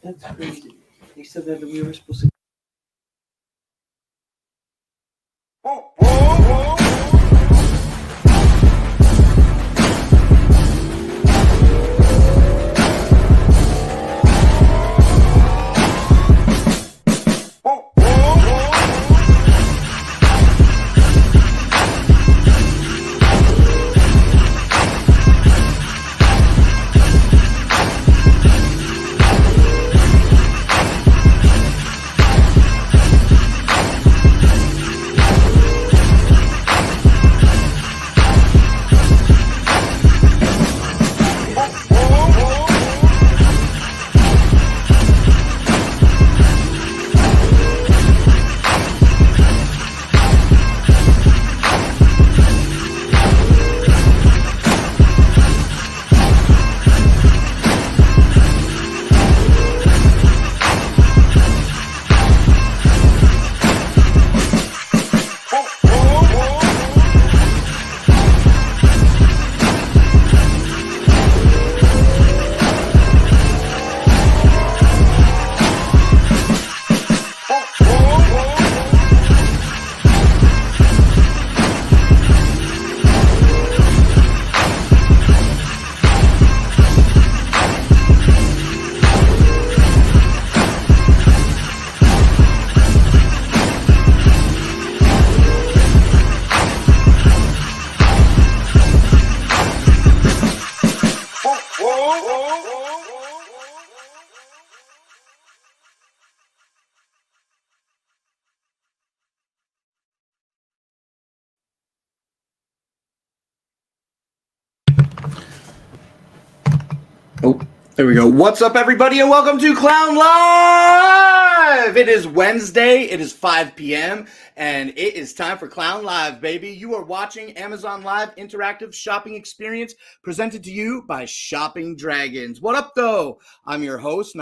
That's crazy. They said that we were supposed to. Oh, there we go. What's up, everybody, and welcome to Clown Live! It is Wednesday, it is 5 p.m., and it is time for Clown Live, baby. You are watching Amazon Live interactive shopping experience presented to you by ShoppingDragons. What up, though? I'm your host,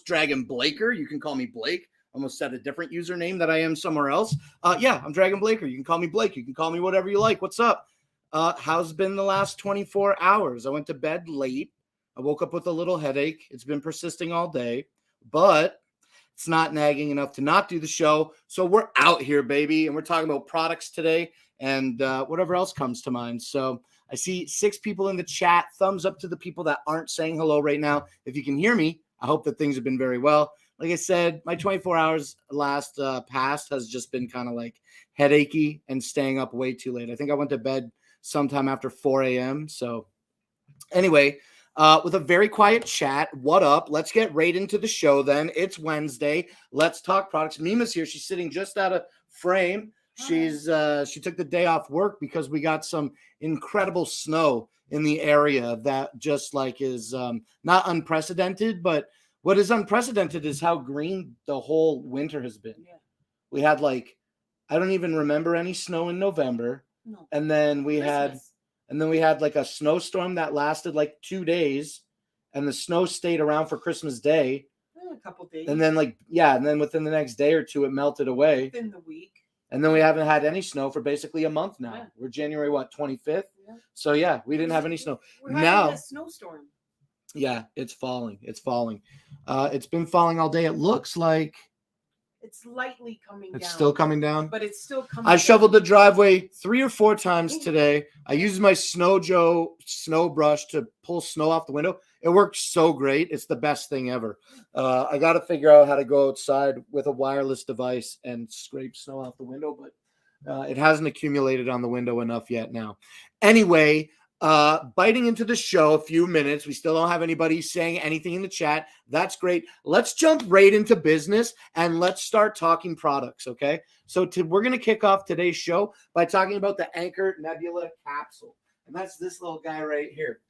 Dragon Blaker. You can call me Blake. Almost said a different username that I am somewhere else. I'm Dragon Blaker. You can call me Blake. You can call me whatever you like. What's up? How's been the last 24 hours? I went to bed late. I woke up with a little headache. It's been persisting all day, but it's not nagging enough to not do the show. So we're out here, baby, and we're talking about products today and whatever else comes to mind. So I see 6 people in the chat. Thumbs up to the people that aren't saying hello right now. If you can hear me, I hope that things have been very well. Like I said, my 24 hours past has just been kind of like headachy and staying up way too late. I think I went to bed sometime after 4 a.m. So anyway, with a very quiet chat, what up? Let's get right into the show then. It's Wednesday. Let's talk products. Mima's here. She's sitting just out of frame. She took the day off work because we got some incredible snow in the area that just like is not unprecedented, but what is unprecedented is how green the whole winter has been. Yeah. We had I don't even remember any snow in November. No. And then we had like a snowstorm that lasted like 2 days, and the snow stayed around for Christmas Day. A couple days. And then and then within the next day or two, it melted away. Within the week. And then we haven't had any snow for basically a month now. Yeah. We're January 25th. Yeah. So yeah, we didn't have any snow. We're having a snowstorm. Yeah, it's falling. It's falling. It's been falling all day. It looks like it's lightly coming down. It's still coming down? But it's still coming I shoveled the driveway 3 or 4 times today. I used my Snow Joe snow brush to pull snow off the window. It worked so great. It's the best thing ever. I got to figure out how to go outside with a wireless device and scrape snow off the window, but it hasn't accumulated on the window enough yet now. Anyway, biting into the show, a few minutes. We still don't have anybody saying anything in the chat. That's great. Let's jump right into business and let's start talking products, okay? So we're going to kick off today's show by talking about the Anchor Nebula capsule. And that's this little guy right here.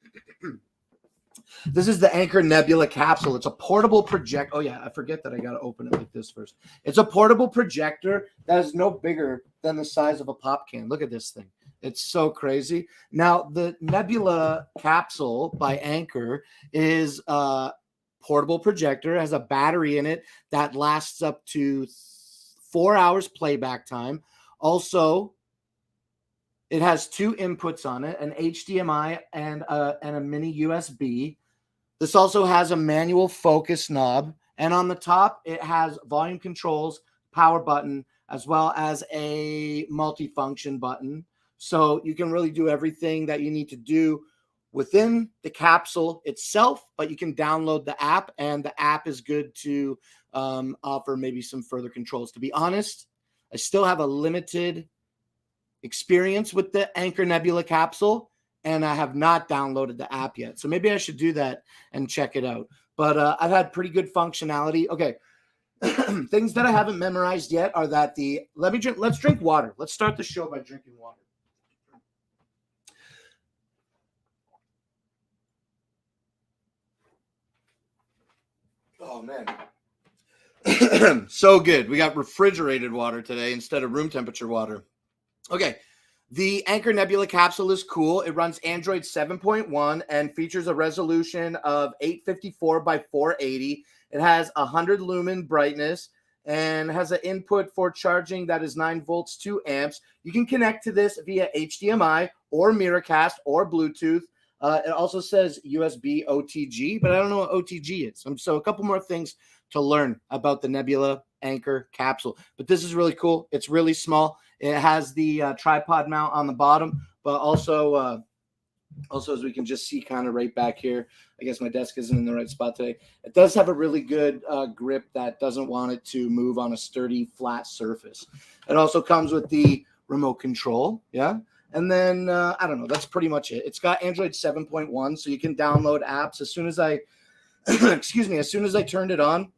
This is the Anchor Nebula capsule. It's a portable projector. Oh, yeah, I forget that I got to open it like this first. It's a portable projector that is no bigger than the size of a pop can. Look at this thing. It's so crazy. Now, the Nebula capsule by Anchor is a portable projector. It has a battery in it that lasts up to 4 hours playback time. Also, it has 2 inputs on it, an HDMI and a mini USB. This also has a manual focus knob, and on the top it has volume controls, power button, as well as a multifunction button. So you can really do everything that you need to do within the capsule itself, but you can download the app, and the app is good to offer maybe some further controls. To be honest, I still have a limited experience with the Anchor Nebula capsule, and I have not downloaded the app yet. So maybe I should do that and check it out. But I've had pretty good functionality. Okay. Things that I haven't memorized yet are that let's drink water. Let's start the show by drinking water. Oh, man. So good. We got refrigerated water today instead of room temperature water. Okay. The Anchor Nebula capsule is cool. It runs Android 7.1 and features a resolution of 854 by 480. It has 100 lumen brightness and has an input for charging that is 9 volts, 2 amps. You can connect to this via HDMI or Miracast or Bluetooth. It also says USB OTG, but I don't know what OTG is. So a couple more things to learn about the Nebula Anchor capsule. But this is really cool. It's really small. It has the tripod mount on the bottom, but also as we can just see kind of right back here, I guess my desk isn't in the right spot today. It does have a really good grip that doesn't want it to move on a sturdy, flat surface. It also comes with the remote control, yeah? And then, I don't know, that's pretty much it. It's got Android 7.1, so you can download apps. As soon as I, as soon as I turned it on,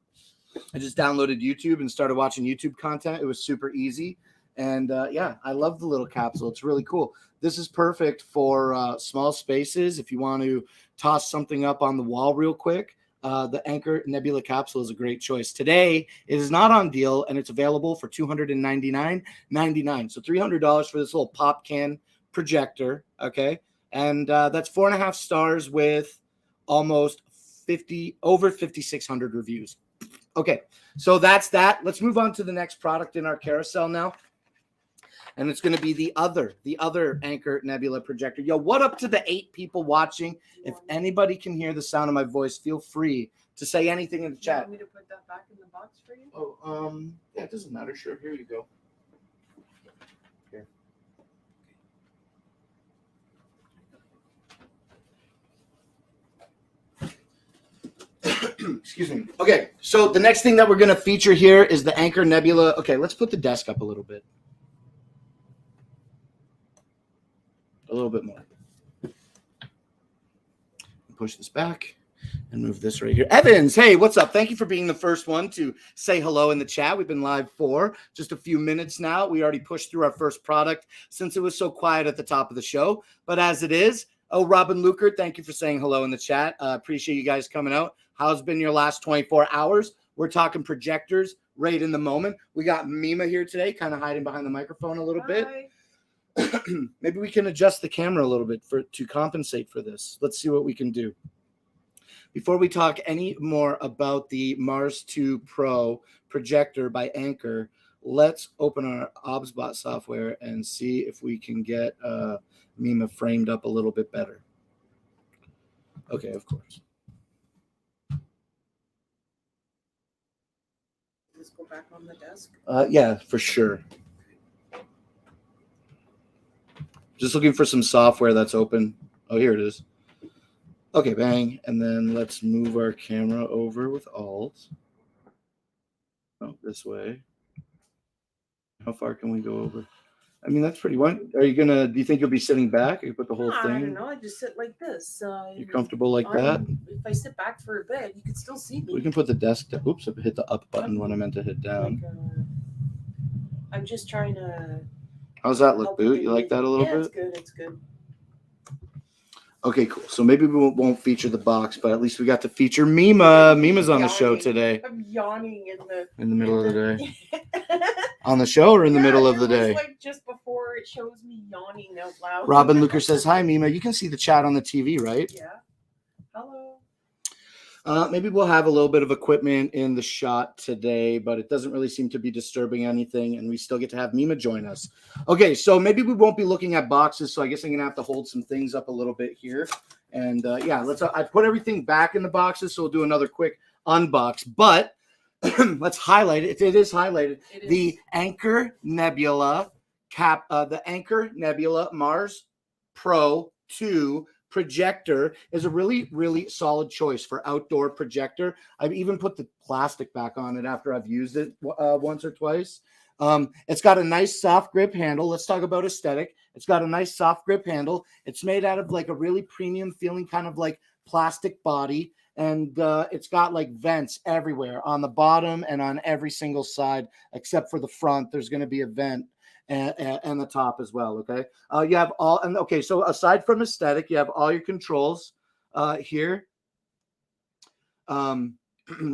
I just downloaded YouTube and started watching YouTube content. It was super easy. And yeah, I love the little capsule. It's really cool. This is perfect for small spaces. If you want to toss something up on the wall real quick, the Anchor Nebula capsule is a great choice. Today, it is not on deal, and it's available for $299.99. So $300 for this little pop can projector, okay? And that's 4.5 stars with almost over 5,600 reviews. Okay, so that's that. Let's move on to the next product in our carousel now. And it's going to be the other Anchor Nebula projector. Yo, what up to the 8 people watching? If anybody can hear the sound of my voice, feel free to say anything in the chat. You want me to put that back in the box for you? Oh, yeah, it doesn't matter. Sure, here you go. Here. Excuse me. Okay, so the next thing that we're going to feature here is the Anchor Nebula. Okay, let's put the desk up a little bit. A little bit more. Push this back and move this right here. Evans, hey, what's up? Thank you for being the first one to say hello in the chat. We've been live for just a few minutes now. We already pushed through our first product since it was so quiet at the top of the show. But as it is, Robin Luker, thank you for saying hello in the chat. Appreciate you guys coming out. How's been your last 24 hours? We're talking projectors right in the moment. We got Mima here today, kind of hiding behind the microphone a little bit. Maybe we can adjust the camera a little bit to compensate for this. Let's see what we can do. Before we talk any more about the Mars 2 Pro projector by Anchor, let's open our OBSBot software and see if we can get Mima framed up a little bit better. Okay, of course. Let's go back on the desk. Yeah, for sure. Just looking for some software that's open. Oh, here it is. Okay, bang. And then let's move our camera over with Alt. Oh, this way. How far can we go over? I mean, that's pretty one. Do you think you'll be sitting back? You put the whole thing? I don't know. I just sit like this. You're comfortable like that? If I sit back for a bit, you can still see me. We can put the desk down. Oops, I hit the up button when I meant to hit down. I'm just trying to... How's that look, Boo? You like that a little bit? It's good. It's good. Okay, cool. So maybe we won't feature the box, but at least we got to feature Mima. Mima's on the show today. I'm yawning in the middle of the day. On the show or in the middle of the day? Like just before it shows me yawning out loud. Robin Luker says, hi, Mima. You can see the chat on the TV, right? Yeah. Hello. Maybe we'll have a little bit of equipment in the shot today, but it doesn't really seem to be disturbing anything, and we still get to have Mima join us. Okay, so maybe we won't be looking at boxes, so I guess I'm going to have to hold some things up a little bit here And yeah, I put everything back in the boxes, so we'll do another quick unbox. But let's highlight it. It is highlighted. The Anchor Nebula the Anchor Nebula Mars Pro 2 projector is a really, really solid choice for outdoor projector. I've even put the plastic back on it after I've used it once or twice. It's got a nice soft grip handle. Let's talk about aesthetic. It's got a nice soft grip handle. It's made out of like a really premium feeling kind of like plastic body. And it's got like vents everywhere on the bottom and on every single side, except for the front. There's going to be a vent and the top as well. Okay. You have all, and okay. So aside from aesthetic, you have all your controls here. You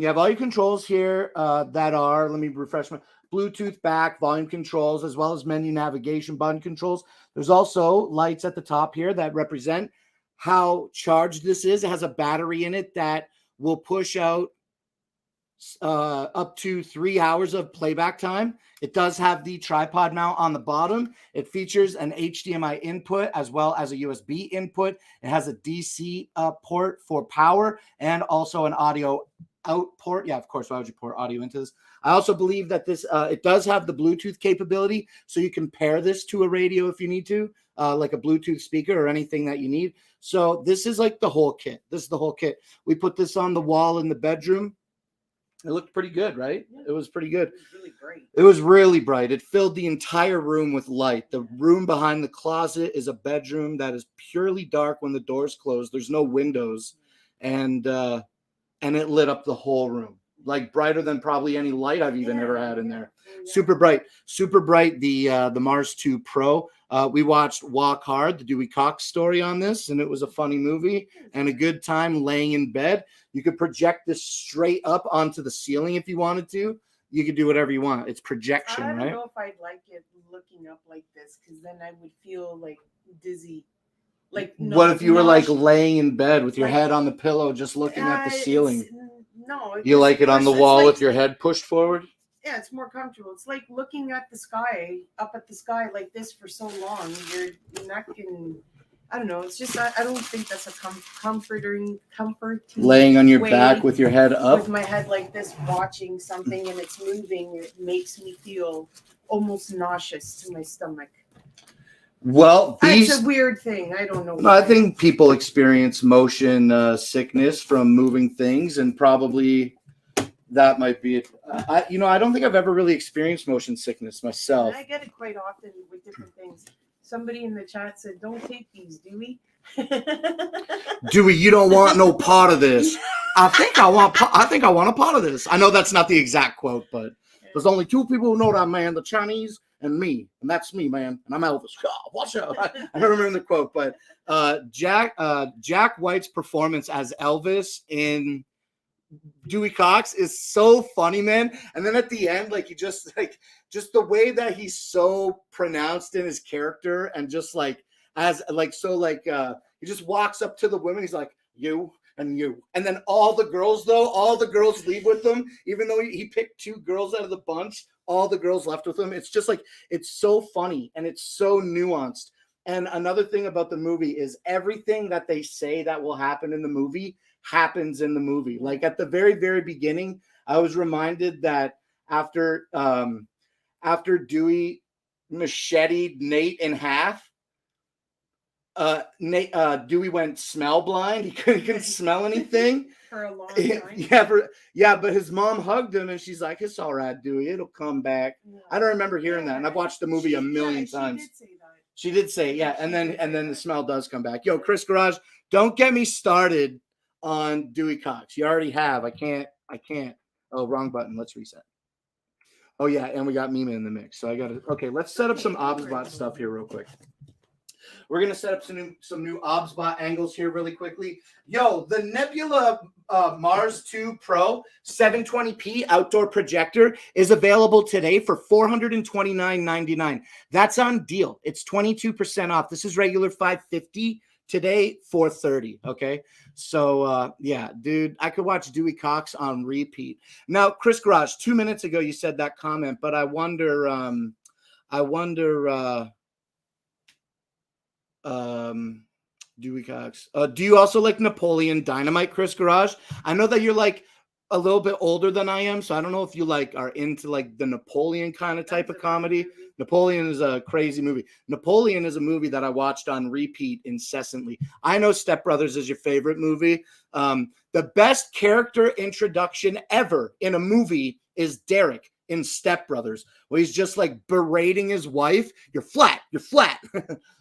have all your controls here that are, let me refresh my Bluetooth back, volume controls, as well as menu navigation button controls. There's also lights at the top here that represent how charged this is. It has a battery in it that will push out up to 3 hours of playback time. It does have the tripod mount on the bottom. It features an HDMI input as well as a USB input. It has a DC port for power and also an audio out port. Yeah, of course, why would you port audio into this? I also believe that this it does have the Bluetooth capability, so you can pair this to a radio if you need to, like a Bluetooth speaker or anything that you need. So this is like the whole kit. This is the whole kit. We put this on the wall in the bedroom. It looked pretty good, right? Yeah. It was pretty good. It was really bright. It was really bright. It filled the entire room with light. The room behind the closet is a bedroom that is purely dark when the door's closed. There's no windows, and it lit up the whole room, like brighter than probably any light I've even ever had in there. Yeah. Super bright, super bright. The Mars 2 Pro. We watched Walk Hard, the Dewey Cox story on this, and it was a funny movie and a good time laying in bed. You could project this straight up onto the ceiling if you wanted to. You could do whatever you want. It's projection, right? I don't know if I'd like it looking up like this, because then I would feel like dizzy. Like, what if you were like laying in bed with your head on the pillow, just looking at the ceiling? No. You like it on the wall with your head pushed forward? Yeah, it's more comfortable. It's like looking at the sky, up at the sky like this for so long. Your neck can, I don't know. It's just, I don't think that's a comforting. Laying on your back with your head up? With my head like this, watching something and it's moving, it makes me feel almost nauseous to my stomach. Well, it's a weird thing. I don't know. No, I think people experience motion sickness from moving things, and probably that might be it. I don't think I've ever really experienced motion sickness myself. And I get it quite often with different things. Somebody in the chat said, "Don't take these, Dewey." Dewey, you don't want no part of this. I think I want a part of this. I know that's not the exact quote, but there's only two people who know that, man: the Chinese and me, and that's me, man. And I'm Elvis. Oh, watch out! I don't remember the quote, but Jack White's performance as Elvis in Dewey Cox is so funny, man. And then at the end, like, he just the way that he's so pronounced in his character, and just like he just walks up to the women. He's like, you and you, and then all the girls leave with him, even though he picked two girls out of the bunch. All the girls left with him. It's just like, it's so funny and it's so nuanced. And another thing about the movie is everything that they say that will happen in the movie happens in the movie. Like at the very, very beginning, I was reminded that after Dewey macheted Nate in half, Dewey went smell blind. He couldn't smell anything for a long time. Yeah, but his mom hugged him and she's like, "It's all right, Dewey. It'll come back." Yeah. I don't remember hearing that, and I've watched the movie a million times. She did say that. She did say, yeah, and then the smell does come back. Yo, Chris Garage, don't get me started on Dewey Cox. You already have. I can't. Oh, wrong button. Let's reset. Oh yeah, and we got Mima in the mix. So I got to. Okay, let's set up some OBSBot stuff here real quick. We're going to set up some new OBSBot angles here really quickly. Yo, the Nebula Mars 2 Pro 720p outdoor projector is available today for $429.99. That's on deal. It's 22% off. This is regular $550. Today, $430. Okay. So, yeah, dude, I could watch Dewey Cox on repeat. Now, Chris Garage, 2 minutes ago, you said that comment, but I wonder, Dewey Cox. Do you also like Napoleon Dynamite, Chris Garage? I know that you're like a little bit older than I am, so I don't know if you like are into like the Napoleon kind of type of comedy. Napoleon is a crazy movie. Napoleon is a movie that I watched on repeat incessantly. I know Step Brothers is your favorite movie. The best character introduction ever in a movie is Derek in Step Brothers, where he's just like berating his wife. You're flat. You're flat.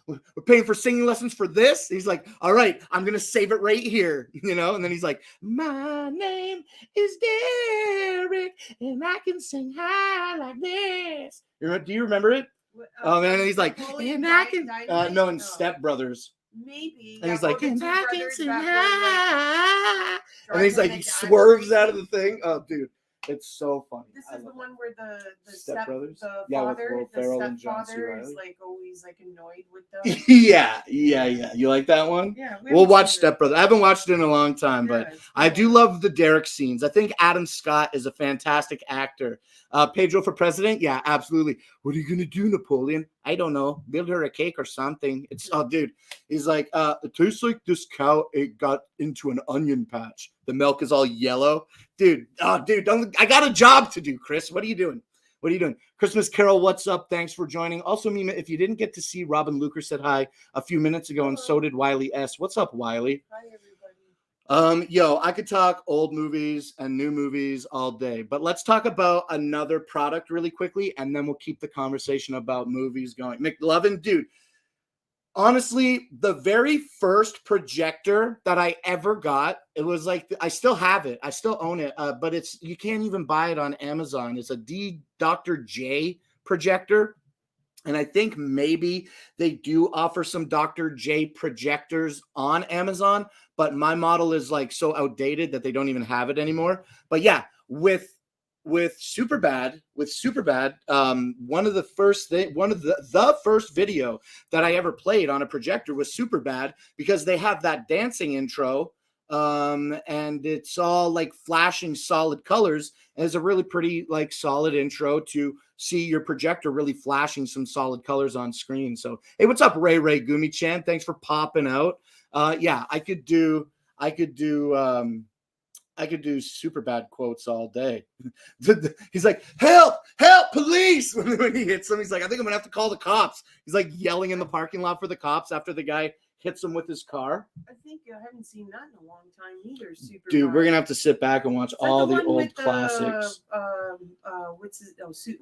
We're paying for singing lessons for this. He's like, all right, I'm going to save it right here. And then he's like, my name is Derek and I can sing high like this. Do you remember it? Oh, man. And he's like, and I can, no, in Step Brothers. Maybe. And he's like, and I can sing high. And he's like, he swerves out of the thing. Oh, dude. It's so funny. This is the one where the Step Brothers, the with father, Will the Ferrell and John C. stepfather is Reilly. like always like annoyed with them. Yeah. You like that one? Yeah, we'll watch Step Brothers. I haven't watched it in a long time, but it's I cool. do love the Derek scenes. I think Adam Scott is a fantastic actor. Pedro for president? Yeah, absolutely. What are you gonna do, Napoleon? I don't know. Build her a cake or something. Dude. He's like, it tastes like this cow got into an onion patch. The milk is all yellow. Dude, I got a job to do, Chris. What are you doing? Christmas Carol, what's up? Thanks for joining. Also, Mima, if you didn't get to see Robin Luker said hi a few minutes ago, and so did Wiley S. What's up, Wiley? Hi, everybody. I could talk old movies and new movies all day, but let's talk about another product really quickly, and then we'll keep the conversation about movies going. McLovin, dude, honestly, the very first projector that I ever got, it was like, I still have it. I still own it, but you can't even buy it on Amazon. It's a Dr. J projector. And I think maybe they do offer some Dr. J projectors on Amazon, but my model is like so outdated that they don't even have it anymore. But yeah, with Superbad, one of the first video that I ever played on a projector was Superbad, because they have that dancing intro, and it's all like flashing solid colors, and it's a really pretty like solid intro to see your projector really flashing some solid colors on screen. So hey, what's up, Ray Gumi Chan? Thanks for popping out. Yeah, I could do super bad quotes all day. He's like, help, police. When he hits him, he's like, I think I'm gonna have to call the cops. He's like yelling in the parking lot for the cops after the guy hits him with his car. I think I haven't seen that in a long time either. Dude, we're gonna have to sit back and watch all the old classics.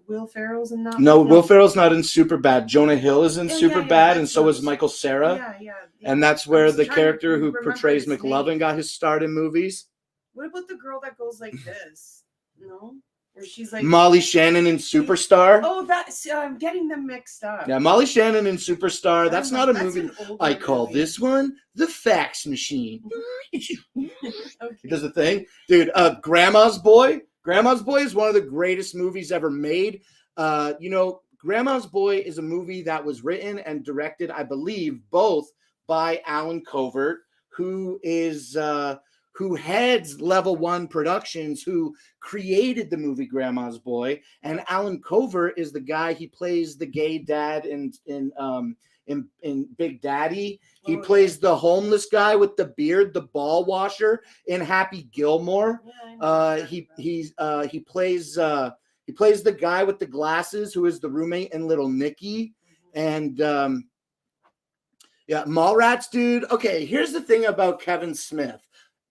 Will Ferrell's in that? No, Will Ferrell's not in Superbad. Jonah Hill is in Superbad, and so is Michael Cera. Yeah. And that's where the character who portrays McLovin got his start in movies. What about the girl that goes like this? No? Where she's like Molly Shannon in Superstar. Oh, I'm getting them mixed up. Yeah, Molly Shannon in Superstar. That's not a movie. I call movie. This one the fax machine. Okay. He does the thing. Dude, Grandma's Boy. Grandma's Boy is one of the greatest movies ever made. Grandma's Boy is a movie that was written and directed, I believe, both by Alan Covert, who heads Level 1 Productions, who created the movie Grandma's Boy. And Alan Covert is the guy, he plays the gay dad in Big Daddy. He plays the homeless guy with the beard, the ball washer in Happy Gilmore. He plays the guy with the glasses who is the roommate in Little Nicky. And Mallrats, dude. Okay, here's the thing about Kevin Smith.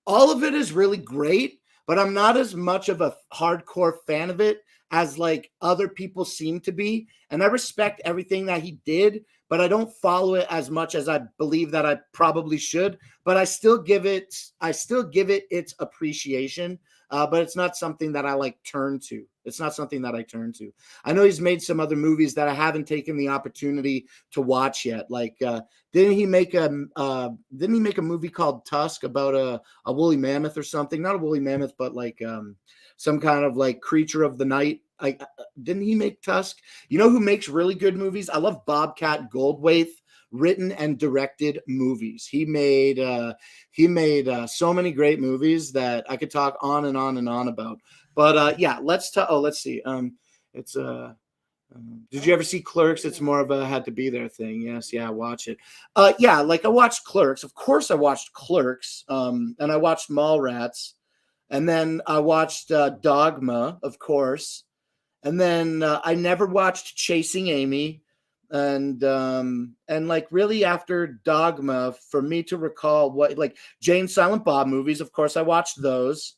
All of it is really great, but I'm not as much of a hardcore fan of it as like other people seem to be. And I respect everything that he did, but I don't follow it as much as I believe that I probably should. But I still give it its appreciation. But it's not something that I turn to. It's not something that I turn to. I know he's made some other movies that I haven't taken the opportunity to watch yet. Like, didn't he make a movie called Tusk about a woolly mammoth or something? Not a woolly mammoth, but like some kind of like creature of the night. Didn't he make Tusk? You know who makes really good movies? I love Bobcat Goldthwait. Written and directed movies. He made so many great movies that I could talk on and on and on about. But let's see. It's Did you ever see Clerks? It's more of a had to be there thing. Yes, yeah, watch it. Yeah, like I watched Clerks. Of course, I watched Clerks. And I watched Mallrats, and then I watched Dogma, of course, and then I never watched Chasing Amy, and like really after Dogma, for me to recall what like Jay and Silent Bob movies. Of course, I watched those.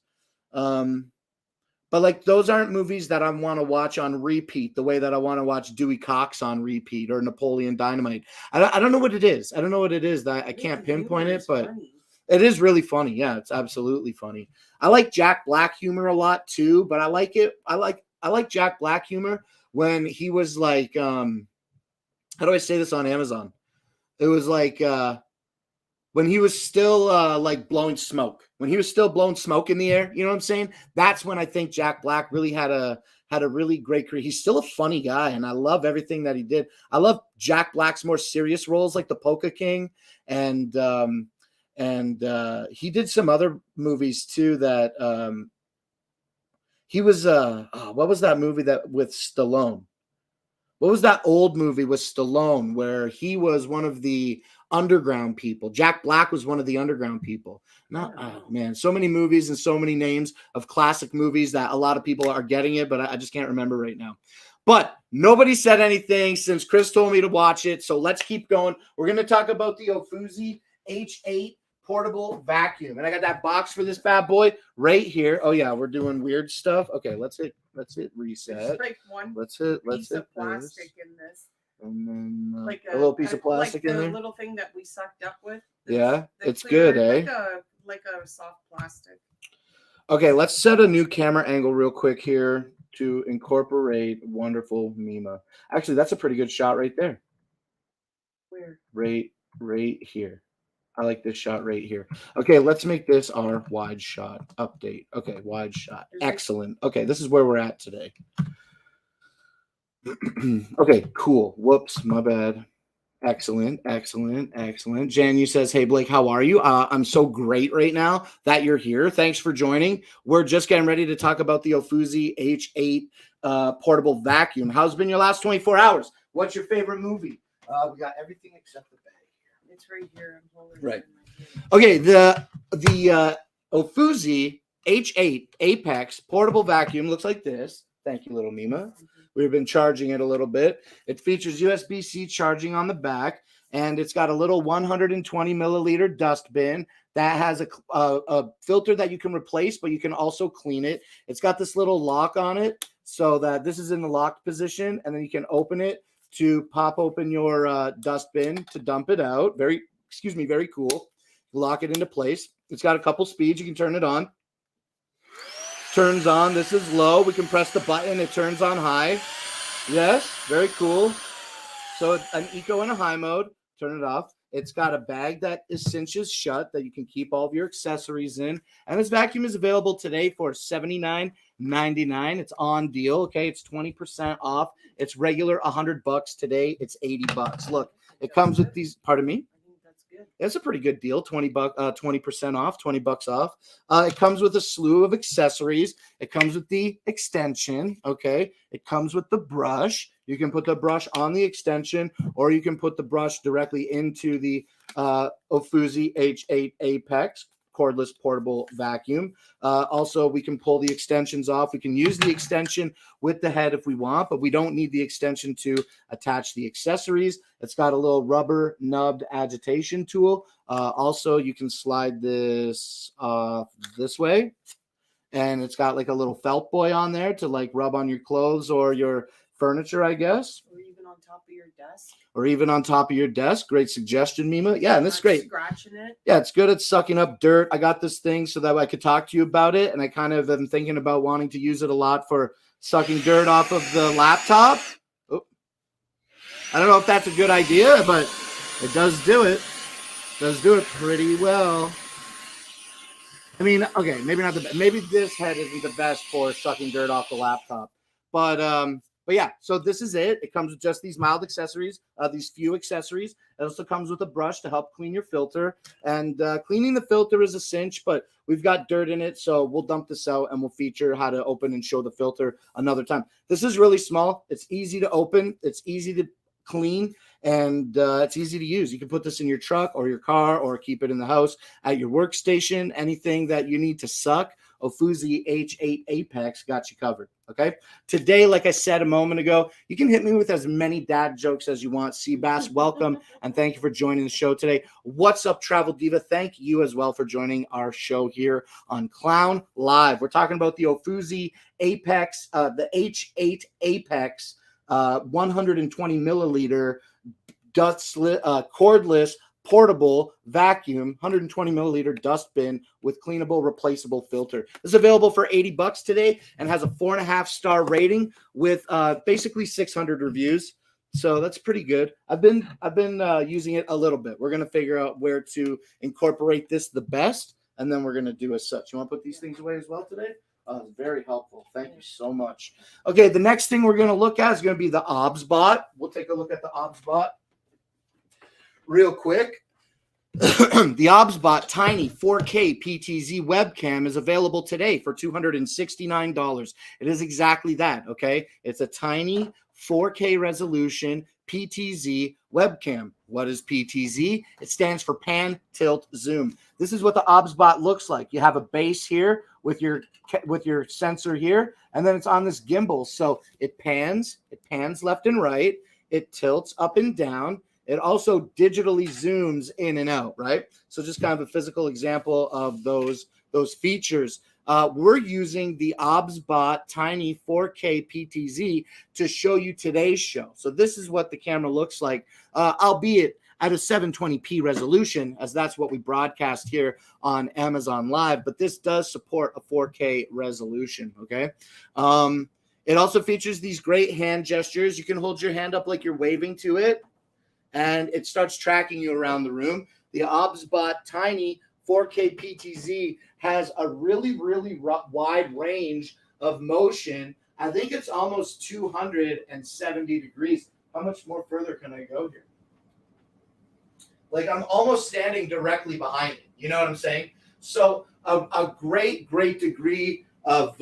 But like those aren't movies that I want to watch on repeat the way that I want to watch Dewey Cox on repeat or Napoleon Dynamite. I don't know what it is. I don't know what it is that I can't pinpoint it, but it is really funny. Yeah, it's absolutely funny. I like Jack Black humor a lot too, but I like it. I like Jack Black humor when he was like, how do I say this on Amazon? It was like when he was still like blowing smoke, when he was still blowing smoke in the air, you know what I'm saying? That's when I think Jack Black really had a really great career. He's still a funny guy, and I love everything that he did. I love Jack Black's more serious roles like The Polka King, and he did some other movies too that he was what was that movie that with Stallone? What was that old movie with Stallone where he was one of the underground people? Jack Black was one of the underground people. Not, oh man, so many movies and so many names of classic movies that a lot of people are getting it, but I just can't remember right now. But nobody said anything since Chris told me to watch it, so let's keep going. We're going to talk about the Ofuzi H8 portable vacuum, and I got that box for this bad boy right here. Oh yeah, we're doing weird stuff. Okay, let's hit reset. There's like one piece of plastic in this, and then like a little piece of plastic like in there. The little thing that we sucked up with. Yeah, it's good, eh? Like a soft plastic. Okay, let's set a new camera angle real quick here to incorporate wonderful Mima. Actually, that's a pretty good shot right there. Where? Right here. I like this shot right here. Okay, let's make this our wide shot update. Okay, wide shot. Excellent. Okay, this is where we're at today. Okay, cool. Whoops, my bad. Excellent. Jan, you says, hey, Blake, how are you? I'm so great right now that you're here. Thanks for joining. We're just getting ready to talk about the Ofuzi H8 portable vacuum. How's been your last 24 hours? What's your favorite movie? We got everything except the bag. It's right here. I'm holding right. Okay, the Ofuzi H8 Apex portable vacuum looks like this. Thank you, little Mima. We've been charging it a little bit. It features USB-C charging on the back, and it's got a little 120 milliliter dustbin that has a filter that you can replace, but you can also clean it. It's got this little lock on it so that this is in the locked position, and then you can open it to pop open your dustbin to dump it out. Very cool. Lock it into place. It's got a couple speeds. You can turn it on. Turns on. This is low. We can press the button. It turns on high. Yes, very cool. So an eco and a high mode. Turn it off. It's got a bag that is cinches shut that you can keep all of your accessories in. And this vacuum is available today for $79.99. It's on deal. Okay, it's 20% off. It's regular $100 today. It's $80. Look, it comes with these. Pardon me. It's a pretty good deal. 20% off, $20 off. It comes with a slew of accessories. It comes with the extension. Okay. It comes with the brush. You can put the brush on the extension, or you can put the brush directly into the Ofuzi H8 Apex cordless portable vacuum. Also, we can pull the extensions off. We can use the extension with the head if we want, but we don't need the extension to attach the accessories. It's got a little rubber nubbed agitation tool. Also, you can slide this this way, and it's got like a little felt boy on there to like rub on your clothes or your furniture, I guess. Or even on top of your desk. Great suggestion, Mima. Yeah, and this is great. Scratching it. Yeah, it's good at sucking up dirt. I got this thing so that I could talk to you about it, and I kind of am thinking about wanting to use it a lot for sucking dirt off of the laptop. Oh. I don't know if that's a good idea, but it does do it. It does do it pretty well. I mean, okay, maybe not maybe this head isn't the best for sucking dirt off the laptop, but But yeah, so this is it. It comes with just these mild accessories, these few accessories. It also comes with a brush to help clean your filter. And cleaning the filter is a cinch, but we've got dirt in it, so we'll dump this out and we'll feature how to open and show the filter another time. This is really small. It's easy to open. It's easy to clean, and it's easy to use. You can put this in your truck or your car or keep it in the house, at your workstation, anything that you need to suck. Ofuzi H8 Apex got you covered, okay? Today, like I said a moment ago, you can hit me with as many dad jokes as you want. Seabass, welcome, and thank you for joining the show today. What's up, Travel Diva? Thank you as well for joining our show here on Clown Live. We're talking about the Ofuzi Apex, the H8 Apex 120 milliliter cordless portable vacuum 120 milliliter dust bin with cleanable replaceable filter. This is available for $80 today and has a 4.5-star rating with basically 600 reviews. So that's pretty good. I've been using it a little bit. We're gonna figure out where to incorporate this the best, and then we're gonna do as such. You want to put these things away as well today? It's very helpful. Thank you so much. Okay, the next thing we're gonna look at is gonna be the OBSBot. We'll take a look at the OBSBot real quick. The OBSBot Tiny 4K PTZ webcam is available today for $269. It is exactly that, okay? It's a tiny 4K resolution PTZ webcam. What is PTZ? It stands for pan, tilt, zoom. This is what the OBSBot looks like. You have a base here with your sensor here, and then it's on this gimbal. So it pans left and right. It tilts up and down. It also digitally zooms in and out, right? So just kind of a physical example of those features. We're using the OBSBot Tiny 4K PTZ to show you today's show. So this is what the camera looks like, albeit at a 720p resolution, as that's what we broadcast here on Amazon Live. But this does support a 4K resolution, okay? It also features these great hand gestures. You can hold your hand up like you're waving to it, and it starts tracking you around the room. The OBSBot Tiny 4K PTZ has a really, really wide range of motion. I think it's almost 270 degrees. How much more further can I go here? Like, I'm almost standing directly behind it. You know what I'm saying? So a great degree of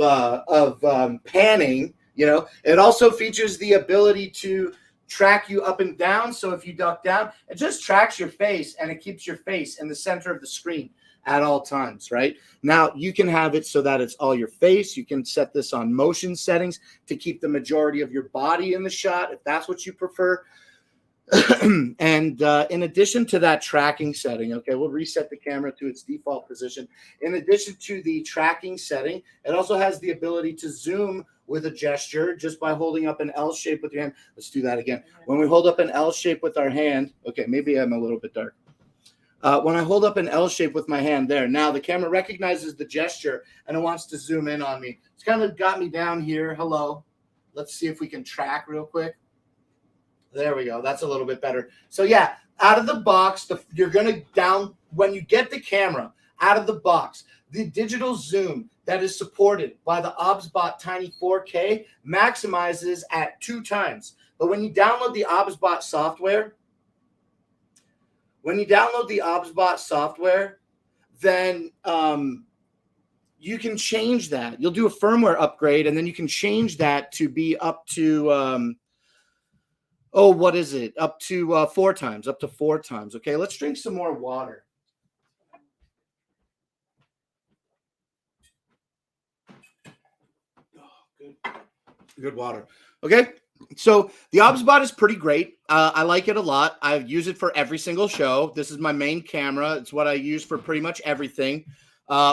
panning. You know, it also features the ability to track you up and down. So if you duck down, it just tracks your face, and it keeps your face in the center of the screen at all times, right? Now you can have it so that it's all your face. You can set this on motion settings to keep the majority of your body in the shot, if that's what you prefer. And in addition to that tracking setting, okay, we'll reset the camera to its default position. In addition to the tracking setting, it also has the ability to zoom with a gesture just by holding up an L shape with your hand. Let's do that again. When we hold up an L shape with our hand, okay, maybe I'm a little bit dark. When I hold up an L shape with my hand there, now the camera recognizes the gesture and it wants to zoom in on me. It's kind of got me down here. Hello. Let's see if we can track real quick. There we go. That's a little bit better. So yeah, out of the box, you're going to when you get the camera out of the box, the digital zoom that is supported by the OBSBot Tiny 4K maximizes at 2 times. But when you download the OBSBot software, then you can change that. You'll do a firmware upgrade, and then you can change that to be up to what is it? Up to 4 times. Up to 4 times. Okay, let's drink some more water. Good water. Okay, so the OBSBot is pretty great. I like it a lot. I use it for every single show. This is my main camera. It's what I use for pretty much everything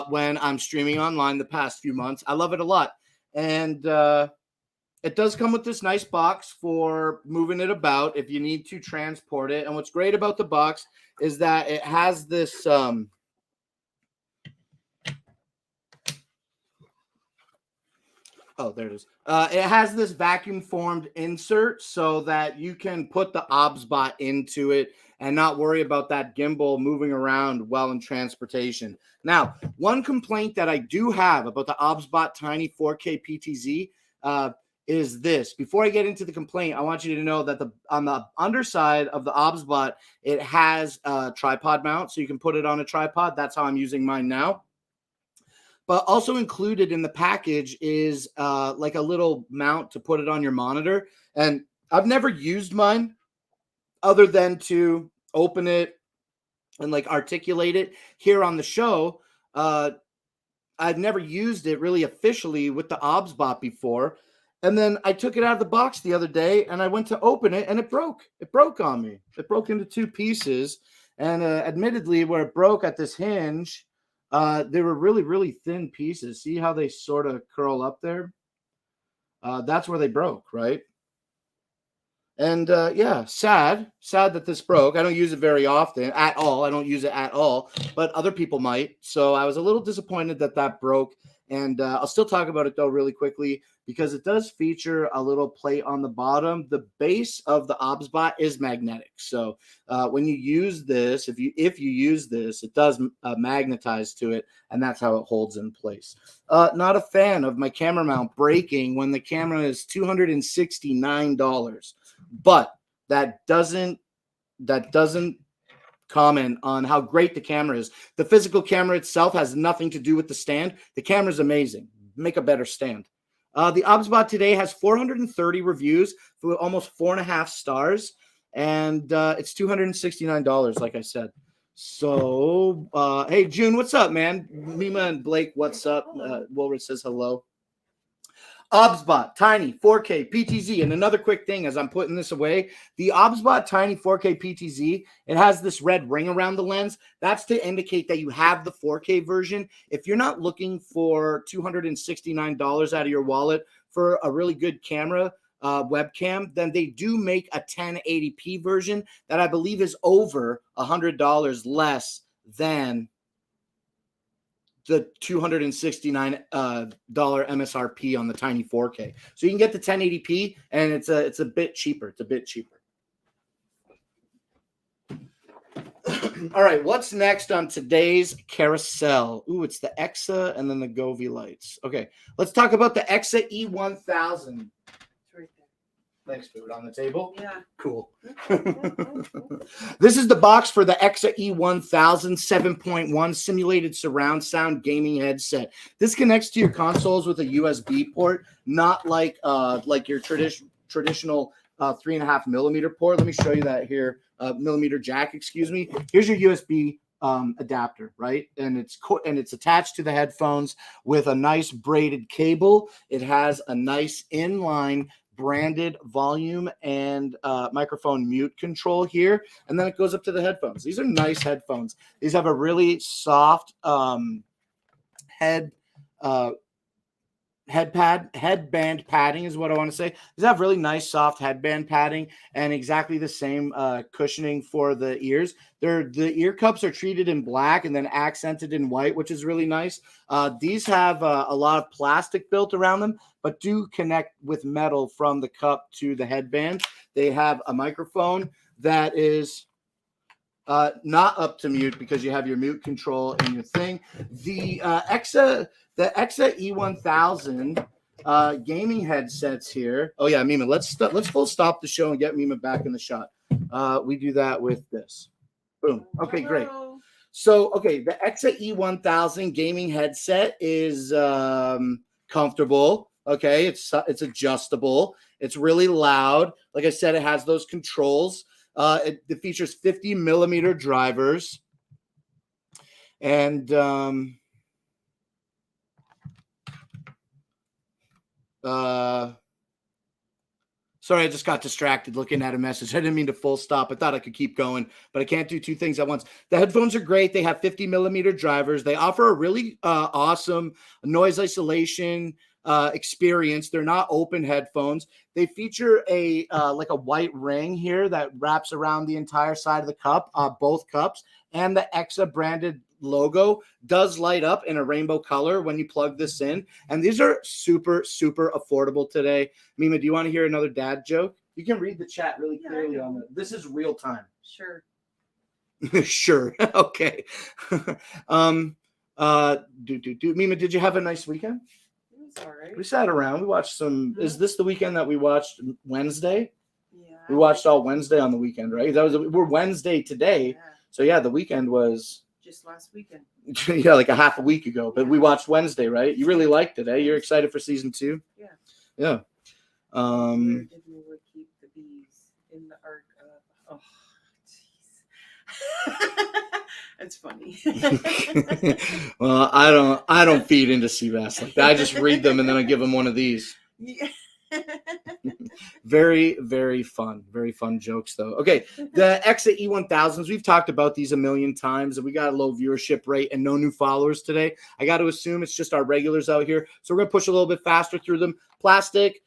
when I'm streaming online the past few months. I love it a lot. And it does come with this nice box for moving it about if you need to transport it. And what's great about the box is that it has this there it is. It has this vacuum formed insert so that you can put the OBSBot into it and not worry about that gimbal moving around while in transportation. Now, one complaint that I do have about the OBSBot Tiny 4K PTZ is this. Before I get into the complaint, I want you to know that on the underside of the OBSBot, it has a tripod mount, so you can put it on a tripod. That's how I'm using mine now. But also included in the package is like a little mount to put it on your monitor. And I've never used mine other than to open it and like articulate it here on the show. I've never used it really officially with the OBSBot before. And then I took it out of the box the other day and I went to open it and it broke. It broke on me. It broke into two pieces. And admittedly, where it broke at this hinge, they were really, really thin pieces. See how they sort of curl up there? That's where they broke, right? And yeah, sad that this broke. I don't use it very often at all. I don't use it at all, but other people might. So I was a little disappointed that broke. And I'll still talk about it though really quickly because it does feature a little plate on the bottom. The base of the OBSBot is magnetic. So when you use this, if you use this, it does magnetize to it, and that's how it holds in place. Not a fan of my camera mount breaking when the camera is $269. But that doesn't comment on how great the camera is. The physical camera itself has nothing to do with the stand. The camera is amazing. Make a better stand. The OBSBot today has 430 reviews for almost 4.5 stars, and it's $269, like I said. So, hey, June, what's up, man? Mima and Blake, what's up? Wilbur says hello. OBSBot Tiny 4K PTZ. And another quick thing as I'm putting this away, the OBSBot Tiny 4K PTZ, it has this red ring around the lens. That's to indicate that you have the 4K version. If you're not looking for $269 out of your wallet for a really good camera, webcam, then they do make a 1080p version that I believe is over $100 less than the $269 MSRP on the Tiny 4K. So you can get the 1080p, and it's a bit cheaper. It's a bit cheaper. All right, what's next on today's carousel? Ooh, it's the EXA and then the Govee lights. Okay, let's talk about the EXA E1000. Thanks, food on the table. Yeah. Cool. This is the box for the EXA E1000 7.1 simulated surround sound gaming headset. This connects to your consoles with a USB port, not like your traditional 3.5 millimeter port. Let me show you that here. Millimeter jack, excuse me. Here's your USB adapter, right? And it's attached to the headphones with a nice braided cable. It has a nice inline branded volume and microphone mute control here, and then it goes up to the headphones. These are nice headphones. These have a really soft headband padding is what I want to say. These have really nice soft headband padding and exactly the same cushioning for the ears. The ear cups are treated in black and then accented in white, which is really nice. These have a lot of plastic built around them, but do connect with metal from the cup to the headband. They have a microphone that is not up to mute because you have your mute control in your thing. The EXA E1000 gaming headsets here. Oh yeah, Mima, let's full stop the show and get Mima back in the shot. We do that with this. Boom. Okay, great. So, okay, the EXA E1000 gaming headset is comfortable. Okay, it's adjustable. It's really loud. Like I said, it has those controls. It features 50 millimeter drivers. And sorry, I just got distracted looking at a message. I didn't mean to full stop. I thought I could keep going, but I can't do two things at once. The headphones are great. They have 50 millimeter drivers. They offer a really awesome noise isolation experience. They're not open headphones. They feature a like a white ring here that wraps around the entire side of the cup, both cups, and the EXA branded logo does light up in a rainbow color when you plug this in. And these are super, super affordable today. Mima, do you want to hear another dad joke? You can read the chat really clearly on it. This is real time. Sure. Sure. Okay. Mima, did you have a nice weekend? It was was all right. We sat around. We watched some. Mhm. Is this the weekend that we watched Wednesday? Yeah. We watched all Wednesday on the weekend, right? We're Wednesday today. Yeah. So yeah, the weekend was Just last weekend. yeah, like a half a week ago. But Yeah. we watched Wednesday, right? You really liked it, eh? You're excited for season 2? Yeah. Yeah. Where did we keep the bees in the ark of? Oh, jeez. It's funny. Well, I don't feed into sea bass like that. I just read them and then I give them one of these. Yeah. Very, very fun. Very fun jokes, though. Okay, the Exit E1000s, we've talked about these a million times, and we got a low viewership rate and no new followers today. I got to assume it's just our regulars out here. So we're going to push a little bit faster through them. Plastic,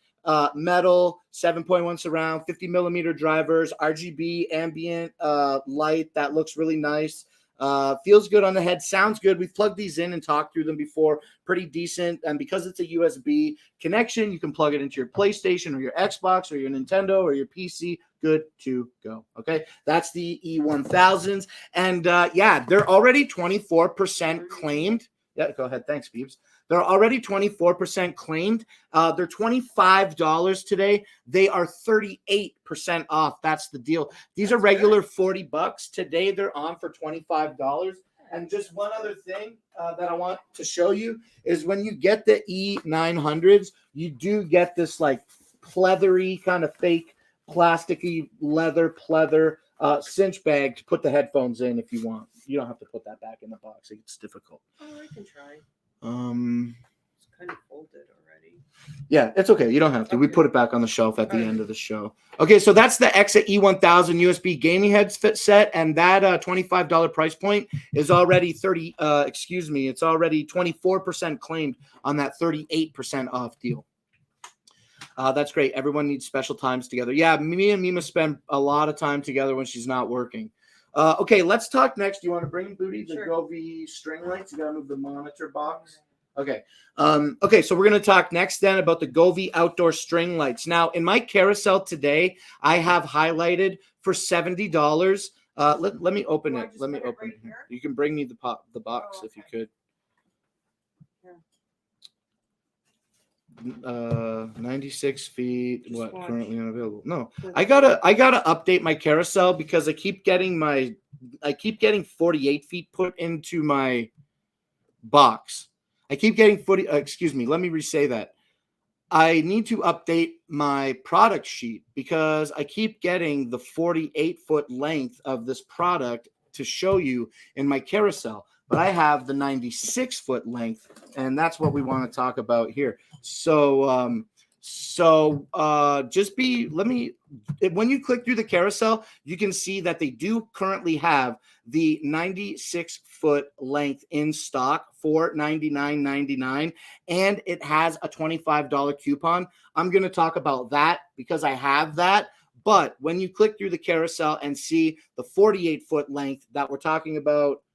metal, 7.1 surround, 50 millimeter drivers, RGB ambient light. That looks really nice. Feels good on the head, sounds good. We've plugged these in and talked through them before. Pretty decent. And because it's a USB connection, you can plug it into your PlayStation or your Xbox or your Nintendo or your PC. Good to go. Okay. That's the E1000s. And yeah, they're already 24% claimed. Yeah, go ahead. Thanks, Beebs. They're already 24% claimed. They're $25 today. They are 38% off. That's the deal. These are regular $40. Today they're on for $25. And just one other thing that I want to show you is when you get the E900s, you do get this like pleathery kind of fake plasticky leather pleather cinch bag to put the headphones in if you want. You don't have to put that back in the box. It's difficult. Oh, I can try. It's kind of folded already. Yeah, it's okay. You don't have to. We put it back on the shelf at the end of the show. Okay, so that's the Exit E1000 USB gaming headset set, and that $25 price point is already it's already 24% claimed on that 38% off deal. That's great. Everyone needs special times together. Yeah, me and Mima spend a lot of time together when she's not working. Okay, let's talk next. Do you want to bring Booty the Govee string lights? You gotta move the monitor box. Okay. Okay, so we're gonna talk next then about the Govee outdoor string lights. Now, in my carousel today, I have highlighted for $70. Let me open it. Let me open it. You can bring me the box if you could. 96 feet. What currently unavailable? No, I gotta update my carousel because I keep getting 48 feet put into my box. I keep getting 40. Excuse me. Let me re-say that. I need to update my product sheet because I keep getting the 48-foot length of this product to show you in my carousel. But I have the 96-foot length, and that's what we want to talk about here. So, when you click through the carousel, you can see that they do currently have the 96-foot length in stock for $99.99, and it has a $25 coupon. I'm going to talk about that because I have that. But when you click through the carousel and see the 48-foot length that we're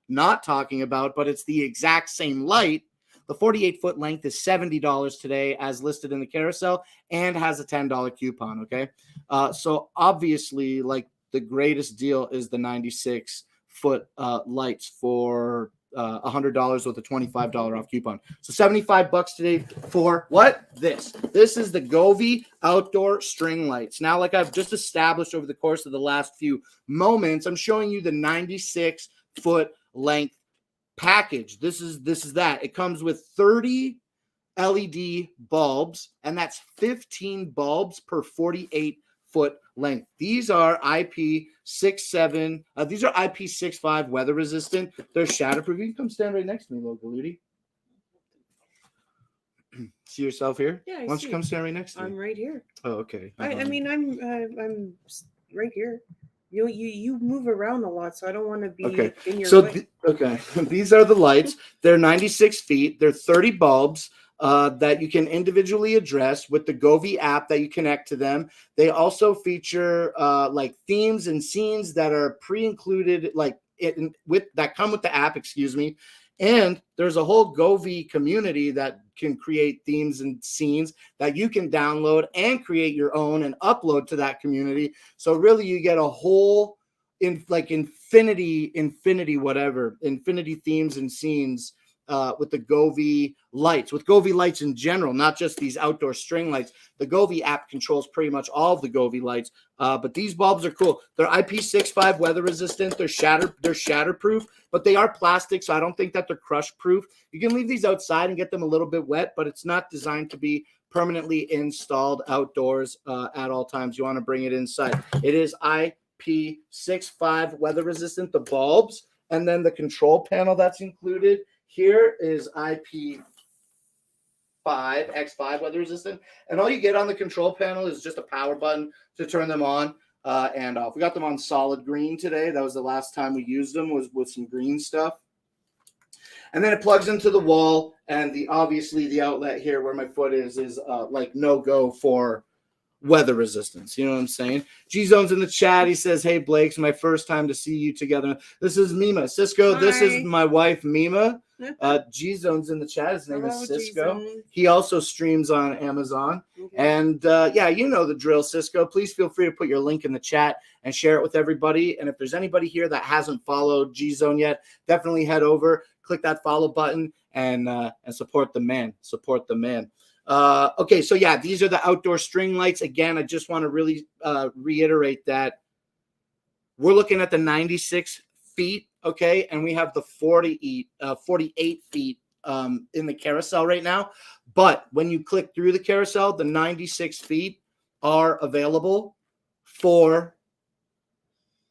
not talking about, but it's the exact same light, the 48-foot length is $70 today as listed in the carousel and has a $10 coupon, okay? So obviously, like, the greatest deal is the 96-foot lights for $100 with a $25 off coupon. So $75 today for what? This is the Govee outdoor string lights. Now, like I've just established over the course of the last few moments, I'm showing you the 96-foot length package. This is that. It comes with 30 LED bulbs, and that's 15 bulbs per 48-foot length. These are IP67. These are IP65 weather resistant. They're shatterproof. You can come stand right next to me, Logaludi. See yourself here? Yeah, why don't you come stand right next to me? I'm right here. Oh, okay. I mean, I'm right here. You move around a lot, so I don't want to be in your way. These are the lights. They're 96 feet. They're 30 bulbs that you can individually address with the Govee app that you connect to them. They also feature like themes and scenes that are pre-included, that come with the app. Excuse me. And there's a whole Govee community that can create themes and scenes that you can download and create your own and upload to that community. So really you get a whole infinity themes and scenes Govee lights, with Govee lights in general, not just these outdoor string lights. The Govee app controls pretty much all of the Govee lights, but these bulbs are cool. They're IP65 weather resistant. They're shatterproof, but they are plastic, so I don't think that they're crush proof. You can leave these outside and get them a little bit wet, but it's not designed to be permanently installed outdoors at all times. You want to bring it inside. It is IP65 weather resistant, the bulbs, and then the control panel that's included here is IP5 X5 weather resistant, and all you get on the control panel is just a power button to turn them on and off. We got them on solid green today. That was the last time we used them, was with some green stuff. And then it plugs into the wall, and obviously the outlet here where my foot is like no go for weather resistance. You know what I'm saying? G-Zone's in the chat. He says, hey, Blake, it's my first time to see you together. This is Mima. Cisco, Hi. This is my wife, Mima. G-Zone's in the chat. His name is Cisco. G-Zone. He also streams on Amazon. Okay. And yeah, you know the drill, Cisco. Please feel free to put your link in the chat and share it with everybody. And if there's anybody here that hasn't followed G-Zone yet, definitely head over, click that follow button, and support the man. Support the man. Okay, so yeah, these are the outdoor string lights. Again, I just want to really reiterate that we're looking at the 96 feet, okay, and we have the 48 feet in the carousel right now. But when you click through the carousel, the 96 feet are available for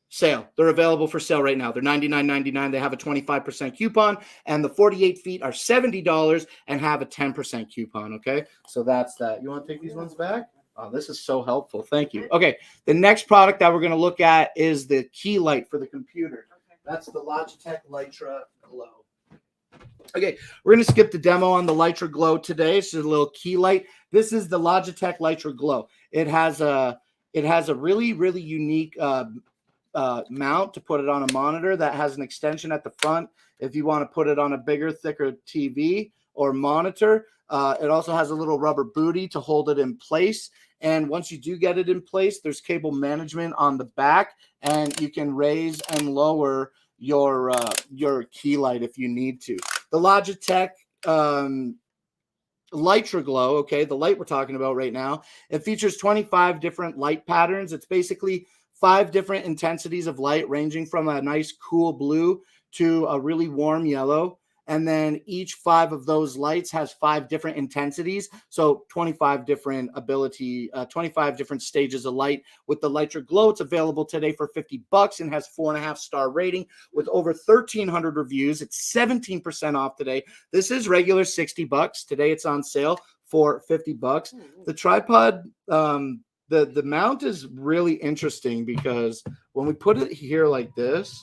sale. They're available for sale right now. They're $99.99. They have a 25% coupon, and the 48 feet are $70 and have a 10% coupon. Okay, so that's that. You want to take these ones back? Oh, this is so helpful. Thank you. Okay, the next product that we're going to look at is the key light for the computer. That's the Logitech Litra Glow. Okay, we're going to skip the demo on the Litra Glow today. It's just a little key light. This is the Logitech Litra Glow. It has a really, really unique mount to put it on a monitor that has an extension at the front if you want to put it on a bigger, thicker TV or monitor. It also has a little rubber booty to hold it in place. And once you do get it in place, there's cable management on the back, and you can raise and lower your key light if you need to. The Logitech Litra Glow, okay, the light we're talking about right now, it features 25 different light patterns. It's basically 5 different intensities of light, ranging from a nice cool blue to a really warm yellow. And then each 5 of those lights has 5 different intensities. So 25 different 25 different stages of light. With the Litra Glow, it's available today for $50 and has 4.5-star rating with over 1,300 reviews. It's 17% off today. This is regular $60. Today it's on sale for $50. The tripod, the mount is really interesting because when we put it here like this,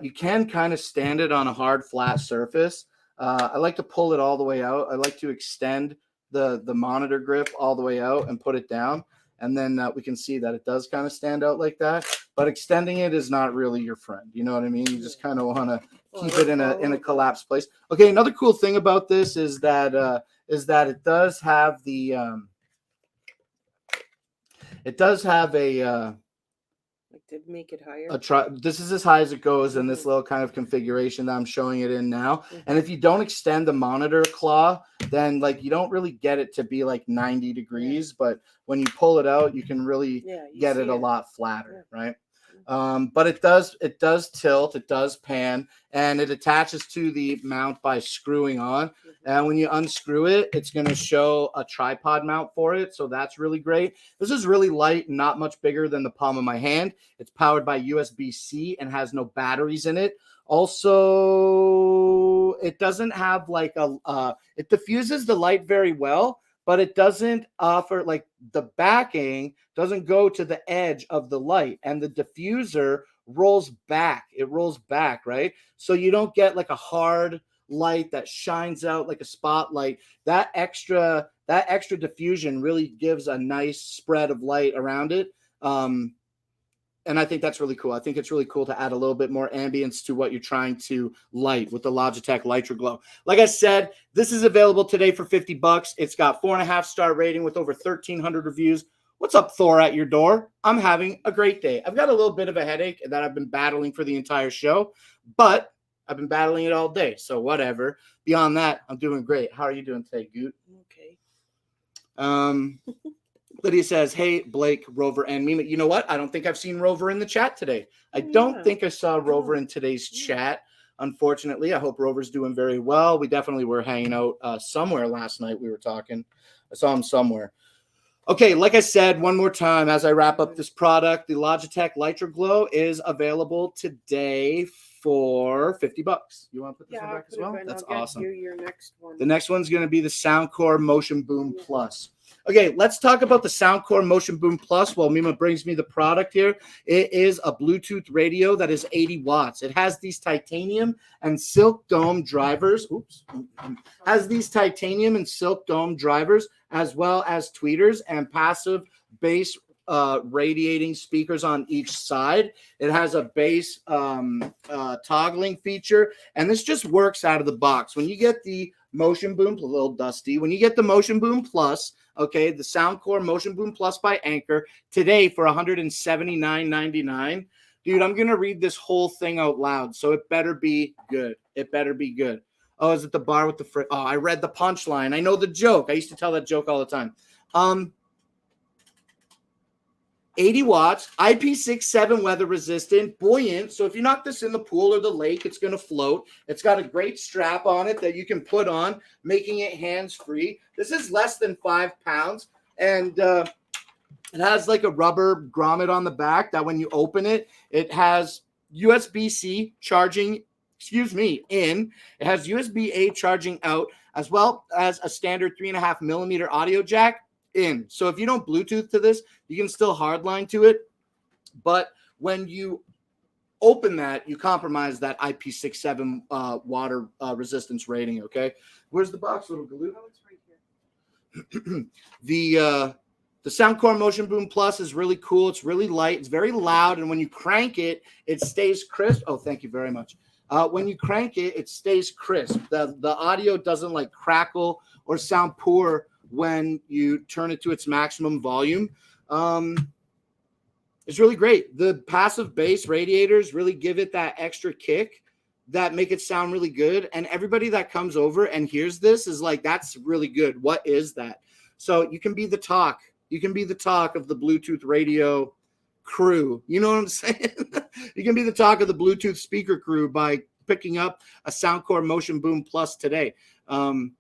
you can kind of stand it on a hard, flat surface. I like to pull it all the way out. I like to extend the monitor grip all the way out and put it down. And then we can see that it does kind of stand out like that. But extending it is not really your friend. You know what I mean? You just kind of want to keep it in a collapsed place. Okay, another cool thing about this is that it does have the did make it higher. This is as high as it goes in this little kind of configuration that I'm showing it in now. And if you don't extend the monitor claw, then like you don't really get it to be like 90 degrees. But when you pull it out, you can really get it a lot flatter, right? But it does tilt, it does pan, and it attaches to the mount by screwing on. And when you unscrew it, it's going to show a tripod mount for it. So that's really great. This is really light and not much bigger than the palm of my hand. It's powered by USB-C and has no batteries in it. Also, it doesn't have like it diffuses the light very well, but it doesn't offer, like, the backing doesn't go to the edge of the light, and the diffuser rolls back. It rolls back, right? So you don't get like a hard light that shines out like a spotlight. That extra diffusion really gives a nice spread of light around it. And I think that's really cool. I think it's really cool to add a little bit more ambience to what you're trying to light with the Logitech Litra Glow. Like I said, this is available today for $50. It's got 4.5-star rating with over 1,300 reviews. What's up, Thor, at your door? I'm having a great day. I've got a little bit of a headache that I've been battling for the entire show, but I've been battling it all day. So whatever. Beyond that, I'm doing great. How are you doing today, Goot? Okay. Lydia says, hey, Blake, Rover, and Mima. You know what? I don't think I've seen Rover in the chat today. I don't think I saw Rover in today's chat, unfortunately. I hope Rover's doing very well. We definitely were hanging out somewhere last night. We were talking. I saw him somewhere. Okay, like I said, one more time as I wrap up this product, the Logitech Lytra Glow is available today for $50. You want to put this one back as well? That's awesome. Your next one. The next one's going to be the Soundcore Motion Boom Plus. Okay, let's talk about the Soundcore Motion Boom Plus while Mima brings me the product here. It is a Bluetooth radio that is 80 watts. It has these titanium and silk dome drivers. Has these titanium and silk dome drivers as well as tweeters and passive bass radiating speakers on each side. It has a bass toggling feature, and this just works out of the box. When you get the Motion Boom, a little dusty, when you get the Motion Boom Plus, okay, the Soundcore Motion Boom Plus by Anchor, today for $179.99. Dude, I'm going to read this whole thing out loud, so it better be good. It better be good. Oh, is it the bar with the oh, I read the punchline. I know the joke. I used to tell that joke all the time. 80 watts, IP67 weather resistant, buoyant. So if you knock this in the pool or the lake, it's going to float. It's got a great strap on it that you can put on, making it hands-free. This is less than 5 pounds. And it has like a rubber grommet on the back that when you open it, it has USB-C charging in. It has USB-A charging out, as well as a standard 3.5 millimeter audio jack in. So if you don't Bluetooth to this, you can still hardline to it. But when you open that, you compromise that IP67 water resistance rating. Okay, where's the box, little Galoo? Oh, it's right here. The Soundcore Motion Boom Plus is really cool. It's really light. It's very loud, and when you crank it, it stays crisp. Oh, thank you very much. When you crank it, it stays crisp. The audio doesn't like crackle or sound poor when you turn it to its maximum volume. It's really great. The passive bass radiators really give it that extra kick that make it sound really good. And everybody that comes over and hears this is like, that's really good. What is that? So you can be the talk. You can be the talk of the Bluetooth radio crew. You know what I'm saying? You can be the talk of the Bluetooth speaker crew by picking up a Soundcore Motion Boom Plus today.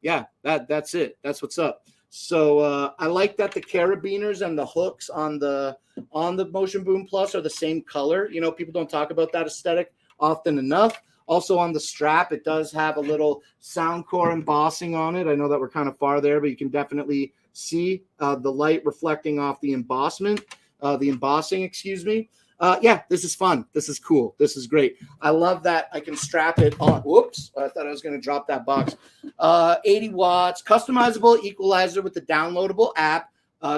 Yeah, that's it. That's what's up. So I like that the carabiners and the hooks on the Motion Boom Plus are the same color. You know, people don't talk about that aesthetic often enough. Also on the strap, it does have a little Soundcore embossing on it. I know that we're kind of far there, but you can definitely see the light reflecting off the embossing, excuse me. Yeah, this is fun. This is cool. This is great. I love that I can strap it on. Whoops, I thought I was going to drop that box. 80 watts, customizable equalizer with the downloadable app,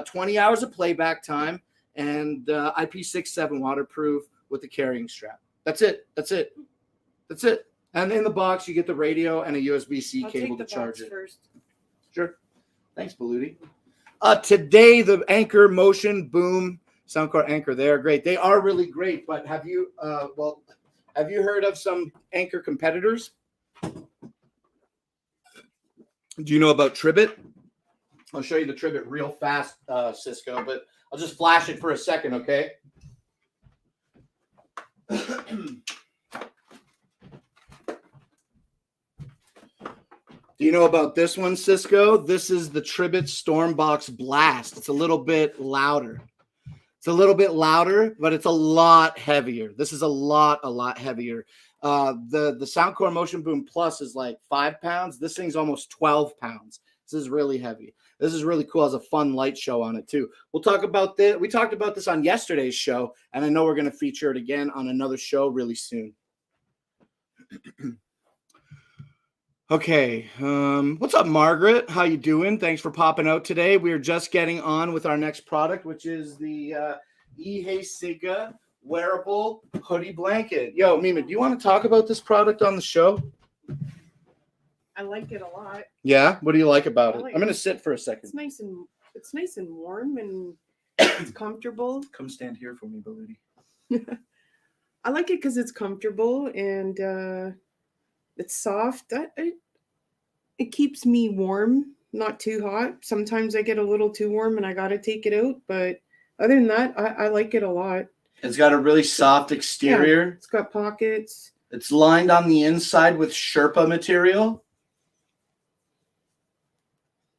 20 hours of playback time, and IP67 waterproof with the carrying strap. That's it. That's it. That's it. And in the box, you get the radio and a USB-C cable to charge it. First. Sure. Thanks, Beluti. Today, the Anchor Motion Boom Soundcore Anchor, they are great. They are really great, but have you heard of some Anchor competitors? Do you know about Tribbit? I'll show you the Tribbit real fast, Cisco, but I'll just flash it for a second, okay? Do you know about this one, Cisco? This is the Tribbit Stormbox Blast. It's a little bit louder. It's a little bit louder, but it's a lot heavier. This is a lot heavier. The Soundcore Motion Boom Plus is like 5 pounds. This thing's almost 12 pounds. This is really heavy. This is really cool. It has a fun light show on it too. We'll talk about this. We talked about this on yesterday's show, and I know we're going to feature it again on another show really soon. Okay, what's up, Margaret? How you doing? Thanks for popping out today. We are just getting on with our next product, which is the Ihesiga wearable hoodie blanket. Yo, Mima, do you want to talk about this product on the show? I like it a lot. Yeah, what do you like about it? I'm gonna sit for a second. It's nice and warm and it's comfortable. Come stand here for me, Beluti. I like it because it's comfortable and It's soft. It keeps me warm, not too hot. Sometimes I get a little too warm and I got to take it out. But other than that, I like it a lot. It's got a really soft exterior. Yeah, it's got pockets. It's lined on the inside with Sherpa material.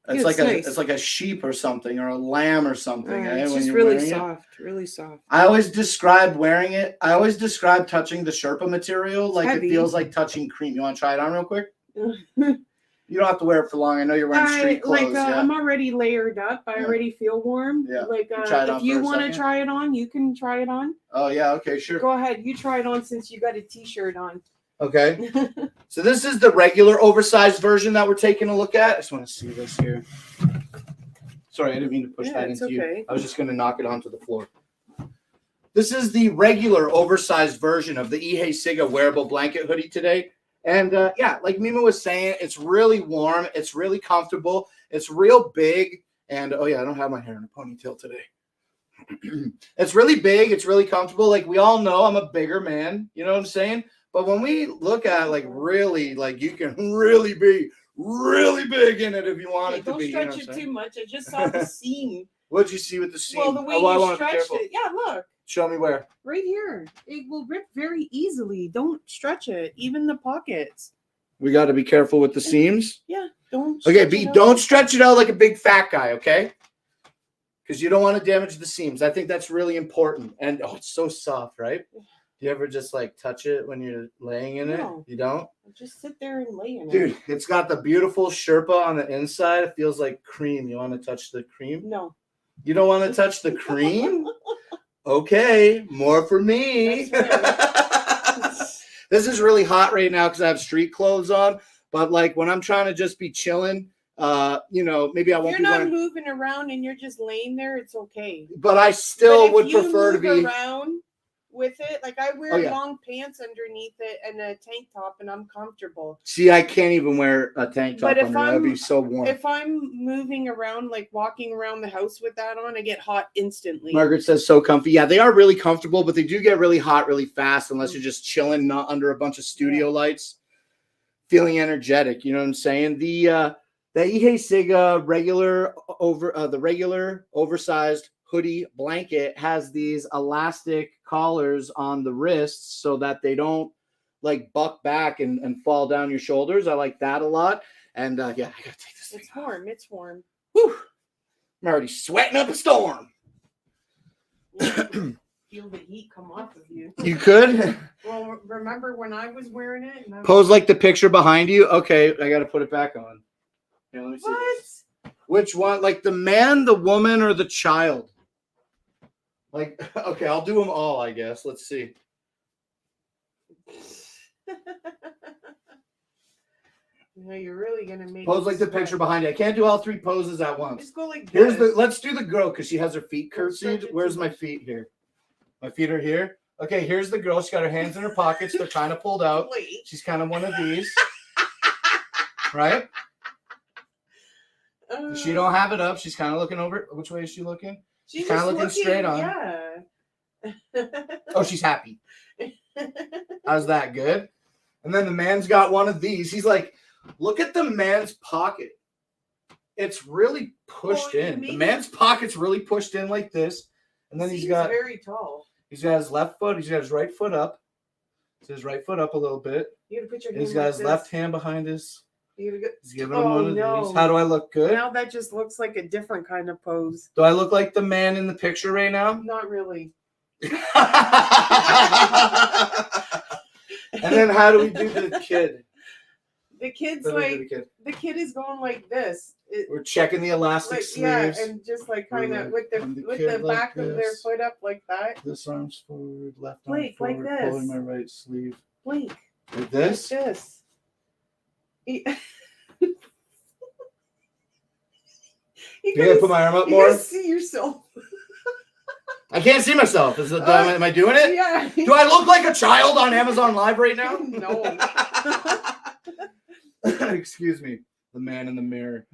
It's nice. It's like a sheep or something, or a lamb or something. It's just really soft, really soft. I always describe wearing it. I always describe touching the Sherpa material like it feels like touching cream. You want to try it on real quick? You don't have to wear it for long. I know you're wearing street clothes. I'm already layered up. I already feel warm. Yeah. If you want to try it on, you can try it on. Oh yeah, okay, sure. Go ahead. You try it on since you got a t-shirt on. Okay. So this is the regular oversized version that we're taking a look at. I just want to see this here. Sorry, I didn't mean to push that into you. I was just going to knock it onto the floor. This is the regular oversized version of the Ihe Siga wearable blanket hoodie today. And yeah, like Mima was saying, it's really warm. It's really comfortable. It's real big. And oh yeah, I don't have my hair in a ponytail today. It's really big. It's really comfortable. Like we all know, I'm a bigger man. You know what I'm saying? But when we look at like really, like you can really be really big in it if you want it to be. Don't stretch it too much. I just saw the seam. What'd you see with the seam? Well, the way you stretched it. Yeah, look. Show me where. Right here. It will rip very easily. Don't stretch it. Even the pockets. We got to be careful with the seams. Yeah, don't. Okay, don't stretch it out like a big fat guy, okay? Because you don't want to damage the seams. I think that's really important. And oh, it's so soft, right? Do you ever just like touch it when you're laying in it? You don't? Just sit there and lay in it. Dude, it's got the beautiful Sherpa on the inside. It feels like cream. You want to touch the cream? No. You don't want to touch the cream? Okay, more for me. This is really hot right now because I have street clothes on. But like when I'm trying to just be chilling, you know, maybe I won't be wearing. If you're not moving around and you're just laying there, it's okay. But I still would prefer to be around with it. Like I wear long pants underneath it and a tank top, and I'm comfortable. See, I can't even wear a tank top under. That'd be so warm. If I'm moving around, like walking around the house with that on, I get hot instantly. Margaret says so comfy. Yeah, they are really comfortable, but they do get really hot really fast unless you're just chilling, not under a bunch of studio lights, feeling energetic. You know what I'm saying? The Ihe Siga regular oversized hoodie blanket has these elastic collars on the wrists so that they don't like buck back and fall down your shoulders. I like that a lot. And yeah, I gotta take this thing It's warm. It's warm. Whew. I'm already sweating up a storm. Feel the heat come off of you. You could? Well, remember when I was wearing it? And Pose like the picture behind you. Okay, I gotta put it back on. Here, let me see. What? Which one? Like the man, the woman, or the child? Like, okay, I'll do them all, I guess. Let's see. No, you're really gonna make pose like the picture behind you. I can't do all three poses at once. Just go like this. Let's do the girl because she has her feet curtsied. Where's my feet here? My feet are here. Okay, here's the girl. She's got her hands in her pockets. They're kind of pulled out. She's kind of one of these. Right? She don't have it up. She's kind of looking over. Which way is she looking? She's kind of looking straight on. Yeah. Oh, she's happy. How's that? Good. And then the man's got one of these. He's like, look at the man's pocket. It's really pushed in. The man's pocket's really pushed in like this. And then he's got very tall. He's got his left foot. He's got his right foot up. So his right foot up a little bit. You gotta put your He's got his left hand behind his. He's giving him one of these. How do I look? Good. Now that just looks like a different kind of pose. Do I look like the man in the picture right now? Not really. And then how do we do the kid? The kid's the kid is going like this. We're checking the elastic sleeves. Yeah, and just like kind of with the back of their foot up like that. This arm's forward, left arm forward, like this. pulling my right sleeve. Blake. Like this? Like this. You gotta put my arm up more? You see yourself. I can't see myself. Am I doing it? Yeah. Do I look like a child on Amazon Live right now? No. Excuse me. The man in the mirror.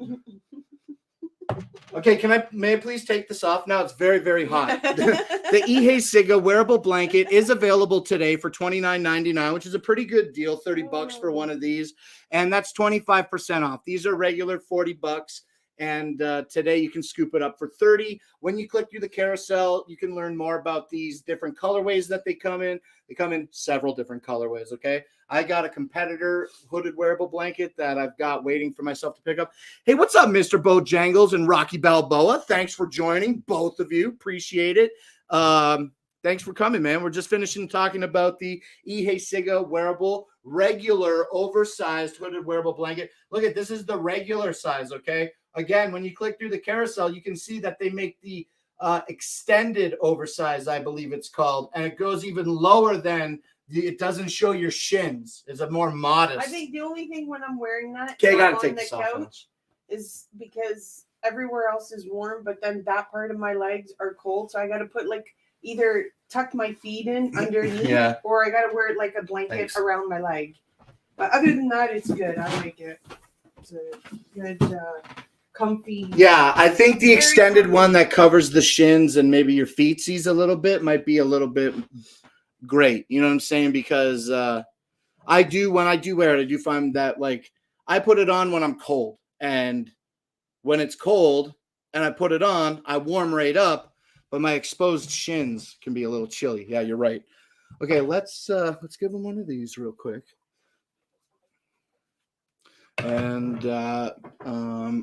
Okay, may I please take this off now? It's very, very hot. The Ihe Siga wearable blanket is available today for $29.99, which is a pretty good deal, $30 for one of these. And that's 25% off. These are regular $40. And today you can scoop it up for 30. When you click through the carousel, you can learn more about these different colorways that they come in. They come in several different colorways, okay? I got a competitor hooded wearable blanket that I've got waiting for myself to pick up. Hey, what's up, Mr. Bojangles and Rocky Balboa? Thanks for joining, both of you. Appreciate it. Thanks for coming, man. We're just finishing talking about the Ihe Siga wearable, regular, oversized hooded wearable blanket. Look at this is the regular size, okay? Again, when you click through the carousel, you can see that they make the extended oversized, I believe it's called, and it goes even lower than it doesn't show your shins. It's a more modest. I think the only thing when I'm wearing that okay, I gotta on take the this off, couch is because everywhere else is warm, but then that part of my legs are cold, so I got to put like either tuck my feet in underneath, or I got to wear like a blanket around my leg. But other than that, it's good. I like it. It's a good, comfy. Yeah, I think the extended one that covers the shins and maybe your feetsies a little bit might be a little bit great. You know what I'm saying? Because when I do wear it, I do find that like I put it on when I'm cold, and when it's cold and I put it on, I warm right up, but my exposed shins can be a little chilly. Yeah, you're right. Okay, let's give them one of these real quick. And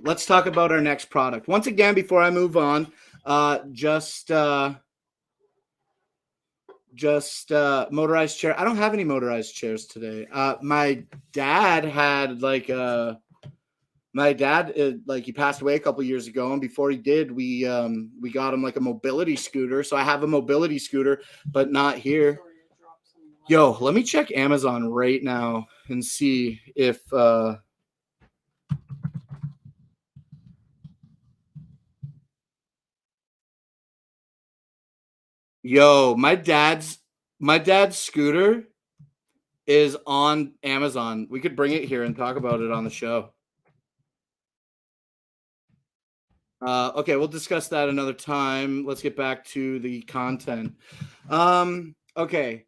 let's talk about our next product. Once again, before I move on, just motorized chair. I don't have any motorized chairs today. My dad had like he passed away a couple years ago, and before he did, we got him like a mobility scooter. So I have a mobility scooter, but not here. Yo, let me check Amazon right now and see if my dad's scooter is on Amazon. We could bring it here and talk about it on the show. Okay, we'll discuss that another time. Let's get back to the content. Okay.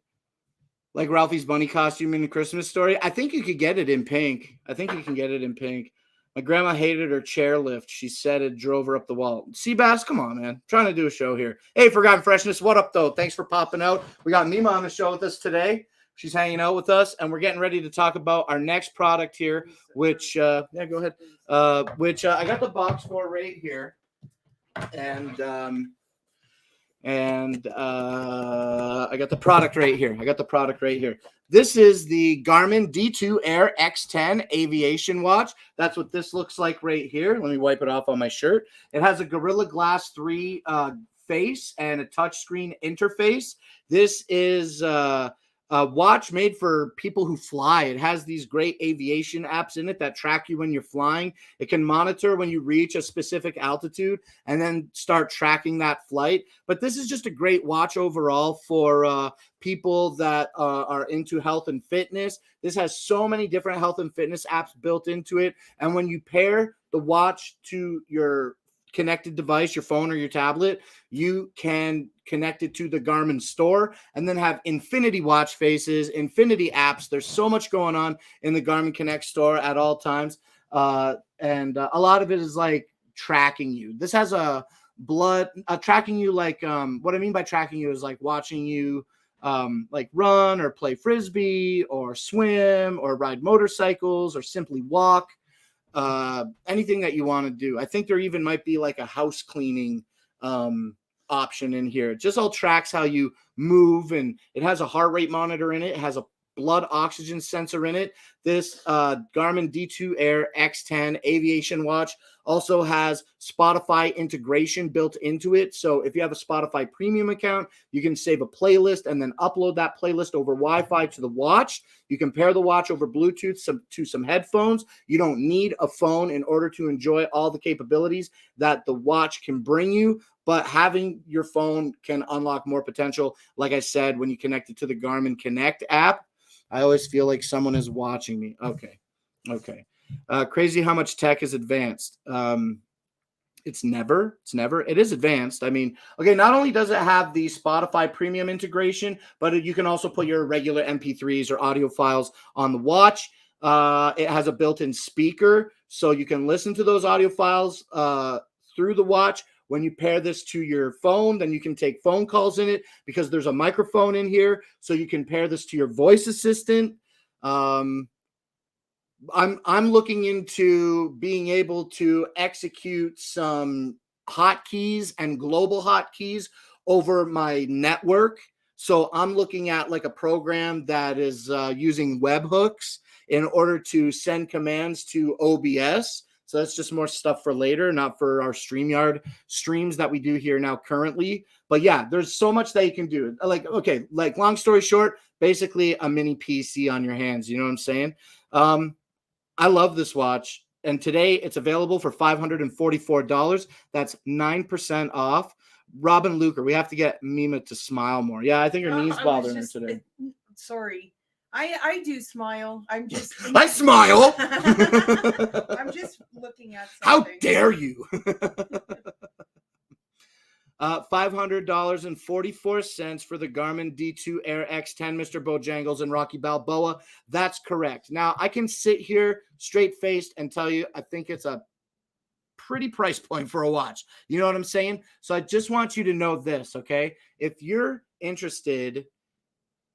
Like Ralphie's bunny costume in the Christmas Story. I think you could get it in pink. I think you can get it in pink. My grandma hated her chairlift. She said it drove her up the wall. Seabass, come on, man. I'm trying to do a show here. Hey, Forgotten Freshness, what up, though? Thanks for popping out. We got Mima on the show with us today. She's hanging out with us, and we're getting ready to talk about our next product here, which, yeah, go ahead. Which I got the box for right here. And I got the product right here. This is the Garmin D2 Air X10 aviation watch. That's what this looks like right here. Let me wipe it off on my shirt. It has a Gorilla Glass 3 face and a touchscreen interface. This is a watch made for people who fly. It has these great aviation apps in it that track you when you're flying. It can monitor when you reach a specific altitude and then start tracking that flight. But this is just a great watch overall for people that are into health and fitness. This has so many different health and fitness apps built into it. And when you pair the watch to your connected device, your phone or your tablet, you can connect it to the Garmin store and then have infinity watch faces, infinity apps. There's so much going on in the Garmin Connect store at all times. And a lot of it is like tracking you. This has a tracking you like what I mean by tracking you is like watching you like run or play frisbee or swim or ride motorcycles or simply walk. Anything that you want to do. I think there even might be like a house cleaning option in here. It just all tracks how you move, and it has a heart rate monitor in it. It has a blood oxygen sensor in it. This Garmin D2 Air X10 aviation watch also has Spotify integration built into it. So if you have a Spotify premium account, you can save a playlist and then upload that playlist over Wi-Fi to the watch. You can pair the watch over Bluetooth to some headphones. You don't need a phone in order to enjoy all the capabilities that the watch can bring you, but having your phone can unlock more potential. Like I said, when you connect it to the Garmin Connect app, I always feel like someone is watching me. Okay. Crazy how much tech is advanced. It's never. It is advanced. I mean, okay, not only does it have the Spotify premium integration, but you can also put your regular MP3s or audio files on the watch. It has a built-in speaker, so you can listen to those audio files through the watch. When you pair this to your phone, then you can take phone calls in it because there's a microphone in here, so you can pair this to your voice assistant. I'm looking into being able to execute some hotkeys and global hotkeys over my network. So I'm looking at like a program that is using webhooks in order to send commands to OBS. So that's just more stuff for later, not for our StreamYard streams that we do here now currently. But yeah, there's so much that you can do. Like, okay, like long story short, basically a mini PC on your hands. You know what I'm saying? I love this watch. And today it's available for $544. That's 9% off. Robin Luker, we have to get Mima to smile more. Yeah, I think her knees bothering her today. Sorry. I do smile. I'm just. I smile. I'm just looking at something. How dare you? $500.44 for the Garmin D2 Air X10, Mr. Bojangles and Rocky Balboa. That's correct. Now, I can sit here straight-faced and tell you I think it's a pretty price point for a watch. You know what I'm saying? So I just want you to know this, okay? If you're interested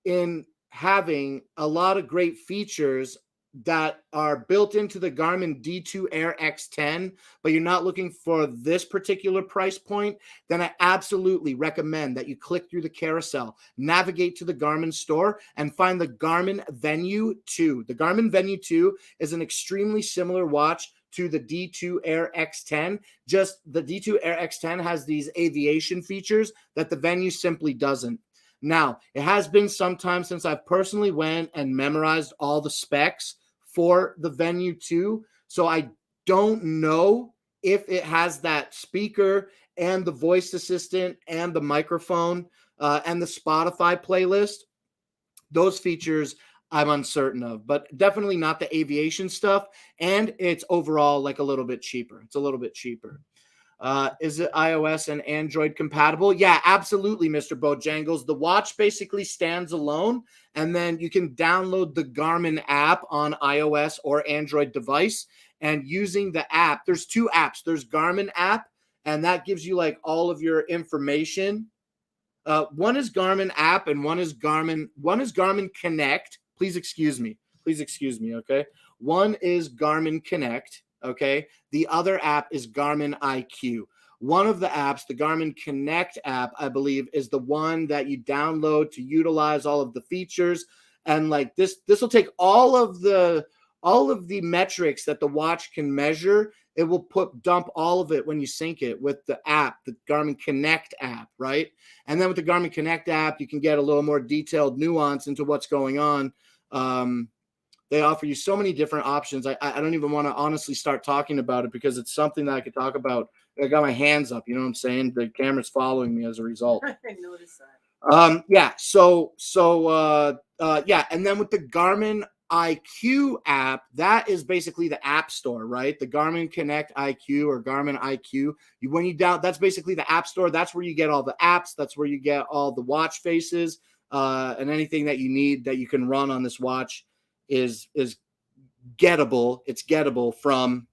in having a lot of great features that are built into the Garmin D2 Air X10, but you're not looking for this particular price point, then I absolutely recommend that you click through the carousel, navigate to the Garmin store, and find the Garmin Venue 2. The Garmin Venue 2 is an extremely similar watch to the D2 Air X10. Just the D2 Air X10 has these aviation features that the Venue simply doesn't. Now, it has been some time since I've personally went and memorized all the specs for the Venue 2, so I don't know if it has that speaker and the voice assistant and the microphone and the Spotify playlist. Those features I'm uncertain of, but definitely not the aviation stuff, and it's overall like a little bit cheaper. It's a little bit cheaper. Is it iOS and Android compatible? Yeah, absolutely, Mr. Bojangles. The watch basically stands alone, and then you can download the Garmin app on iOS or Android device. And using the app, there's two apps. There's Garmin app, and that gives you like all of your information. One is Garmin app, and one is Garmin Connect. Please excuse me. Okay. One is Garmin Connect. Okay. The other app is Garmin IQ. One of the apps, the Garmin Connect app, I believe, is the one that you download to utilize all of the features. And like this will take all of the metrics that the watch can measure. It will dump all of it when you sync it with the app, the Garmin Connect app, right? And then with the Garmin Connect app, you can get a little more detailed nuance into what's going on. They offer you so many different options. I don't even want to honestly start talking about it because it's something that I could talk about. I got my hands up, you know what I'm saying? The camera's following me as a result. I noticed that. Yeah. Yeah. And then with the Garmin IQ app, that is basically the app store, right? The Garmin Connect IQ or Garmin IQ. That's basically the app store. That's where you get all the apps. That's where you get all the watch faces and anything that you need that you can run on this watch is gettable. It's gettable from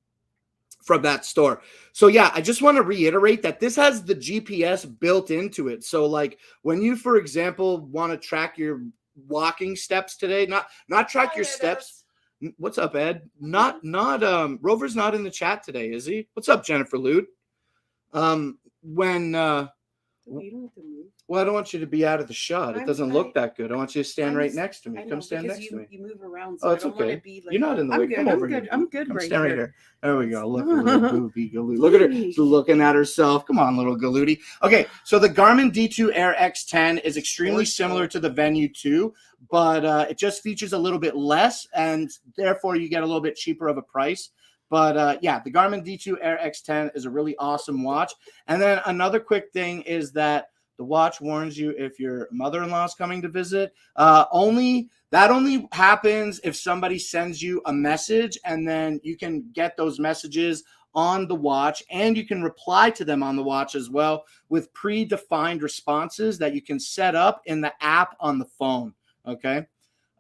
that store. So yeah, I just want to reiterate that this has the GPS built into it. So like when you, for example, want to track your walking steps today, not track your steps. What's up, Ed? Not Rover's not in the chat today, is he? What's up, Jennifer Lude? Well, I don't want you to be out of the shot. It doesn't look that good. I want you to stand right next to me. Come stand next to me. You move around, so it's okay. You're not in the way. Come over here. I'm good. Come stand right here. There we go. Look, little booby Galooty. Look at her. She's looking at herself. Come on, little Galooty. Okay, so the Garmin D2 Air X10 is extremely similar to the Venue 2, but it just features a little bit less, and therefore you get a little bit cheaper of a price. But yeah, the Garmin D2 Air X10 is a really awesome watch. And then another quick thing is that the watch warns you if your mother-in-law is coming to visit. Only happens if somebody sends you a message, and then you can get those messages on the watch, and you can reply to them on the watch as well with predefined responses that you can set up in the app on the phone. Okay.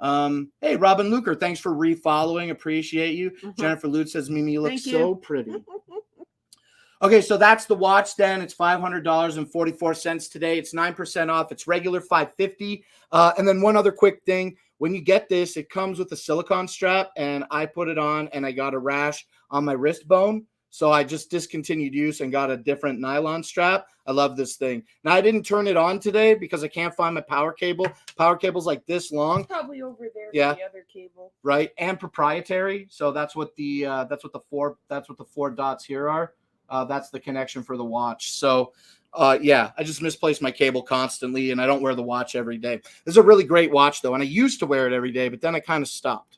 Hey, Robin Luker, thanks for refollowing. Appreciate you. Jennifer Lute says, Mimi, you look so pretty. Okay, so that's the watch then. It's $500.44 today. It's 9% off. It's regular $550. And then one other quick thing. When you get this, it comes with a silicone strap, and I put it on, and I got a rash on my wrist bone. So I just discontinued use and got a different nylon strap. I love this thing. Now, I didn't turn it on today because I can't find my power cable. Power cable's like this long. It's probably over there. Yeah, the other cable. Right, and proprietary. So that's what the four dots here are. That's the connection for the watch. So, yeah, I just misplaced my cable constantly, and I don't wear the watch every day. This is a really great watch, though, and I used to wear it every day, but then I kind of stopped.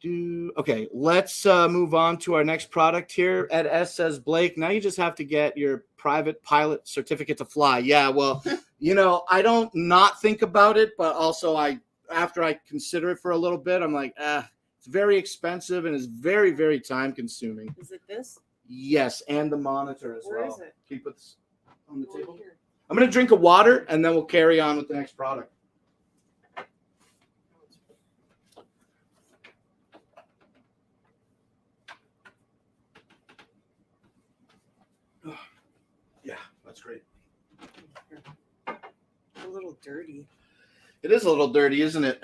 Okay, let's move on to our next product here. Ed S says, Blake, now you just have to get your private pilot certificate to fly. Yeah, well, I don't not think about it, but also after I consider it for a little bit, I'm like, it's very expensive and it's very, very time consuming. Is it this? Yes, and the monitor as well. Where is it? Can you put this on the table? Here. I'm going to drink a water and then we'll carry on with the next product. Yeah, that's great. A little dirty. It is a little dirty, isn't it?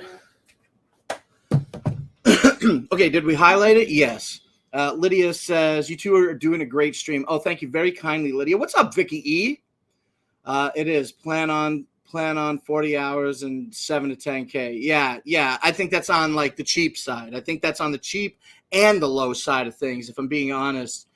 Okay, did we highlight it? Yes. Lydia says, you two are doing a great stream. Oh, thank you very kindly, Lydia. What's up, Vicky E? It is. Plan on 40 hours and 7 to 10K. Yeah. I think that's on like the cheap side. I think that's on the cheap and the low side of things, if I'm being honest.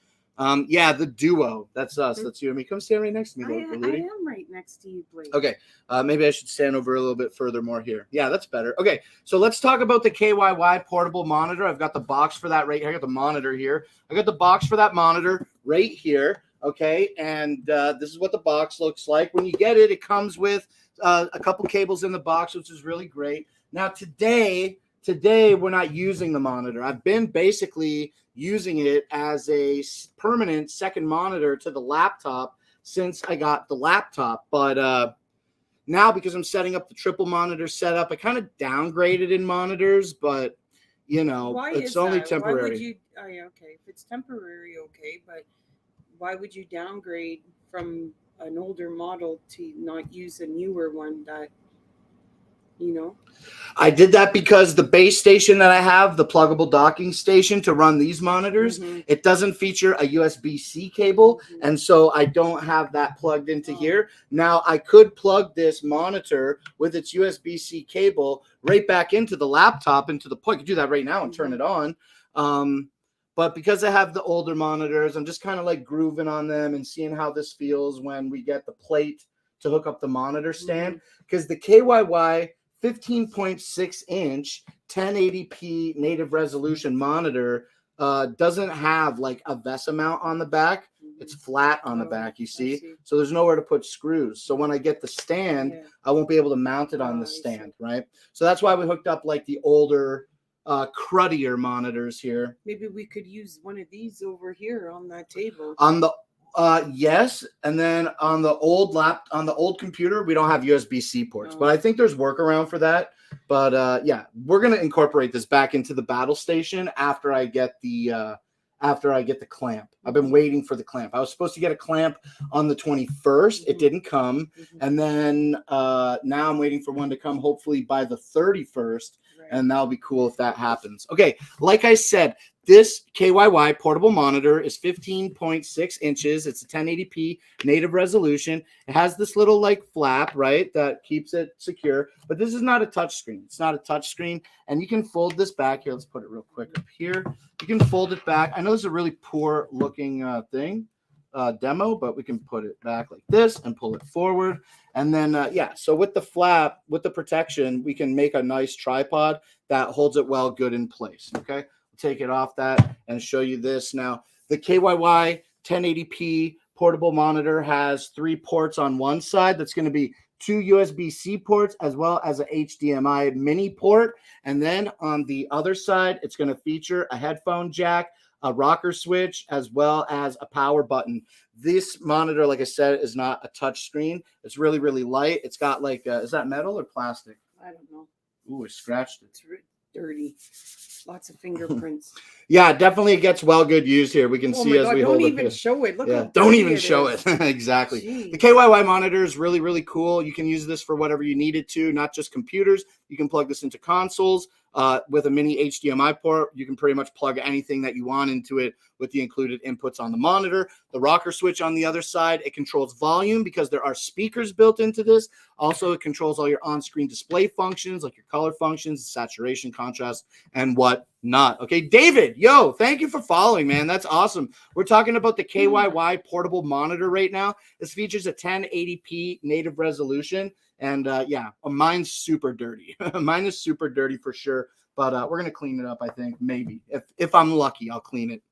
Yeah, the duo. That's us. That's you and me. Come stand right next to me, I am right next to you, Blake. Okay. Maybe I should stand over a little bit further more here. Yeah, that's better. Okay. So let's talk about the KYY portable monitor. I've got the box for that right here. I got the monitor here. I got the box for that monitor right here. Okay. And this is what the box looks like. When you get it, it comes with a couple cables in the box, which is really great. Now, today we're not using the monitor. I've been basically using it as a permanent second monitor to the laptop since I got the laptop. But now, because I'm setting up the triple monitor setup, I kind of downgraded in monitors, but it's only temporary. Why would you? Oh, yeah, okay. If it's temporary, okay, but why would you downgrade from an older model to not use a newer one that? I did that because the base station that I have, the pluggable docking station to run these monitors, it doesn't feature a USB-C cable, and so I don't have that plugged into here. Now, I could plug this monitor with its USB-C cable right back into the laptop, into the plug. I could do that right now and turn it on. But because I have the older monitors, I'm just kind of like grooving on them and seeing how this feels when we get the plate to hook up the monitor stand. Because the KYY 15.6 inch 1080p native resolution monitor doesn't have like a VESA mount on the back. It's flat on the back, you see? So there's nowhere to put screws. So when I get the stand, I won't be able to mount it on the stand, right? So that's why we hooked up like the older, cruddier monitors here. Maybe we could use one of these over here on that table. On the yes, and then on the old computer, we don't have USB-C ports, but I think there's workaround for that. But yeah, we're gonna incorporate this back into the battle station after I get the clamp. I've been waiting for the clamp. I was supposed to get a clamp on the 21st. It didn't come, and then now I'm waiting for one to come, hopefully by the 31st. And that'll be cool if that happens. Okay, like I said, this KYY portable monitor is 15.6 inches. It's a 1080p native resolution. It has this little like flap, right, that keeps it secure. But this is not a touch screen. It's not a touch screen. And you can fold this back. Here, let's put it real quick up here. You can fold it back. I know this is a really poor looking demo, but we can put it back like this and pull it forward. And then, yeah, so with the flap, with the protection, we can make a nice tripod that holds it well good in place, okay? I'll take it off that and show you this. Now, the KYY 1080p portable monitor has 3 ports on one side. That's going to be 2 USB-C ports as well as a HDMI mini port. And then on the other side, it's going to feature a headphone jack, a rocker switch, as well as a power button. This monitor, like I said, is not a touch screen. It's really, really light. It's got like, is that metal or plastic? I don't know. Ooh, I scratched it. It's dirty. Lots of fingerprints. Yeah, definitely it gets well good use here. We can see as we hold it. Don't even show it. Look how don't even show it. Exactly. Jeez. The KYY monitor is really, really cool. You can use this for whatever you need it to, not just computers. You can plug this into consoles. With a mini HDMI port, you can pretty much plug anything that you want into it with the included inputs on the monitor. The rocker switch on the other side, it controls volume because there are speakers built into this. Also, it controls all your on-screen display functions like your color functions, saturation, contrast, and whatnot. Okay, David, yo, thank you for following, man. That's awesome. We're talking about the KYY portable monitor right now. This features a 1080p native resolution. And yeah, mine's super dirty. Mine is super dirty for sure. But we're going to clean it up, I think. Maybe. If I'm lucky, I'll clean it.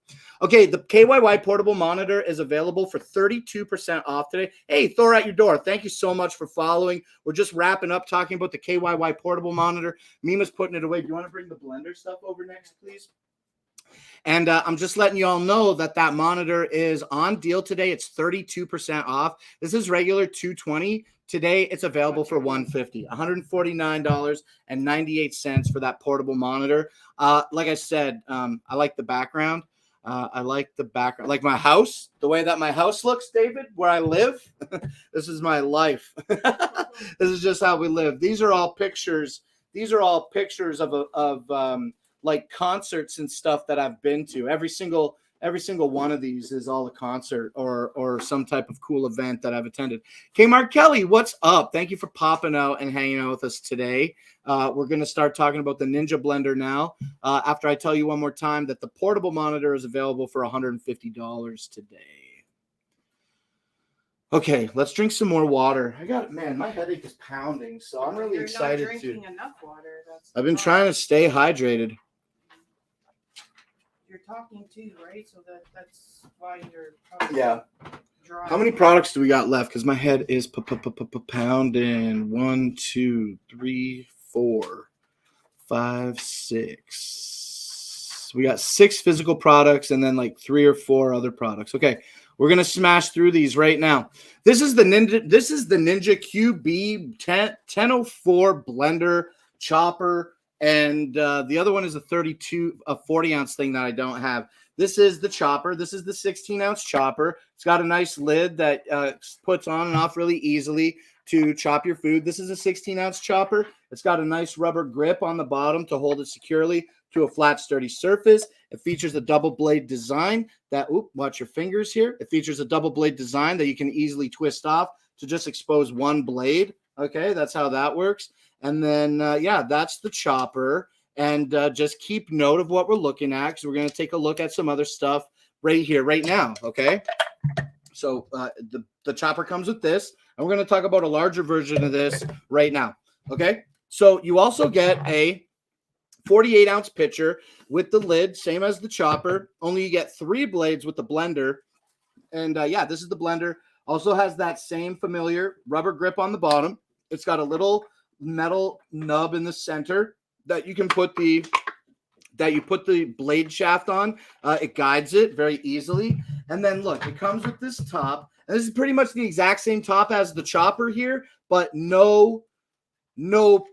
Okay, the KYY portable monitor is available for 32% off today. Hey, Thor at your door. Thank you so much for following. We're just wrapping up talking about the KYY portable monitor. Mima's putting it away. Do you want to bring the blender stuff over next, please? And I'm just letting you all know that that monitor is on deal today. It's 32% off. This is regular $220. Today, it's available for $150, $149.98 for that portable monitor. Like I said, I like the background. I like the background, like my house, the way that my house looks, David, where I live. This is my life. This is just how we live. These are all pictures. These are all pictures of like concerts and stuff that I've been to. Every single one of these is all a concert or some type of cool event that I've attended. Okay, Mark Kelly, what's up? Thank you for popping out and hanging out with us today. We're going to start talking about the Ninja Blender now. After I tell you one more time that the portable monitor is available for $150 today. Okay, let's drink some more water. Man, my headache is pounding, so I'm really excited to. You're not drinking enough water. I've been trying to stay hydrated. You're talking too, right? So that's why you're probably dry. How many products do we got left? Because my head is pounding. 1, 2, 3, 4, 5, 6. We got 6 physical products and then like 3 or 4 other products. Okay, we're gonna smash through these right now. This is the Ninja QB 1004 blender chopper. And the other one is a 40-ounce thing that I don't have. This is the chopper. This is the 16-ounce chopper. It's got a nice lid that puts on and off really easily to chop your food. This is a 16-ounce chopper. It's got a nice rubber grip on the bottom to hold it securely to a flat, sturdy surface. It features a double blade design that, watch your fingers here. It features a double blade design that you can easily twist off to just expose one blade. Okay, that's how that works. And then, yeah, that's the chopper. And just keep note of what we're looking at because we're going to take a look at some other stuff right here, right now, okay? So the chopper comes with this, and we're going to talk about a larger version of this right now, okay? So you also get a 48-ounce pitcher with the lid, same as the chopper, only you get 3 blades with the blender. And, yeah, this is the blender. Also has that same familiar rubber grip on the bottom. It's got a little metal nub in the center that you can put the blade shaft on. It guides it very easily. And then look, it comes with this top. And this is pretty much the exact same top as the chopper here, but no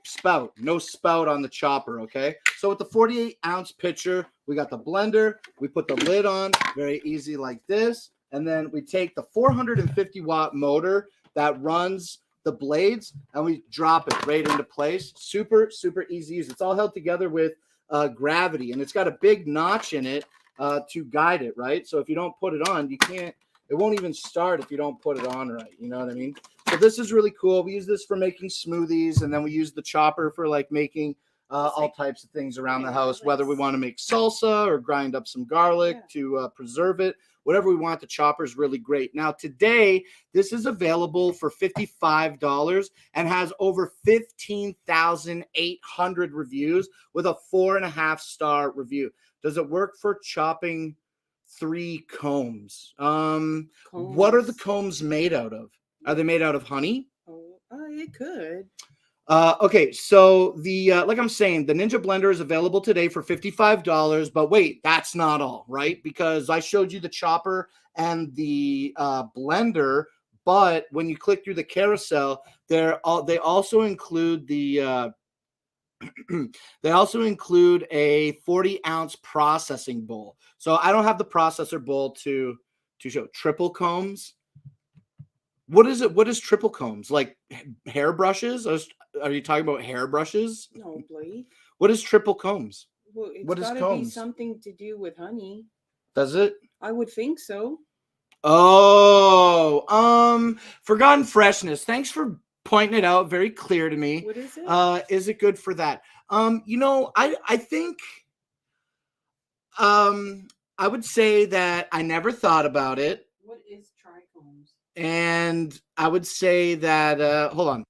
spout on the chopper, okay? So with the 48-ounce pitcher, we got the blender. We put the lid on, very easy like this. And then we take the 450-watt motor that runs the blades, and we drop it right into place. Super, super easy use. It's all held together with gravity, and it's got a big notch in it to guide it, right? So if you don't put it on, it won't even start if you don't put it on right. You know what I mean? So this is really cool. We use this for making smoothies, and then we use the chopper for like making all types of things around the house, whether we want to make salsa or grind up some garlic to preserve it. Whatever we want, the chopper is really great. Now, today, this is available for $55 and has over 15,800 reviews with a 4.5-star review. Does it work for chopping 3 combs? What are the combs made out of? Are they made out of honey? Oh, it could. Okay, so the like I'm saying, the Ninja Blender is available today for $55. But wait, that's not all, right? Because I showed you the chopper and the blender, but when you click through the carousel, they also include the they also include a 40-ounce processing bowl. So I don't have the processor bowl to show. Triple combs. What is it? What is triple combs? Like hair brushes? Are you talking about hair brushes? No, Blake. What is triple combs? Well, it's What is got to be combs? something to do with honey. Does it? I would think so. Oh, Forgotten Freshness. Thanks for pointing it out. Very clear to me. What is it? Is it good for that? I think I would say that I never thought about it. What is trichomes? And I would say that hold on.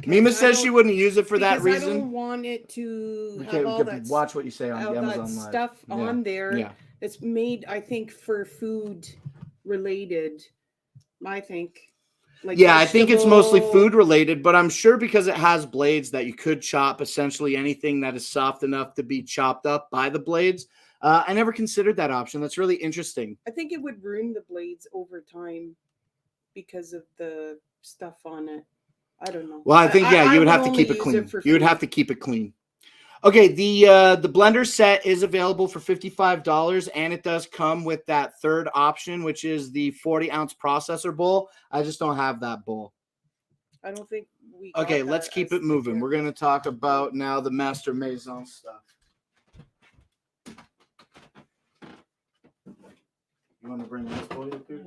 Mima says she wouldn't use it for that reason. I don't want it to have all that watch what you say on Amazon that Live. stuff on there. Yeah. It's made, I think, for food related. I think. Like I think it's mostly food related, but I'm sure because it has blades that you could chop essentially anything that is soft enough to be chopped up by the blades. I never considered that option. That's really interesting. I think it would ruin the blades over time because of the stuff on it. I don't know. Well, I think you would have to keep it clean. You would have to keep it clean. Okay, the blender set is available for $55, and it does come with that third option, which is the 40-ounce processor bowl. I just don't have that bowl. I don't think we. Okay, let's keep it moving. We're going to talk about now the Master Maison stuff. You want to bring this bowl up here?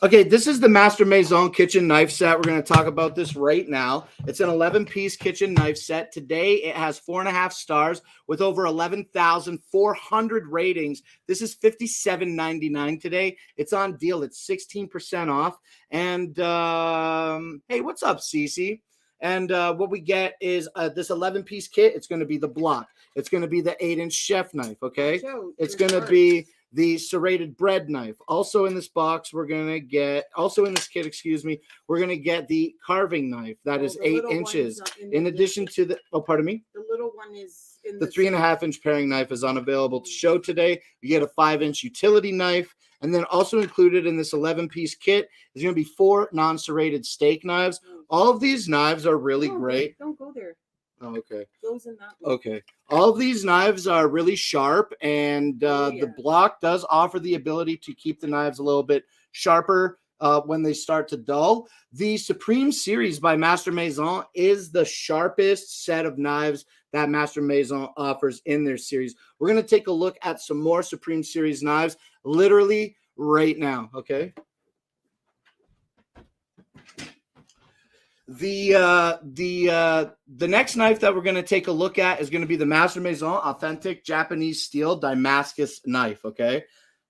Okay, this is the Master Maison kitchen knife set. We're going to talk about this right now. It's an 11-piece kitchen knife set. Today, it has 4.5 stars with over 11,400 ratings. This is $57.99 today. It's on deal. It's 16% off. And hey, what's up, Cece? And what we get is this 11-piece kit. It's going to be the block. It's going to be the 8-inch chef knife, okay? It's going to be the serrated bread knife. Also in this box, we're going to get, also in this kit, we're going to get the carving knife. That is 8 inches. In addition to the, pardon me? The little one is in the 3.5-inch paring knife is unavailable to show today. You get a 5-inch utility knife. And then also included in this 11-piece kit is going to be 4 non-serrated steak knives. All of these knives are really great. Don't go there. Oh, okay. Goes in that one. Okay. All of these knives are really sharp, and the block does offer the ability to keep the knives a little bit sharper when they start to dull. The Supreme Series by Master Maison is the sharpest set of knives that Master Maison offers in their series. We're going to take a look at some more Supreme Series knives literally right now, okay? The next knife that we're going to take a look at is going to be the Master Maison Authentic Japanese Steel Damascus knife, okay?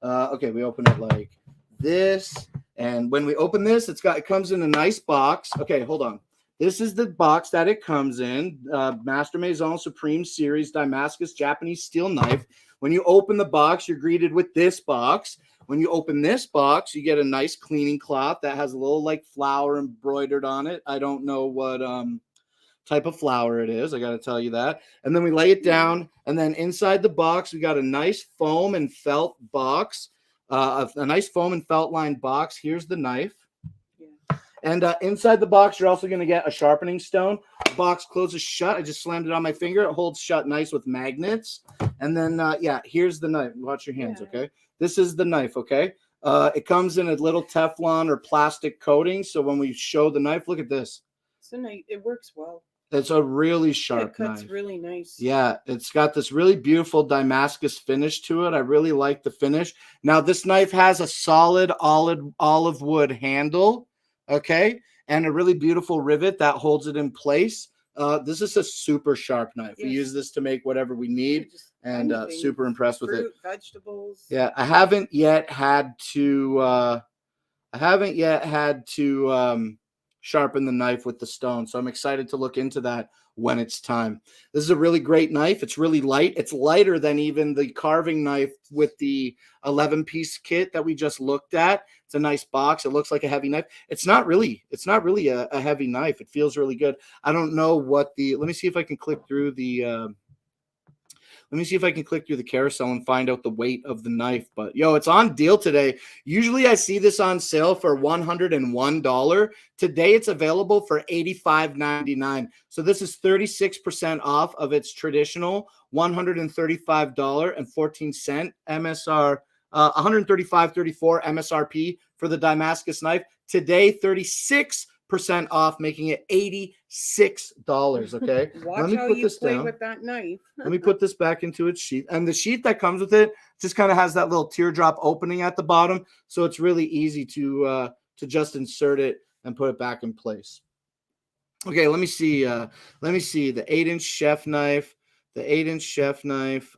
Okay, we open it like this, and when we open this, it comes in a nice box. Okay, hold on. This is the box that it comes in, Master Maison Supreme Series Damascus Japanese Steel Knife. When you open the box, you're greeted with this box. When you open this box, you get a nice cleaning cloth that has a little like flower embroidered on it. I don't know what type of flower it is. I got to tell you that. And then we lay it down. And then inside the box, we got a nice foam and felt box, a nice foam and felt lined box. Here's the knife. And inside the box, you're also going to get a sharpening stone. The box closes shut. I just slammed it on my finger. It holds shut nice with magnets. And then, here's the knife. Watch your hands, okay? This is the knife, okay? It comes in a little Teflon or plastic coating. So when we show the knife, look at this. So it works well. It's a really sharp knife. It cuts really nice. Yeah, it's got this really beautiful Damascus finish to it. I really like the finish. Now, this knife has a solid olive wood handle, okay, and a really beautiful rivet that holds it in place. This is a super sharp knife. Yes. We use this to make whatever we need, and super impressed with it. Vegetables. Yeah, I haven't yet had to sharpen the knife with the stone. So I'm excited to look into that when it's time. This is a really great knife. It's really light. It's lighter than even the carving knife with the 11-piece kit that we just looked at. It's a nice box. It looks like a heavy knife. It's not really a heavy knife. It feels really good. I don't know what the, let me see if I can click through the, carousel and find out the weight of the knife. But yo, it's on deal today. Usually I see this on sale for $101. Today it's available for $85.99. So this is 36% off of its traditional $135.14 MSR, $135.34 MSRP for the Damascus knife. Today, 36% off, making it $86. Okay. Watch how you play with that knife. Let me put this back into its sheath. And the sheath that comes with it just kind of has that little teardrop opening at the bottom. So it's really easy to just insert it and put it back in place. Okay, let me see the 8-inch chef knife. The 8-inch chef knife.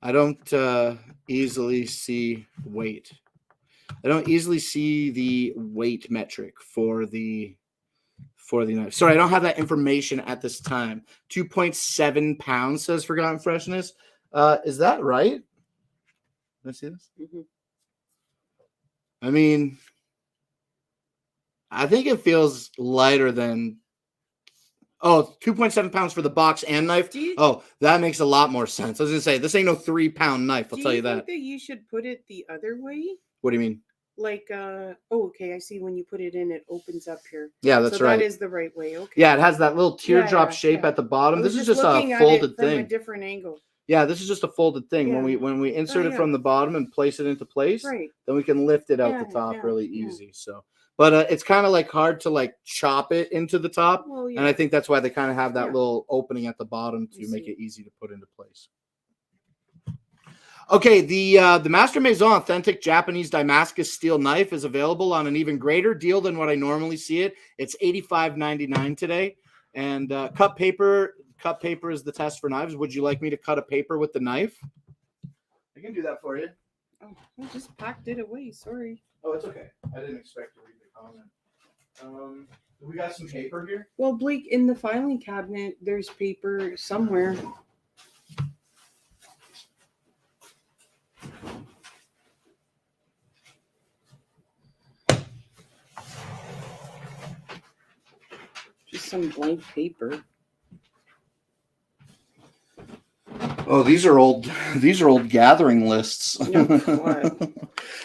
I don't easily see weight. I don't easily see the weight metric for the knife. Sorry, I don't have that information at this time. 2.7 pounds says Forgotten Freshness. Is that right? Can I see this? Mm-hmm. I mean, I think it feels lighter than. Oh, 2.7 pounds for the box and knife. That makes a lot more sense. I was going to say, this ain't no 3-pound knife. I'll tell you that. Do you think that you should put it the other way? What do you mean? Like, okay, I see when you put it in, it opens up here. Yeah, that's right. That is the right way. Okay. Yeah, it has that little teardrop shape at the bottom. This is just a folded thing. From a different angle. Yeah, this is just a folded thing. Yeah. When we insert it from the bottom and place it into place, then we can lift it out the top really easy. So. But it's kind of like hard to like chop it into the top. Well, and I think that's why they kind of have that little opening at the bottom to make it easy to put into place. Okay, the Master Maison Authentic Japanese Damascus steel knife is available on an even greater deal than what I normally see it. It's $85.99 today. And cut paper is the test for knives. Would you like me to cut a paper with the knife? I can do that for you. Oh, I just packed it away. Sorry. Oh, it's okay. I didn't expect to read the comment. We got some paper here? Well, Blake, in the filing cabinet, there's paper somewhere. Just some blank paper. Oh, these are old gathering lists. Oh,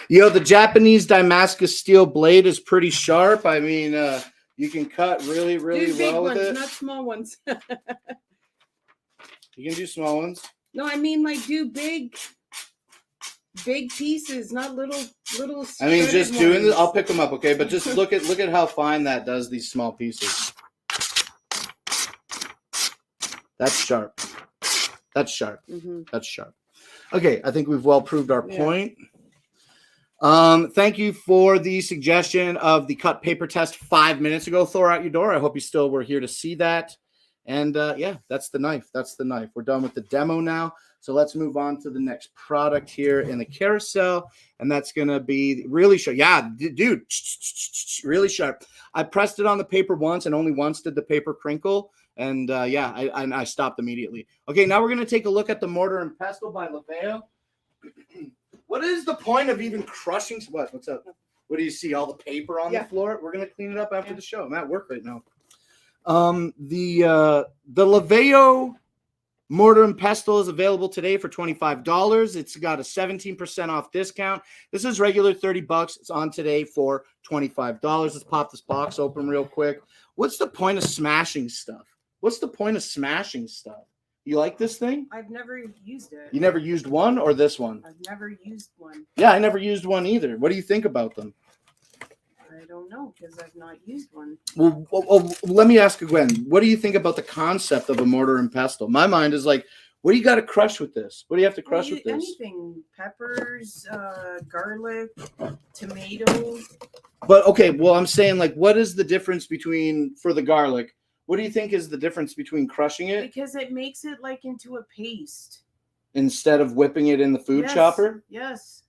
The Japanese Damascus steel blade is pretty sharp. I mean, you can cut really well with it. Not small ones. You can do small ones. No, I mean like do big pieces, not little. I mean, just doing this. I'll pick them up, okay? But just look at how fine that does these small pieces. That's sharp. That's sharp. Mm-hmm. That's sharp. Okay, I think we've well proved our point. Thank you for the suggestion of the cut paper test 5 minutes ago. Thor out your door. I hope you still were here to see that. And that's the knife. That's the knife. We're done with the demo now. So let's move on to the next product here in the carousel. And that's going to be really sharp. Yeah, dude, really sharp. I pressed it on the paper once and only once did the paper crinkle. And I stopped immediately. Okay, now we're going to take a look at the Mortar and Pestle by Laveo. What is the point of even crushing? What's up? What do you see? All the paper on the floor? We're going to clean it up after the show. I'm at work right now. The Laveo Mortar and Pestle is available today for $25. It's got a 17% off discount. This is regular $30. It's on today for $25. Let's pop this box open real quick. What's the point of smashing stuff? You like this thing? I've never used it. You never used one or this one? I've never used one. Yeah, I never used one either. What do you think about them? I don't know because I've not used one. Well, let me ask you, Gwen. What do you think about the concept of a mortar and pestle? My mind is like, what do you got to crush with this? What do you have to crush with this? Anything. Peppers, garlic, tomatoes. But, okay, well, I'm saying, like, what is the difference between, for the garlic, what do you think is the difference between crushing it? Because it makes it, like, into a paste. instead of whipping it in the food chopper? Yes.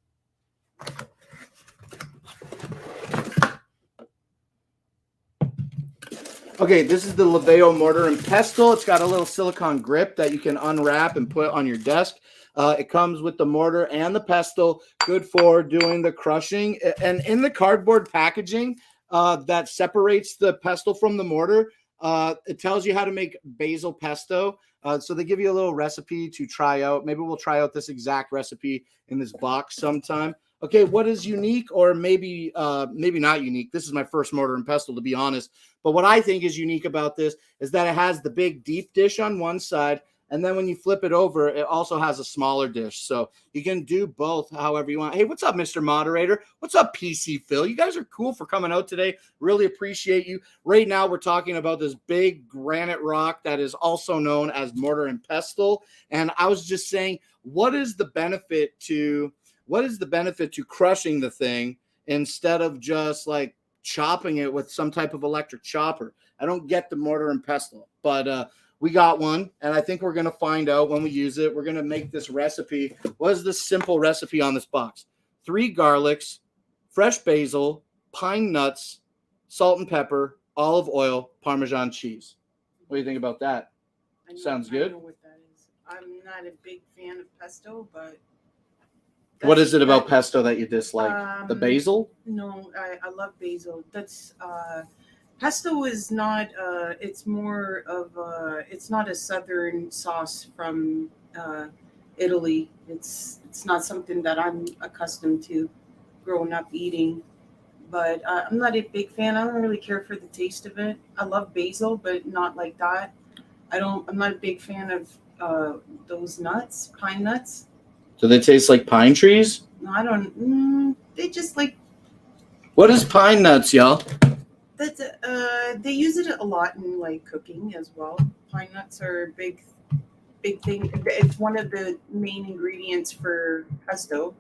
Okay, this is the Laveo mortar and pestle. It's got a little silicone grip that you can unwrap and put on your desk. It comes with the mortar and the pestle, good for doing the crushing. And in the cardboard packaging that separates the pestle from the mortar, it tells you how to make basil pesto. So they give you a little recipe to try out. Maybe we'll try out this exact recipe in this box sometime. Okay, what is unique, or maybe not unique? This is my first mortar and pestle, to be honest. But what I think is unique about this is that it has the big deep dish on one side, and then when you flip it over, it also has a smaller dish. So you can do both however you want. Hey, what's up, Mr. Moderator? What's up, PC Phil? You guys are cool for coming out today. Really appreciate you. Right now, we're talking about this big granite rock that is also known as mortar and pestle. And I was just saying, what is the benefit to crushing the thing instead of just like chopping it with some type of electric chopper? I don't get the mortar and pestle, but we got one, and I think we're going to find out when we use it. We're going to make this recipe. What is the simple recipe on this box? 3 garlics, fresh basil, pine nuts, salt and pepper, olive oil, Parmesan cheese. What do you think about that? Sounds good? I know what that is. I'm not a big fan of pesto, but... What is it about pesto that you dislike? The basil? No, I love basil. That's pesto is not. It's more of it's not a southern sauce from Italy. It's not something that I'm accustomed to growing up eating. But I'm not a big fan. I don't really care for the taste of it. I love basil, but not like that. I'm not a big fan of those nuts, pine nuts. Do they taste like pine trees? No, I don't. They just like. What is pine nuts, y'all? That's they use it a lot in like cooking as well. Pine nuts are a big thing. It's one of the main ingredients for pesto.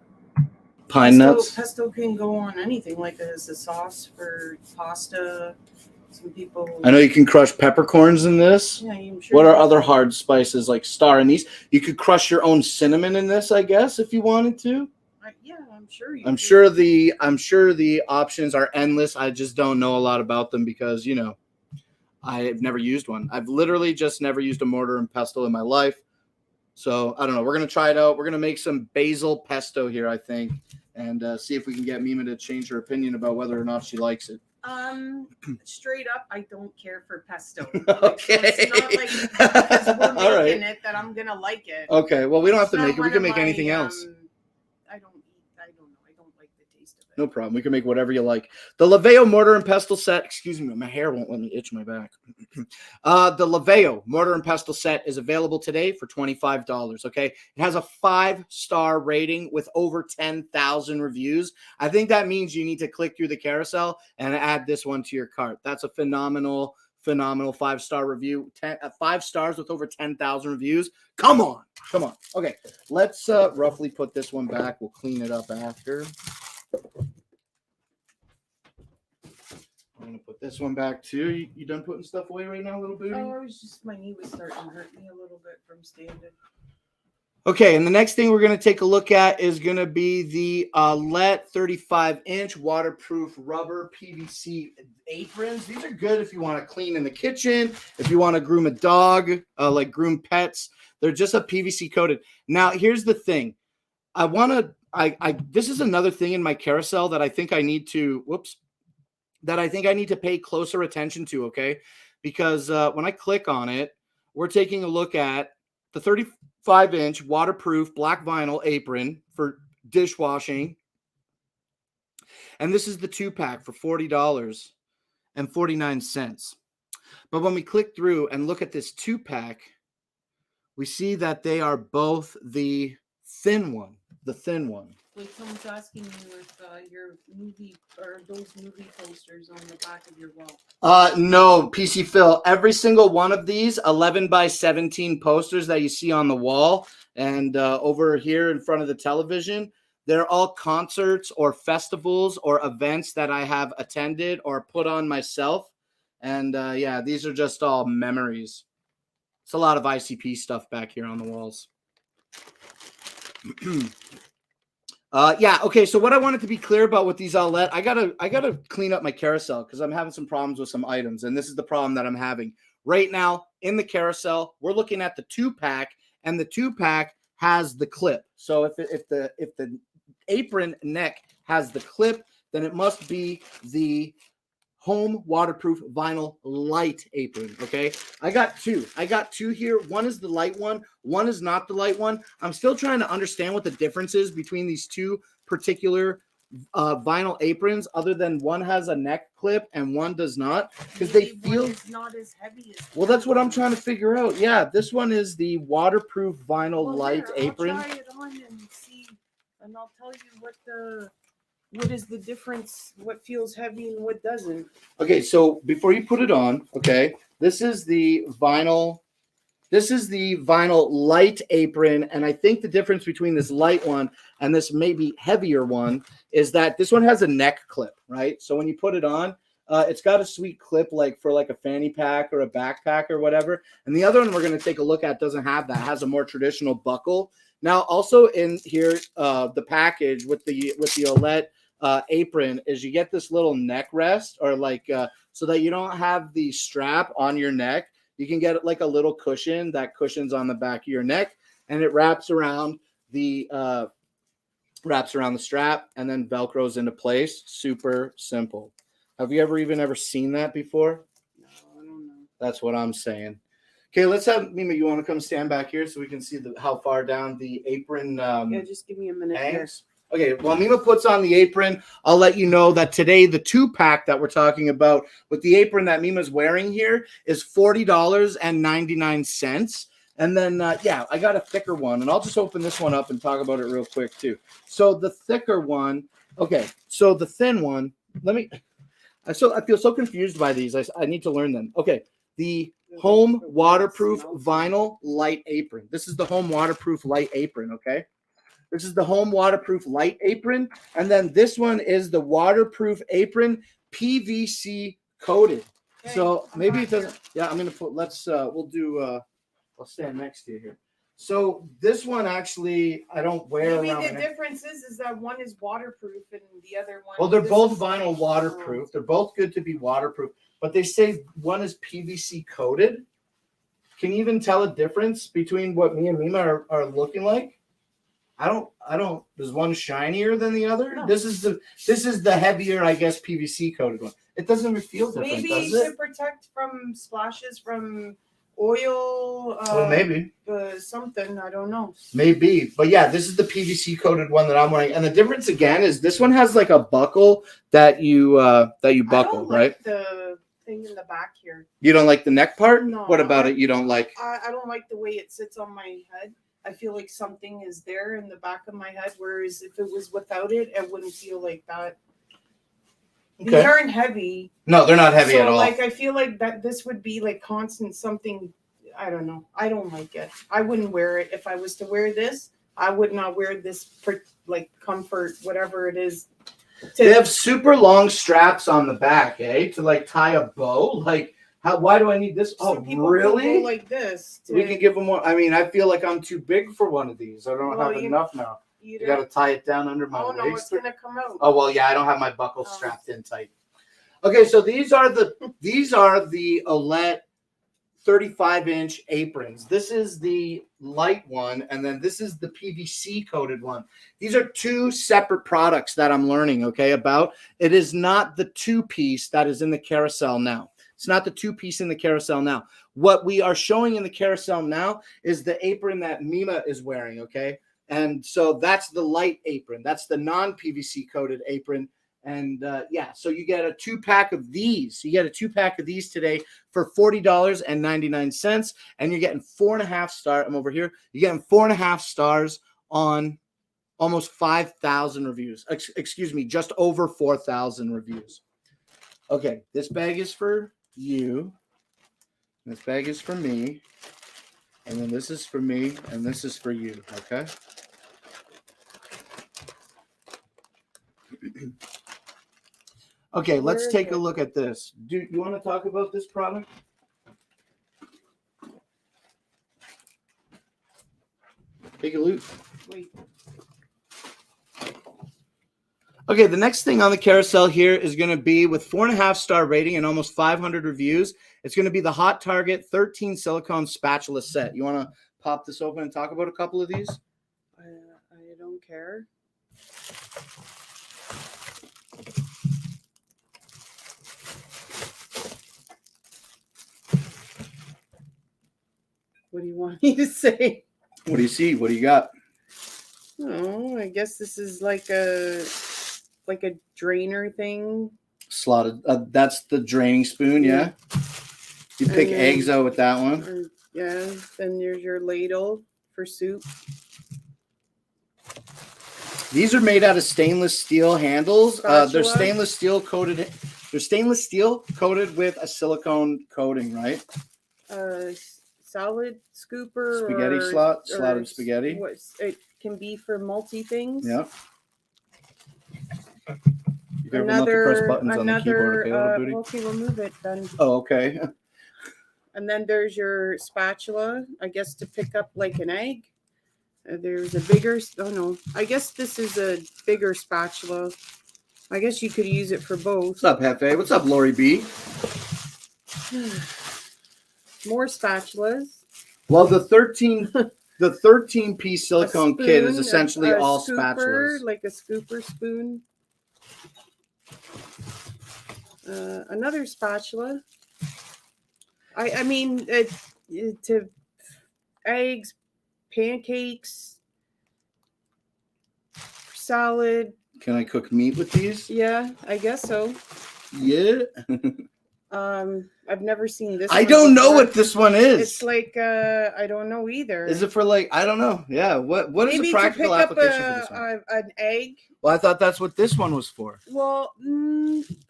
Nuts. Pesto can go on anything, like as a sauce for pasta. Some people. I know you can crush peppercorns in this. Yeah, I'm sure. What are other hard spices like star in these? You could crush your own cinnamon in this, I guess, if you wanted to. Yeah, I'm sure. I'm sure the options are endless. I just don't know a lot about them because I've never used one. I've literally just never used a mortar and pestle in my life. So I don't know. We're gonna try it out. We're gonna make some basil pesto here, I think, and see if we can get Mima to change her opinion about whether or not she likes it. Straight up, I don't care for pesto. Okay. So it's not like because we're making it that I'm gonna like it. Okay. Well, we don't have to make it. We can make anything else. I don't know. I don't like the taste of it. No problem. We can make whatever you like. The Laveo mortar and pestle set. Excuse me, my hair won't let me itch my back. The Laveo mortar and pestle set is available today for $25. Okay, it has a 5-star rating with over 10,000 reviews. I think that means you need to click through the carousel and add this one to your cart. That's a phenomenal 5-star review. 5 stars with over 10,000 reviews. Come on. Okay, let's roughly put this one back. We'll clean it up after. I'm going to put this one back too. You done putting stuff away right now, little booty? Oh, my knee was starting to hurt me a little bit from standing. Okay, and the next thing we're going to take a look at is going to be the Let 35-inch waterproof rubber PVC aprons. These are good if you want to clean in the kitchen, if you want to groom a dog, like groom pets. They're just a PVC coated. Now, here's the thing. This is another thing in my carousel that I think I need to, pay closer attention to, okay? Because when I click on it, we're taking a look at the 35-inch waterproof black vinyl apron for dishwashing. And this is the 2-pack for $40.49. But when we click through and look at this 2-pack, we see that they are both the thin one. Wait, someone's asking you if your movie or those movie posters on the back of your wall. No, PC Phil. Every single one of these 11x17 posters that you see on the wall and over here in front of the television, they're all concerts or festivals or events that I have attended or put on myself. And yeah, these are just all memories. It's a lot of ICP stuff back here on the walls. Yeah, okay, so what I wanted to be clear about with these outlet, I gotta clean up my carousel because I'm having some problems with some items, and this is the problem that I'm having. Right now, in the carousel, we're looking at the 2-pack, and the 2-pack has the clip. So if the apron neck has the clip, then it must be the home waterproof vinyl light apron. Okay, I got two here. One is the light one is not the light one. I'm still trying to understand what the difference is between these two particular vinyl aprons, other than one has a neck clip and one does not, because they feel it's not as heavy as well. That's what I'm trying to figure out. Yeah, this one is the waterproof vinyl light apron. I'll try it on and see, and I'll tell you what is the difference, what feels heavy and what doesn't. Okay, so before you put it on, okay, this is the vinyl light apron, and I think the difference between this light one and this maybe heavier one is that this one has a neck clip, right? So when you put it on, it's got a sweet clip like for like a fanny pack or a backpack or whatever. And the other one we're going to take a look at doesn't have that. It has a more traditional buckle. Now, also in here, the package with the Olette apron is you get this little neck rest, or like so that you don't have the strap on your neck. You can get like a little cushion that cushions on the back of your neck, and it wraps around the strap and then Velcros into place. Super simple. Have you ever seen that before? No, I don't know. That's what I'm saying. Okay, let's have Mima. You want to come stand back here so we can see how far down the apron? Yeah, just give me a minute here. Okay, while Mima puts on the apron, I'll let you know that today the 2-pack that we're talking about with the apron that Mima's wearing here is $40.99. And then, yeah, I got a thicker one, and I'll just open this one up and talk about it real quick too. So the thicker one, okay, so the thin one, I feel so confused by these. I need to learn them. Okay, the home waterproof vinyl light apron. This is the home waterproof light apron, okay? This is the home waterproof light apron. And then this one is the waterproof apron, PVC coated. Okay, so maybe it doesn't. Yeah, I'm going to put, I'll stand next to you here. So this one actually, I don't wear around. Maybe the difference is that one is waterproof and the other one. Well, they're both vinyl waterproof. They're both good to be waterproof. But they say one is PVC coated. Can you even tell a difference between what me and Mima are looking like? I don't. Is one shinier than the other? No. This is the heavier, I guess, PVC coated one. It doesn't even feel different, maybe does it? To protect from splashes from oil. Maybe. Something, I don't know. Maybe, but yeah, this is the PVC coated one that I'm wearing, and the difference again is this one has like a buckle that you buckle, right? The thing in the back here. You don't like the neck part? No. What about it? You don't like? I don't like the way it sits on my head. I feel like something is there in the back of my head, whereas if it was without it, I wouldn't feel like that. Okay. These aren't heavy. No, they're not heavy at all. Like, I feel like that this would be like constant something. I don't know. I don't like it. I wouldn't wear it. If I was to wear this, I would not wear this for like comfort, whatever it is. They have super long straps on the back, eh? To like tie a bow. Like, why do I need this? Oh, really? Go like this. We can give them more. I mean, I feel like I'm too big for one of these. I don't have enough now. You got to tie it down under my waist. No, it's gonna come out. Oh well, yeah, I don't have my buckle strapped in tight. Okay, so these are the Olette 35-inch aprons. This is the light one, and then this is the PVC coated one. These are two separate products that I'm learning, okay, about. It is not the 2-piece that is in the carousel now. It's not the 2-piece in the carousel now. What we are showing in the carousel now is the apron that Mima is wearing, okay? And so that's the light apron. That's the non-PVC coated apron. And yeah, so you get a 2-pack of these. You get a 2-pack of these today for $40.99, and you're getting 4.5 stars. I'm over here. You're getting 4.5 stars on almost 5,000 reviews. Excuse me, just over 4,000 reviews. Okay, this bag is for you. This bag is for me. And then this is for me, and this is for you, okay? Okay, let's take a look at this. Do you want to talk about this product? Take a look. Wait. Okay, the next thing on the carousel here is going to be with 4.5-star rating and almost 500 reviews. It's going to be the Hot Target 13 silicone spatula set. You want to pop this open and talk about a couple of these? I don't care. What do you want me to say? What do you see? What do you got? Oh, I guess this is like a drainer thing. Slotted. That's the draining spoon, yeah? You pick eggs out with that one. Yeah, then there's your ladle for soup. These are made out of stainless steel handles. They're stainless steel coated. They're stainless steel coated with a silicone coating, right? Salad scooper. Spaghetti slotted spaghetti. It can be for multi things. Yeah. You careful not to press buttons on the keyboard, okay, okay, we'll move it then. Oh, okay. And then there's your spatula, I guess, to pick up like an egg. There's a bigger, oh no, I guess this is a bigger spatula. I guess you could use it for both. What's up, Hefe? What's up, Lori B? More spatulas. Well, the 13-piece silicone kit is essentially all spatulas. Like a scooper spoon. Another spatula. I mean, to eggs, pancakes, salad. Can I cook meat with these? Yeah, I guess so. Yeah. I've never seen this. I don't know what this one is. It's like I don't know either. Is it for like I don't know? Yeah. What is the practical application for this one? An egg. Well, I thought that's what this one was for. Well,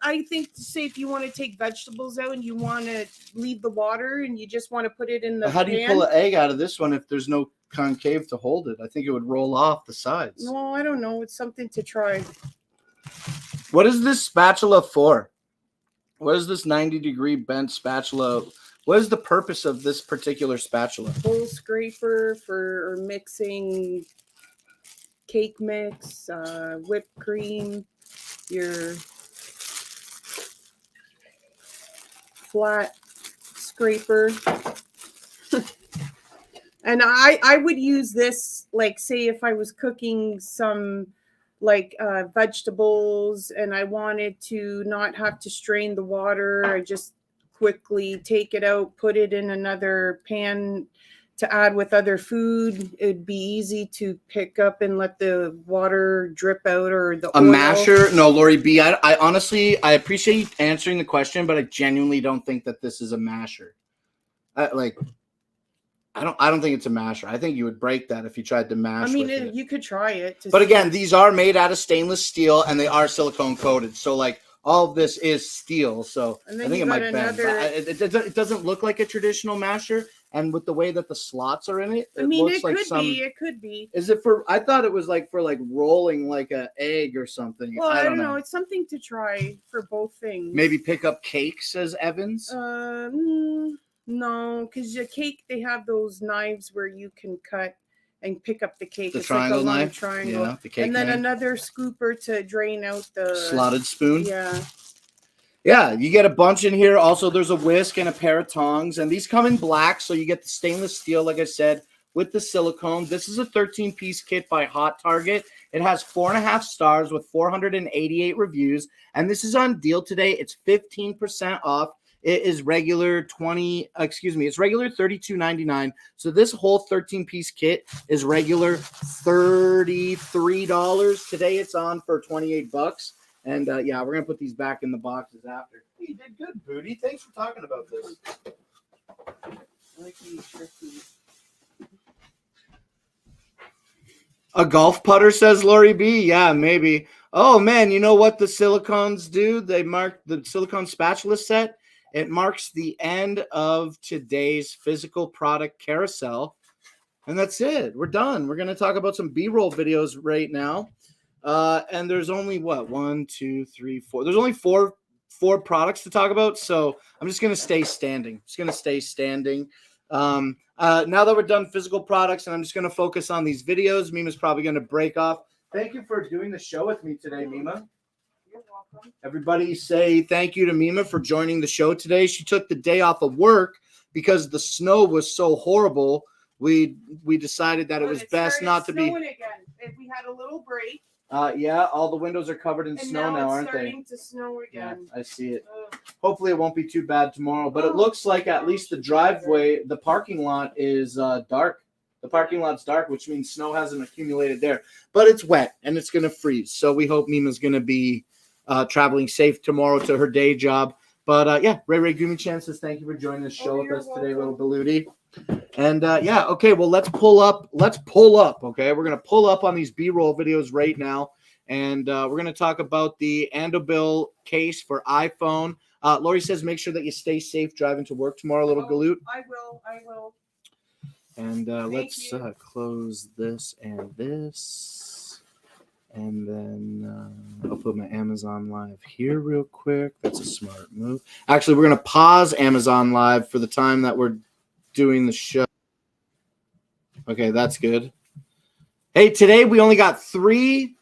I think say if you want to take vegetables out and you want to leave the water and you just want to put it in the How do you pull an egg out of this one if there's no concave to hold it? I think it would roll off the sides. No, I don't know. It's something to try. What is this spatula for? What is this 90-degree bent spatula? What is the purpose of this particular spatula? Bowl scraper for mixing cake mix, whipped cream, your flat scraper. And I would use this, like, say if I was cooking some like vegetables and I wanted to not have to strain the water, I just quickly take it out, put it in another pan to add with other food. It'd be easy to pick up and let the water drip out or the oil. Masher? No, Lori B. I honestly, I appreciate you answering the question, but I genuinely don't think that this is a masher. I don't think it's a masher. I think you would break that if you tried to mash. I mean, you could try it. But again, these are made out of stainless steel and they are silicone coated. So like all of this is steel. So I think it might bend. It doesn't look like a traditional masher. And with the way that the slots are in it, it looks like it could be. Is it for? I thought it was like for like rolling like an egg or something. Well, I don't know. It's something to try for both things. Maybe pick up cake, says Evans. No, because your cake, they have those knives where you can cut and pick up the cake. The triangle knife? Triangle. Yeah, the cake and then knife. Another scooper to drain out the slotted spoon. Yeah. Yeah, you get a bunch in here. Also, there's a whisk and a pair of tongs. And these come in black, so you get the stainless steel, like I said, with the silicone. This is a 13-piece kit by Hot Target. It has 4.5 stars with 488 reviews. And this is on deal today. It's 15% off. It is regular it's regular $32.99. So this whole 13-piece kit is regular $33. Today it's on for $28. And yeah, we're gonna put these back in the boxes after. You did good, Booty. Thanks for talking about this. I like these tricky. A golf putter, says Lori B. Yeah, maybe. Oh man, you know what the silicones do? They mark the silicone spatula set. It marks the end of today's physical product carousel. And that's it. We're done. We're going to talk about some B-roll videos right now. And there's only, what, 1, 2, 3, 4. There's only four products to talk about. So I'm just going to stay standing. Now that we're done physical products, and I'm just going to focus on these videos, Mima's probably going to break off. Thank you for doing the show with me today, Mima. You're welcome. Everybody say thank you to Mima for joining the show today. She took the day off of work because the snow was so horrible. We decided that it was best not to be. Again. We had a little break. Yeah, all the windows are covered in snow now, aren't they? It's starting to snow again. Yeah, I see it. Hopefully it won't be too bad tomorrow, but it looks like at least the driveway, the parking lot is dark. The parking lot's dark, which means snow hasn't accumulated there. But it's wet, and it's going to freeze. So we hope Mima's going to be traveling safe tomorrow to her day job. But, yeah, Ray Gumi-chan says thank you for joining the show with us today, little Beluti. And, yeah, okay, well, let's pull up, okay? We're going to pull up on these B-roll videos right now. And we're going to talk about the Andobil case for iPhone. Lori says make sure that you stay safe driving to work tomorrow, little galoot. I will. And let's close this and this. And then I'll put my Amazon Live here real quick. That's a smart move. Actually, we're going to pause Amazon Live for the time that we're doing the show. Okay, that's good. Hey, today we only got three.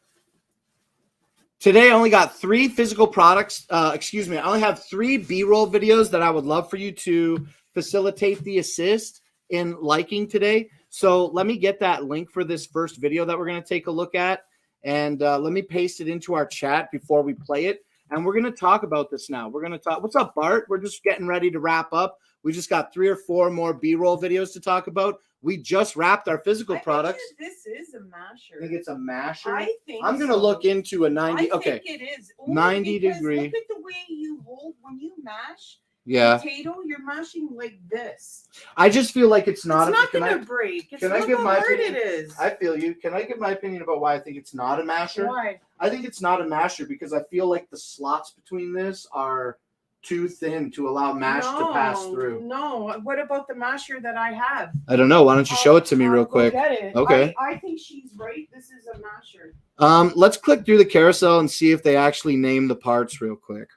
Today I only got 3 physical products. I only have 3 B-roll videos that I would love for you to facilitate the assist in liking today. So let me get that link for this first video that we're going to take a look at. And let me paste it into our chat before we play it. And we're going to talk about this now. We're going to talk. What's up, Bart? We're just getting ready to wrap up. We just got 3 or 4 more B-roll videos to talk about. We just wrapped our physical products. This is a masher. I think it's a masher. I think I'm going to look into a 90. I think it is. 90 degree. Look at the way you hold when you mash. Yeah. Potato, you're mashing like this. I just feel like it's not. It's not going to break. Can I give my opinion? It is. I feel you. Can I give my opinion about why I think it's not a masher? Why? I think it's not a masher because I feel like the slots between this are too thin to allow mash to pass through. No. What about the masher that I have? I don't know. Why don't you show it to me real quick? Get it. Okay. I think she's right. This is a masher. Let's click through the carousel and see if they actually name the parts real quick.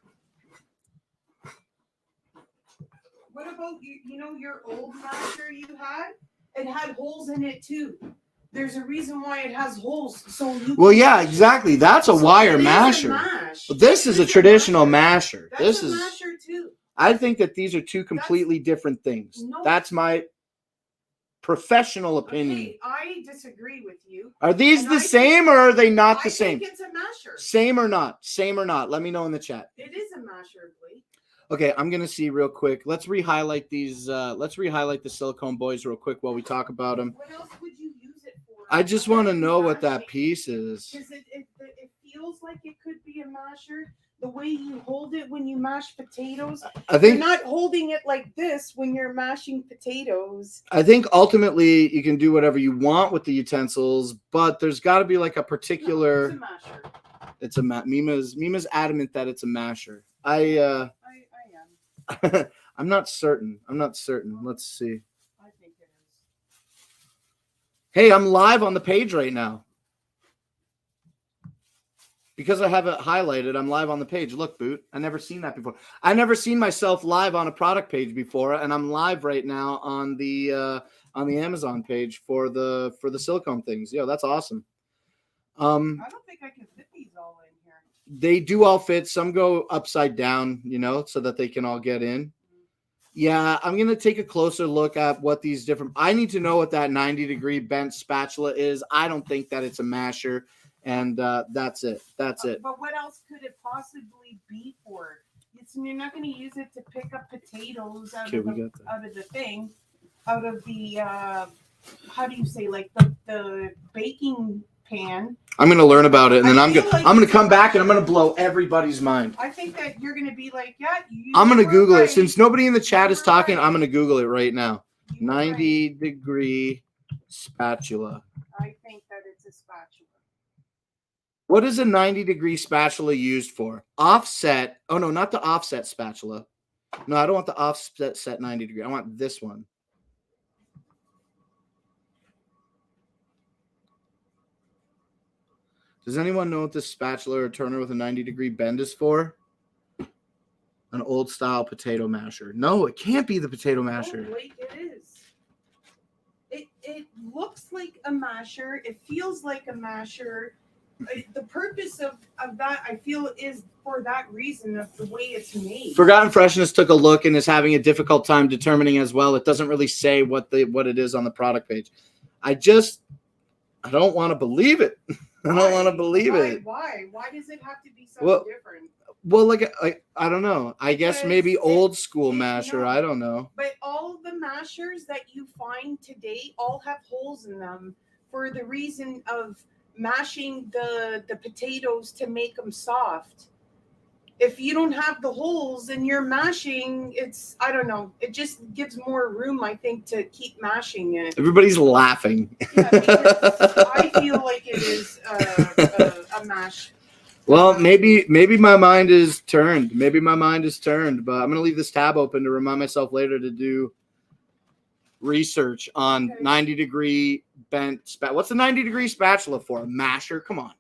What about your old masher you had? It had holes in it too. There's a reason why it has holes. Well, yeah, exactly. That's a wire masher. This is a traditional masher. This is a masher too. I think that these are 2 completely different things. No. That's my professional opinion. Okay, I disagree with you. Are these the same or are they not the same? I think it's a masher. Same or not? Same or not? Let me know in the chat. It is a masher, Blake. Okay, I'm gonna see real quick. Let's re-highlight these. Let's re-highlight the silicone boys real quick while we talk about them. What else would you use it for? I just want to know what that piece is. Because it feels like it could be a masher. The way you hold it when you mash potatoes. I think you're not holding it like this when you're mashing potatoes. I think ultimately you can do whatever you want with the utensils, but there's got to be like a particular. No, it's a masher. It's a Mima's adamant that it's a masher. I am. I'm not certain. Let's see. I think it is. Hey, I'm live on the page right now. Because I have it highlighted, I'm live on the page. Look, Boot. I never seen that before. I never seen myself live on a product page before, and I'm live right now on the Amazon page for the silicone things. Yo, that's awesome. I don't think I can fit these all in here. They do all fit. Some go upside down, so that they can all get in. Yeah, I'm going to take a closer look at what these different... I need to know what that 90-degree bent spatula is. I don't think that it's a masher, and that's it. That's it. But what else could it possibly be for? You're not going to use it to pick up potatoes out of the thing, out of the, how do you say, like the baking pan. I'm going to learn about it, and then I'm going to come back, and I'm going to blow everybody's mind. I think that you're going to be like, yeah. I'm going to Google it. Since nobody in the chat is talking, I'm going to Google it right now. 90-degree spatula. I think that it's a spatula. What is a 90-degree spatula used for? Offset. Oh, no, not the offset spatula. No, I don't want the offset 90-degree. I want this one. Does anyone know what this spatula or turner with a 90-degree bend is for? An old-style potato masher. No, it can't be the potato masher. Oh, wait, it is. It looks like a masher. It feels like a masher. The purpose of that, I feel, is for that reason of the way it's made. Forgotten Freshness took a look and is having a difficult time determining as well. It doesn't really say what it is on the product page. I don't want to believe it. I don't want to believe it. Why does it have to be something different? Well, like I don't know. I guess maybe old school masher. No. I don't know. But all the mashers that you find today all have holes in them for the reason of mashing the potatoes to make them soft. If you don't have the holes and you're mashing, I don't know. It just gives more room, I think, to keep mashing it. Everybody's laughing. Yeah, because I feel like it is a mash. Well, maybe my mind is turned. But I'm going to leave this tab open to remind myself later to do research on 90-degree bent. What's the 90-degree spatula for? A masher? Come on.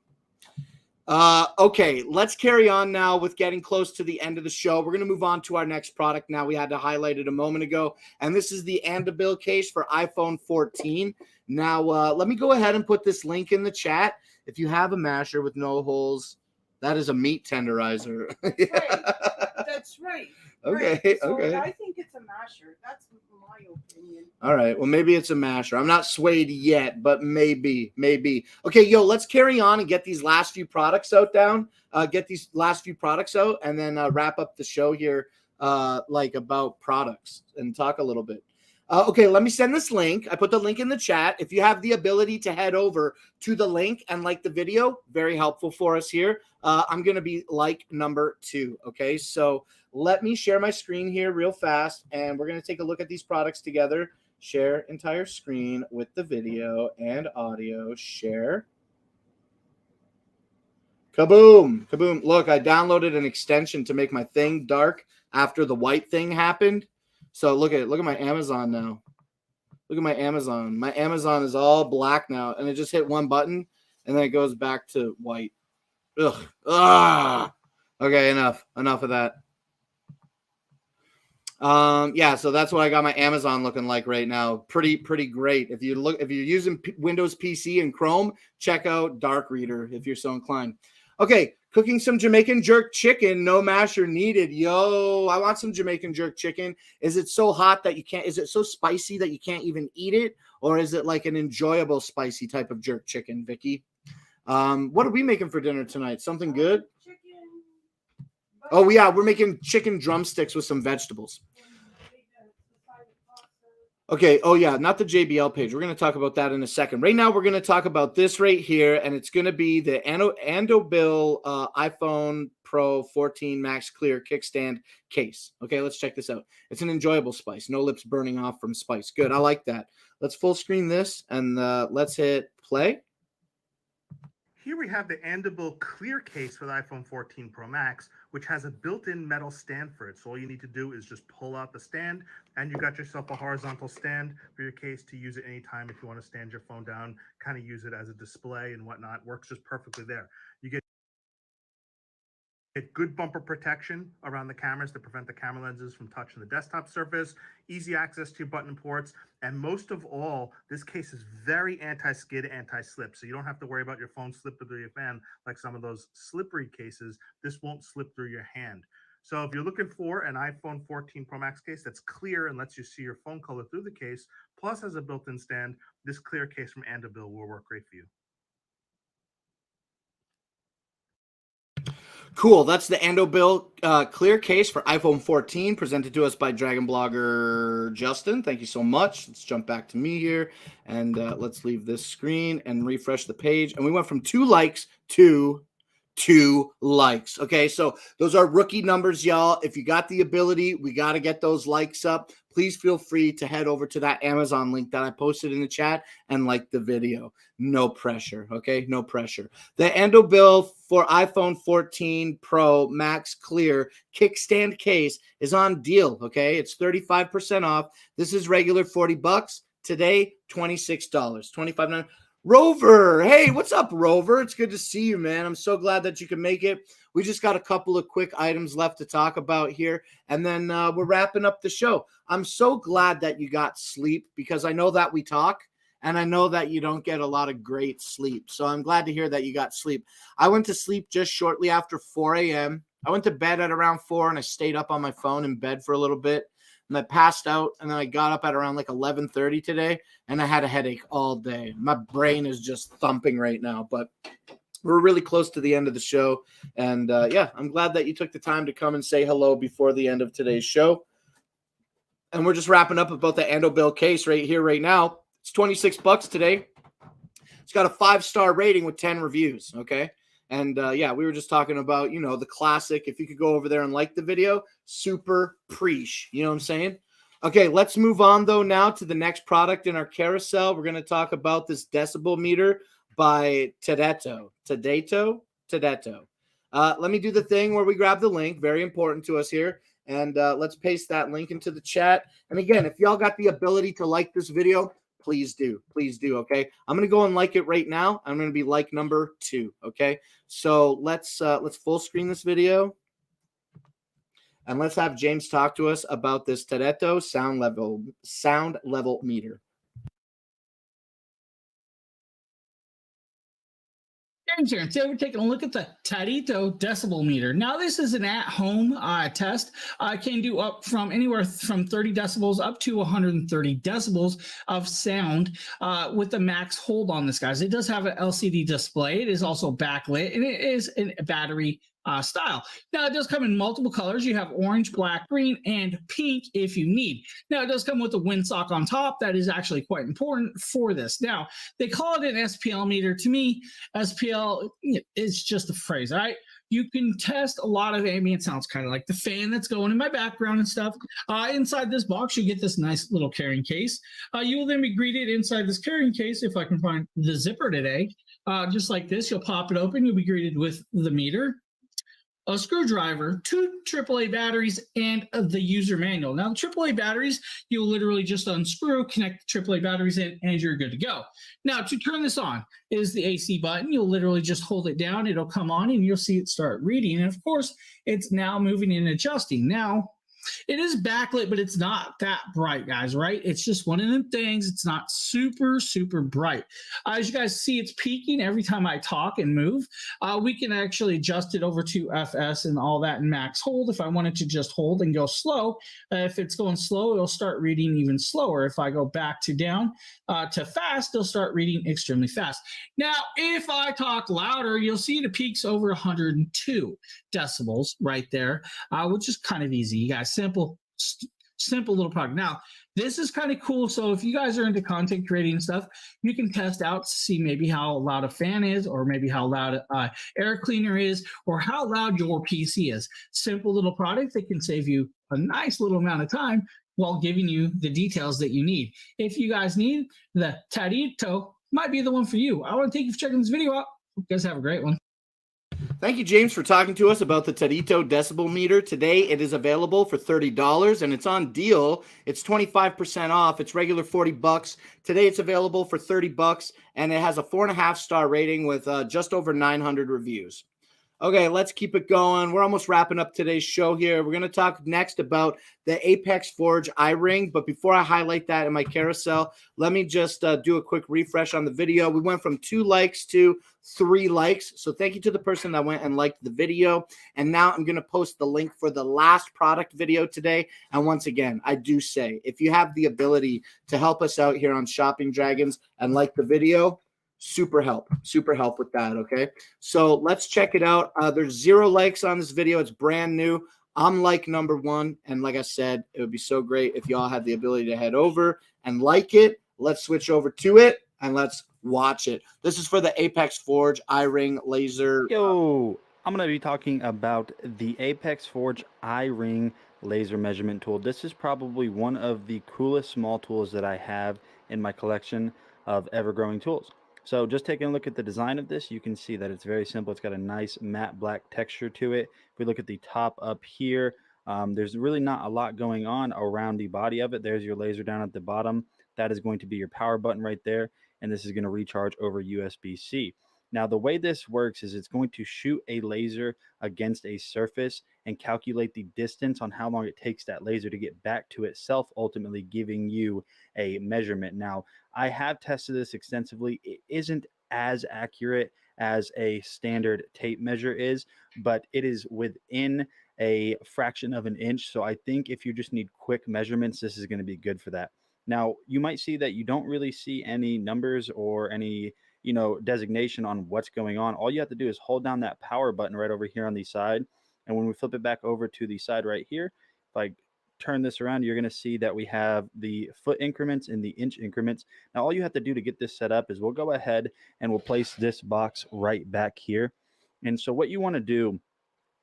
Okay, let's carry on now with getting close to the end of the show. We're going to move on to our next product now. We had to highlight it a moment ago, and this is the Andabil case for iPhone 14. Now, let me go ahead and put this link in the chat. If you have a masher with no holes, that is a meat tenderizer. That's right. Okay, right. So okay. I think it's a masher. That's my opinion. All right. Well, maybe it's a masher. I'm not swayed yet, but maybe. Okay, yo, let's carry on and get these last few products out and then wrap up the show here, about products and talk a little bit. Okay, let me send this link. I put the link in the chat. If you have the ability to head over to the link and like the video, very helpful for us here. I'm going to be like number 2. Okay, so let me share my screen here real fast, and we're going to take a look at these products together. Share entire screen with the video and audio. Share. Kaboom. Kaboom. Look, I downloaded an extension to make my thing dark after the white thing happened. So look at my Amazon now. Look at my Amazon. My Amazon is all black now, and it just hit one button, and then it goes back to white. Ugh. Ah. Okay, enough of that. Yeah, so that's what I got my Amazon looking like right now. Pretty great. If you're using Windows PC and Chrome, check out Dark Reader if you're so inclined. Okay, cooking some Jamaican jerk chicken, no masher needed. Yo, I want some Jamaican jerk chicken. Is it so hot that is it so spicy that you can't even eat it? Or is it like an enjoyable spicy type of jerk chicken, Vicky? What are we making for dinner tonight? Something good? Chicken. Oh, yeah, we're making chicken drumsticks with some vegetables. Okay. Oh, yeah. Not the JBL page. We're going to talk about that in a second. Right now, we're going to talk about this right here, and it's going to be the Andabil iPhone Pro 14 Max Clear kickstand case. Okay, let's check this out. It's an enjoyable spice. No lips burning off from spice. Good. I like that. Let's full screen this, and let's hit play. Here we have the Andabil Clear case for the iPhone 14 Pro Max, which has a built-in metal stand for it. So all you need to do is just pull out the stand, and you got yourself a horizontal stand for your case to use it anytime if you want to stand your phone down, kind of use it as a display and whatnot. Works just perfectly there. You get good bumper protection around the cameras to prevent the camera lenses from touching the desktop surface, easy access to your button ports, and most of all, this case is very anti-skid, anti-slip, so you don't have to worry about your phone slipping through your fan like some of those slippery cases. This won't slip through your hand. So if you're looking for an iPhone 14 Pro Max case that's clear and lets you see your phone color through the case, plus has a built-in stand, this clear case from Andabil will work great for you. Cool. That's the Andabil clear case for iPhone 14 presented to us by Dragon Blogger Justin. Thank you so much. Let's jump back to me here, and let's leave this screen and refresh the page. And we went from 2 likes to 2 likes. Okay, so those are rookie numbers, y'all. If you got the ability, we got to get those likes up. Please feel free to head over to that Amazon link that I posted in the chat and like the video. No pressure, okay? No pressure. The Andabil for iPhone 14 Pro Max Clear kickstand case is on deal, okay? It's 35% off. This is regular $40. Today, $26. $25. Rover. Hey, what's up, Rover? It's good to see you, man. I'm so glad that you can make it. We just got a couple of quick items left to talk about here, and then we're wrapping up the show. I'm so glad that you got sleep because I know that we talk, and I know that you don't get a lot of great sleep. So I'm glad to hear that you got sleep. I went to sleep just shortly after 4 a.m. I went to bed at around 4, and I stayed up on my phone in bed for a little bit, and I passed out, and then I got up at around like 11:30 today, and I had a headache all day. My brain is just thumping right now, but we're really close to the end of the show. And yeah, I'm glad that you took the time to come and say hello before the end of today's show. And we're just wrapping up about the Ando Bill case right here, right now. It's $26 today. It's got a 5-star rating with 10 reviews. Okay. And yeah, we were just talking about, the classic. If you could go over there and like the video, super preach. You know what I'm saying? Okay, let's move on, though, now to the next product in our carousel. We're going to talk about this decibel meter by Tedetto. Let me do the thing where we grab the link. Very important to us here. And let's paste that link into the chat. And again, if y'all got the ability to like this video, please do. Please do, okay? I'm going to go and like it right now. I'm going to be like number 2, okay? So let's full screen this video. And let's have James talk to us about this Tedetto sound level meter. James here, and today we're taking a look at the Tedetto decibel meter. Now, this is an at-home test. Can do up from anywhere from 30 decibels up to 130 decibels of sound with the max hold on this, guys. It does have an LCD display. It is also backlit, and it is a battery style. Now, it does come in multiple colors. You have orange, black, green, and pink if you need. Now, it does come with a windsock on top. That is actually quite important for this. Now, they call it an SPL meter. To me, SPL is just a phrase, all right? You can test a lot of ambient sounds, kind of like the fan that's going in my background and stuff. Inside this box, you get this nice little carrying case. You will then be greeted inside this carrying case, if I can find the zipper today. Just like this, you'll pop it open. You'll be greeted with the meter, a screwdriver, 2 AAA batteries, and the user manual. Now, the AAA batteries, you'll literally just unscrew, connect the AAA batteries in, and you're good to go. Now, to turn this on is the AC button. You'll literally just hold it down. It'll come on, and you'll see it start reading. And, of course, it's now moving and adjusting. Now, it is backlit, but it's not that bright, guys, right? It's just one of them things. It's not super, super bright. As you guys see, it's peaking every time I talk and move. We can actually adjust it over to FS and all that in max hold. If I wanted to just hold and go slow, if it's going slow, it'll start reading even slower. If I go back to down to fast, it'll start reading extremely fast. Now, if I talk louder, you'll see the peaks over 102 decibels right there, which is kind of easy. You guys, simple little product. Now, this is kind of cool. So if you guys are into content creating stuff, you can test out to see maybe how loud a fan is, or maybe how loud air cleaner is, or how loud your PC is. Simple little product that can save you a nice little amount of time while giving you the details that you need. If you guys need, the Tedetto might be the one for you. I want to thank you for checking this video out. You guys have a great one. Thank you, James, for talking to us about the Tedetto decibel meter. Today, it is available for $30, and it's on deal. It's 25% off. It's regular $40. Today, it's available for $30, and it has a 4.5-star rating with just over 900 reviews. Okay, let's keep it going. We're almost wrapping up today's show here. We're going to talk next about the Apex Forge iRing. But before I highlight that in my carousel, let me just do a quick refresh on the video. We went from 2 likes to 3 likes. So thank you to the person that went and liked the video. And now I'm going to post the link for the last product video today. And once again, I do say, if you have the ability to help us out here on Shopping Dragons and like the video, super help with that. Okay, so let's check it out. There's 0 likes on this video. It's brand new. I'm like number 1, and like I said, it would be so great if y'all had the ability to head over and like it. Let's switch over to it and let's watch it. This is for the Apex Forge iRing laser. Yo, I'm going to be talking about the Apex Forge iRing laser measurement tool. This is probably one of the coolest small tools that I have in my collection of ever-growing tools. So just taking a look at the design of this, you can see that it's very simple. It's got a nice matte black texture to it. If we look at the top up here, there's really not a lot going on around the body of it. There's your laser down at the bottom. That is going to be your power button right there. and this is going to recharge over USB-C. Now, the way this works is it's going to shoot a laser against a surface and calculate the distance on how long it takes that laser to get back to itself, ultimately giving you a measurement. Now, I have tested this extensively. It isn't as accurate as a standard tape measure is, but it is within a fraction of an inch. So I think if you just need quick measurements, this is going to be good for that. Now, you might see that you don't really see any numbers or any designation on what's going on. All you have to do is hold down that power button right over here on the side. And when we flip it back over to the side right here, if I turn this around, you're going to see that we have the foot increments and the inch increments. Now, all you have to do to get this set up is we'll go ahead and we'll place this box right back here. And so what you want to do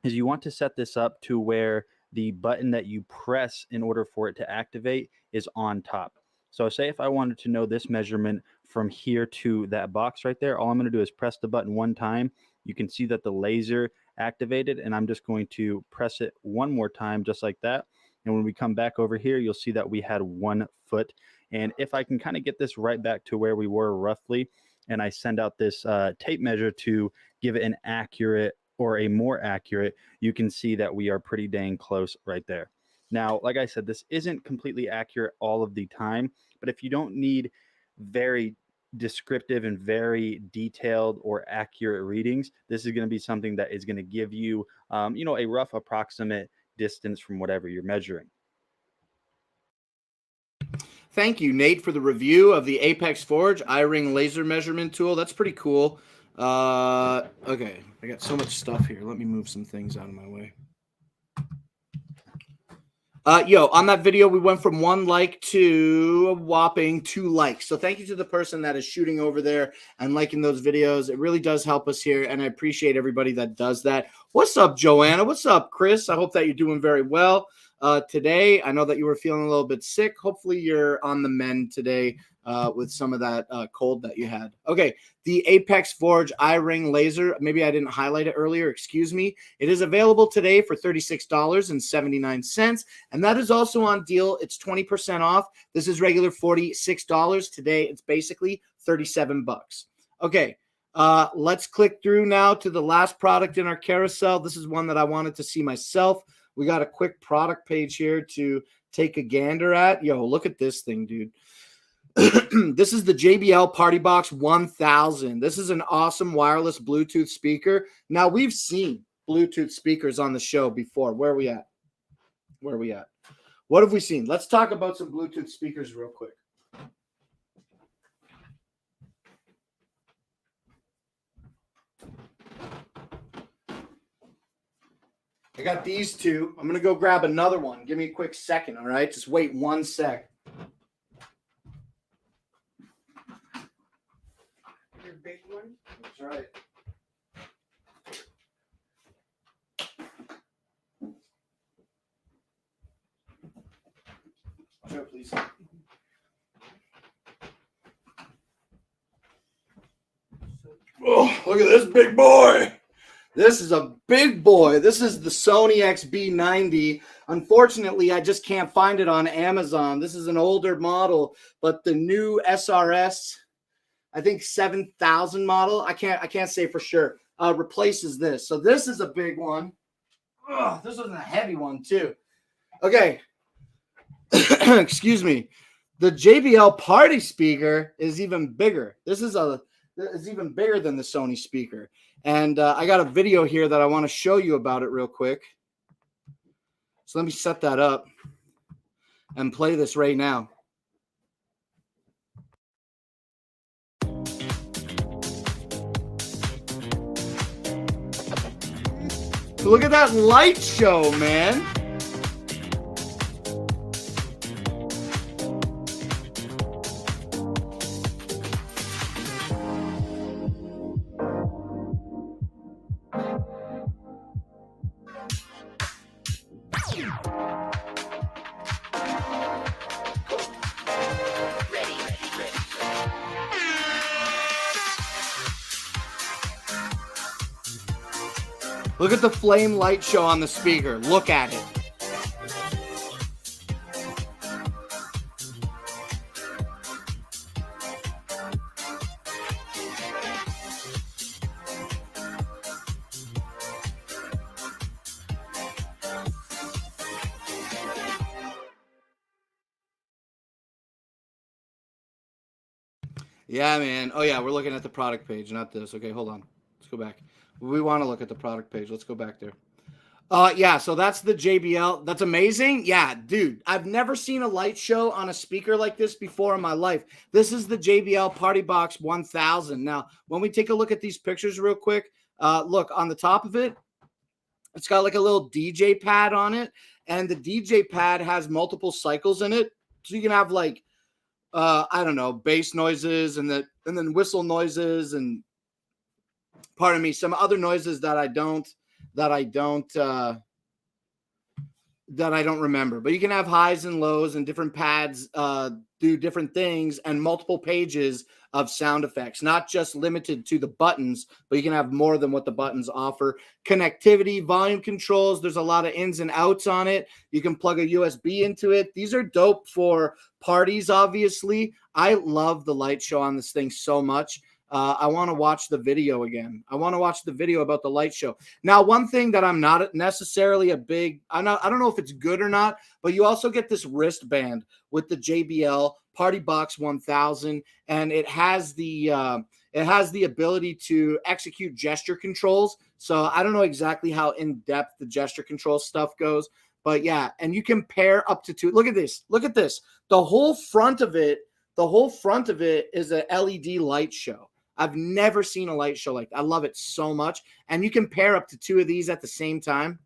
is you want to set this up to where the button that you press in order for it to activate is on top. So say if I wanted to know this measurement from here to that box right there, all I'm going to do is press the button one time. You can see that the laser activated, and I'm just going to press it one more time just like that. And when we come back over here, you'll see that we had 1 foot. And if I can kind of get this right back to where we were roughly, and I send out this tape measure to give it an accurate or a more accurate, you can see that we are pretty dang close right there. Now, like I said, this isn't completely accurate all of the time, but if you don't need very descriptive and very detailed or accurate readings, this is going to be something that is going to give you, a rough approximate distance from whatever you're measuring. Thank you, Nate, for the review of the Apex Forge iRing laser measurement tool. That's pretty cool. Okay, I got so much stuff here. Let me move some things out of my way. On that video, we went from 1 like to a whopping 2 likes. So thank you to the person that is shooting over there and liking those videos. It really does help us here, and I appreciate everybody that does that. What's up, Joanna? What's up, Chris? I hope that you're doing very well today. I know that you were feeling a little bit sick. Hopefully you're on the mend today with some of that cold that you had. Okay, the Apex Forge iRing laser. Maybe I didn't highlight it earlier. Excuse me. It is available today for $36.79, and that is also on deal. It's 20% off. This is regular $46. Today, it's basically $37. Okay, let's click through now to the last product in our carousel. This is one that I wanted to see myself. We got a quick product page here to take a gander at. Yo, look at this thing, dude. This is the JBL Party Box 1000. This is an awesome wireless Bluetooth speaker. Now, we've seen Bluetooth speakers on the show before. Where are we at? Where are we at? What have we seen? Let's talk about some Bluetooth speakers real quick. I got these two. I'm going to go grab another one. Give me a quick second, all right? Just wait 1 sec. Your big one? That's right. Show, please. Oh, look at this big boy. This is a big boy. This is the Sony XB90. Unfortunately, I just can't find it on Amazon. This is an older model, but the new SRS, I think 7000 model, I can't say for sure, replaces this. So this is a big one. Oh, this was a heavy one too. Okay. Excuse me. The JBL Party speaker is even bigger. This is even bigger than the Sony speaker. And I got a video here that I want to show you about it real quick. So let me set that up and play this right now. Look at that light show, man. Look at the flame light show on the speaker. Look at it. Yeah, man. Oh, yeah, we're looking at the product page, not this. Okay, hold on. Let's go back. We want to look at the product page. Let's go back there. Yeah, so that's the JBL. That's amazing. Yeah, dude, I've never seen a light show on a speaker like this before in my life. This is the JBL Party Box 1000. Now, when we take a look at these pictures real quick, look, on the top of it, it's got like a little DJ pad on it, and the DJ pad has multiple cycles in it. So you can have like, I don't know, bass noises and then whistle noises and, pardon me, some other noises that I don't remember. But you can have highs and lows, and different pads do different things, and multiple pages of sound effects, not just limited to the buttons, but you can have more than what the buttons offer. Connectivity, volume controls, there's a lot of ins and outs on it. You can plug a USB into it. These are dope for parties, obviously. I love the light show on this thing so much. I want to watch the video again. I want to watch the video about the light show. Now, one thing that I'm not necessarily I don't know if it's good or not, but you also get this wristband with the JBL Party Box 1000, and it has the ability to execute gesture controls. So I don't know exactly how in depth the gesture control stuff goes, but yeah, and you can pair up to two. Look at this. Look at this. The whole front of it is a LED light show. I've never seen a light show like that. I love it so much. And you can pair up to two of these at the same time.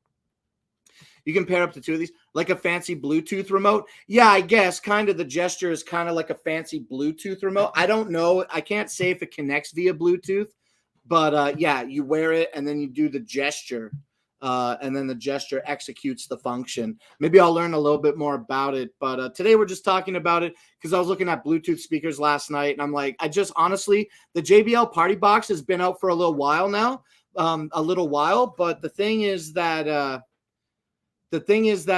You can pair up to two of these, like a fancy Bluetooth remote. Yeah, I guess kind of the gesture is kind of like a fancy Bluetooth remote. I don't know. I can't say if it connects via Bluetooth, but yeah, you wear it and then you do the gesture. And then the gesture executes the function. Maybe I'll learn a little bit more about it. But today we're just talking about it because I was looking at Bluetooth speakers last night. And I'm like, honestly, the JBL Party Box has been out for a little while now. But the thing is that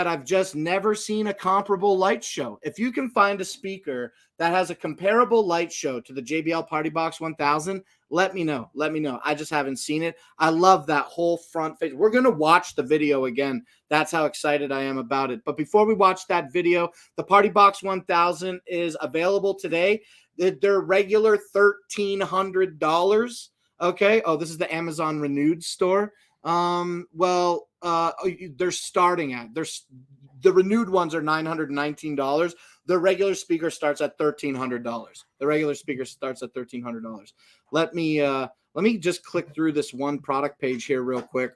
I've just never seen a comparable light show. If you can find a speaker that has a comparable light show to the JBL Party Box 1000, let me know. Let me know. I just haven't seen it. I love that whole front face. We're going to watch the video again. That's how excited I am about it. But before we watch that video, the Party Box 1000 is available today. They're regular $1,300. Okay. Oh, this is the Amazon Renewed store. They're starting at the renewed ones are $919. The regular speaker starts at $1,300. The regular speaker starts at $1,300. Let me just click through this one product page here real quick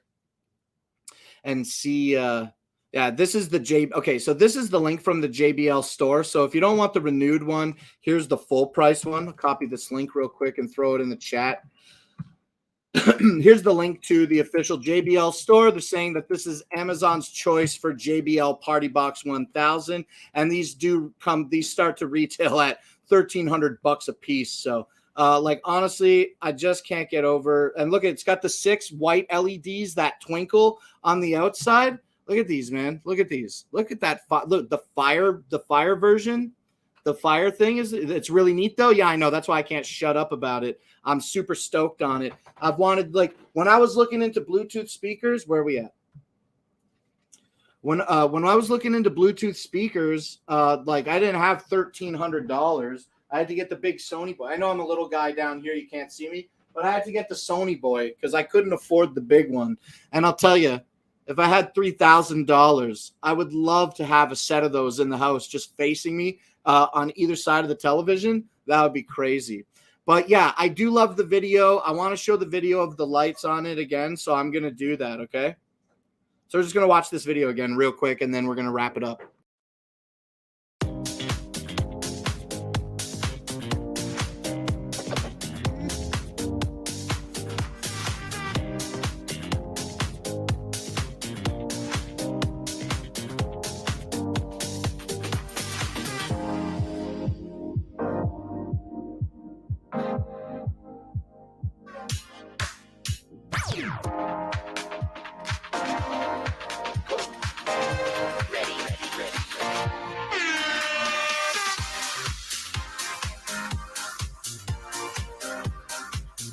and see. Yeah, this is the Okay, so this is the link from the JBL store. So if you don't want the renewed one, here's the full price one. I'll copy this link real quick and throw it in the chat. Here's the link to the official JBL store. They're saying that this is Amazon's choice for JBL Party Box 1000, and these start to retail at $1,300 a piece. So, honestly, I just can't get over. And look, it's got the 6 white LEDs that twinkle on the outside. Look at these, man. Look at these. Look at that. Look, the fire version. The fire thing it's really neat though. Yeah, I know. That's why I can't shut up about it. I'm super stoked on it. I've wanted, when I was looking into Bluetooth speakers, where are we at? When I was looking into Bluetooth speakers, I didn't have $1,300. I had to get the big Sony boy. I know I'm a little guy down here. You can't see me, but I had to get the Sony boy because I couldn't afford the big one. And I'll tell you, if I had $3,000, I would love to have a set of those in the house just facing me on either side of the television. That would be crazy. But yeah, I do love the video. I want to show the video of the lights on it again, so I'm going to do that, okay? So we're just going to watch this video again real quick, and then we're going to wrap it up.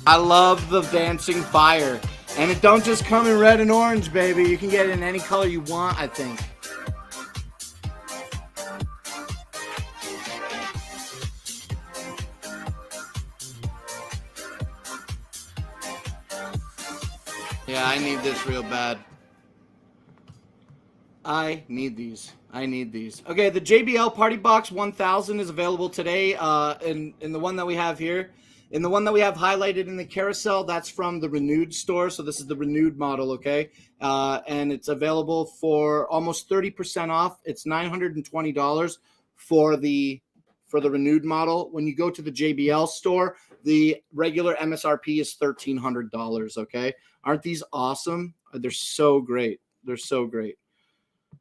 I love the dancing fire. And it don't just come in red and orange, baby. You can get it in any color you want, I think. Yeah, I need this real bad. I need these. Okay, the JBL Party Box 1000 is available today in the one that we have here. In the one that we have highlighted in the carousel, that's from the Renewed store. So this is the Renewed model, okay? And it's available for almost 30% off. It's $920 for the Renewed model. When you go to the JBL store, the regular MSRP is $1,300, okay? Aren't these awesome? They're so great. They're so great.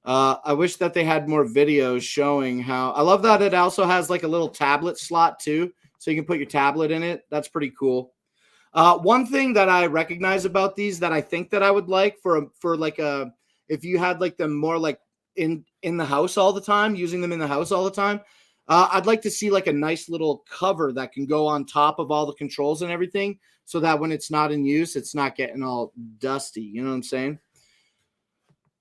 I wish that they had more videos showing how. I love that it also has like a little tablet slot too, so you can put your tablet in it. That's pretty cool. One thing that I recognize about these that I think that I would like for like a, if you had like them more like in the house all the time, using them in the house all the time, I'd like to see like a nice little cover that can go on top of all the controls and everything, so that when it's not in use, it's not getting all dusty. You know what I'm saying?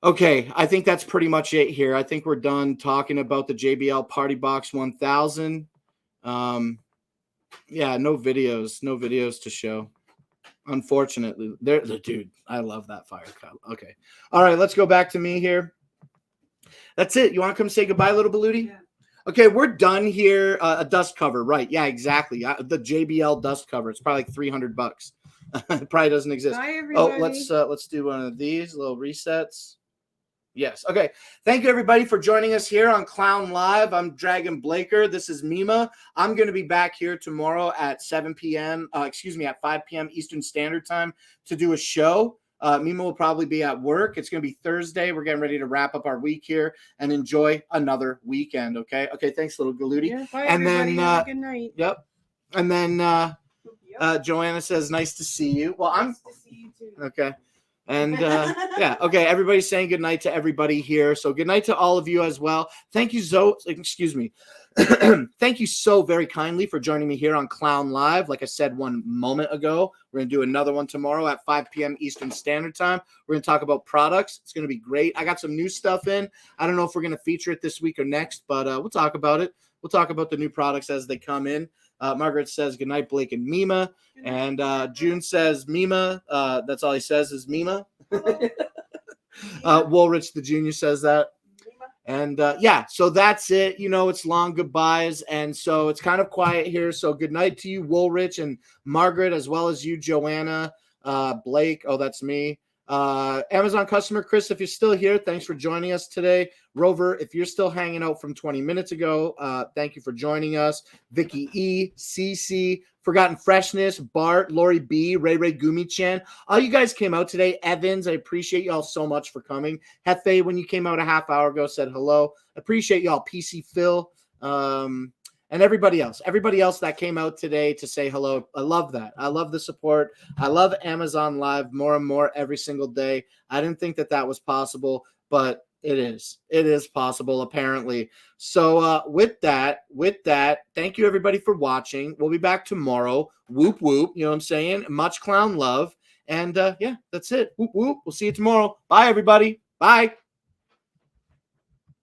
Okay, I think that's pretty much it here. I think we're done talking about the JBL Party Box 1000. Yeah, no videos to show. Unfortunately, dude, I love that fire cut. Okay, all right, let's go back to me here. That's it. You want to come say goodbye, little Baluti? Yeah. Okay, we're done here. A dust cover, right? Yeah, exactly. The JBL dust cover. It's probably like $300. It probably doesn't exist. Bye, everybody. Oh, let's do one of these little resets. Yes. Okay. Thank you, everybody, for joining us here on Clown Live. I'm Dragon Blaker. This is Mima. I'm going to be back here tomorrow at 7 p.m. At 5 p.m. Eastern Standard Time to do a show. Mima will probably be at work. It's going to be Thursday. We're getting ready to wrap up our week here and enjoy another weekend. Okay. Okay. Thanks, little Galooty. Yeah, bye, And everybody. then, Have a good night. Yep. And then Yep. Joanna says, "Nice to see you." Well, Nice to see you too. okay. And yeah, okay. Everybody's saying good night to everybody here. So good night to all of you as well. Thank you excuse me. Thank you so very kindly for joining me here on Clown Live. Like I said one moment ago, we're going to do another one tomorrow at 5 p.m. Eastern Standard Time. We're going to talk about products. It's going to be great. I got some new stuff in. I don't know if we're going to feature it this week or next, but we'll talk about it. We'll talk about the new products as they come in. Margaret says, good night, Blake and Mima. And June says, Mima. That's all he says is Mima. Woolrich the Junior says that. And yeah, so that's it. You know, it's long goodbyes. And so it's kind of quiet here. So good night to you, Woolrich and Margaret, as well as you, Joanna, Blake. Oh, that's me. Amazon customer Chris, if you're still here, thanks for joining us today. Rover, if you're still hanging out from 20 minutes ago, thank you for joining us. Vicky E, CC, Forgotten Freshness, Bart, Lori B, Ray Gumi Chan, all you guys came out today. Evans, I appreciate y'all so much for coming. Hefe, when you came out a half hour ago, said hello. Appreciate y'all. PC Phil, and everybody else that came out today to say hello. I love that. I love the support. I love Amazon Live more and more every single day. I didn't think that was possible, but it is. It is possible, apparently. So with that, thank you, everybody, for watching. We'll be back tomorrow. Whoop, whoop. You know what I'm saying? Much clown love. And yeah, that's it. Whoop, whoop. We'll see you tomorrow. Bye, everybody. Bye.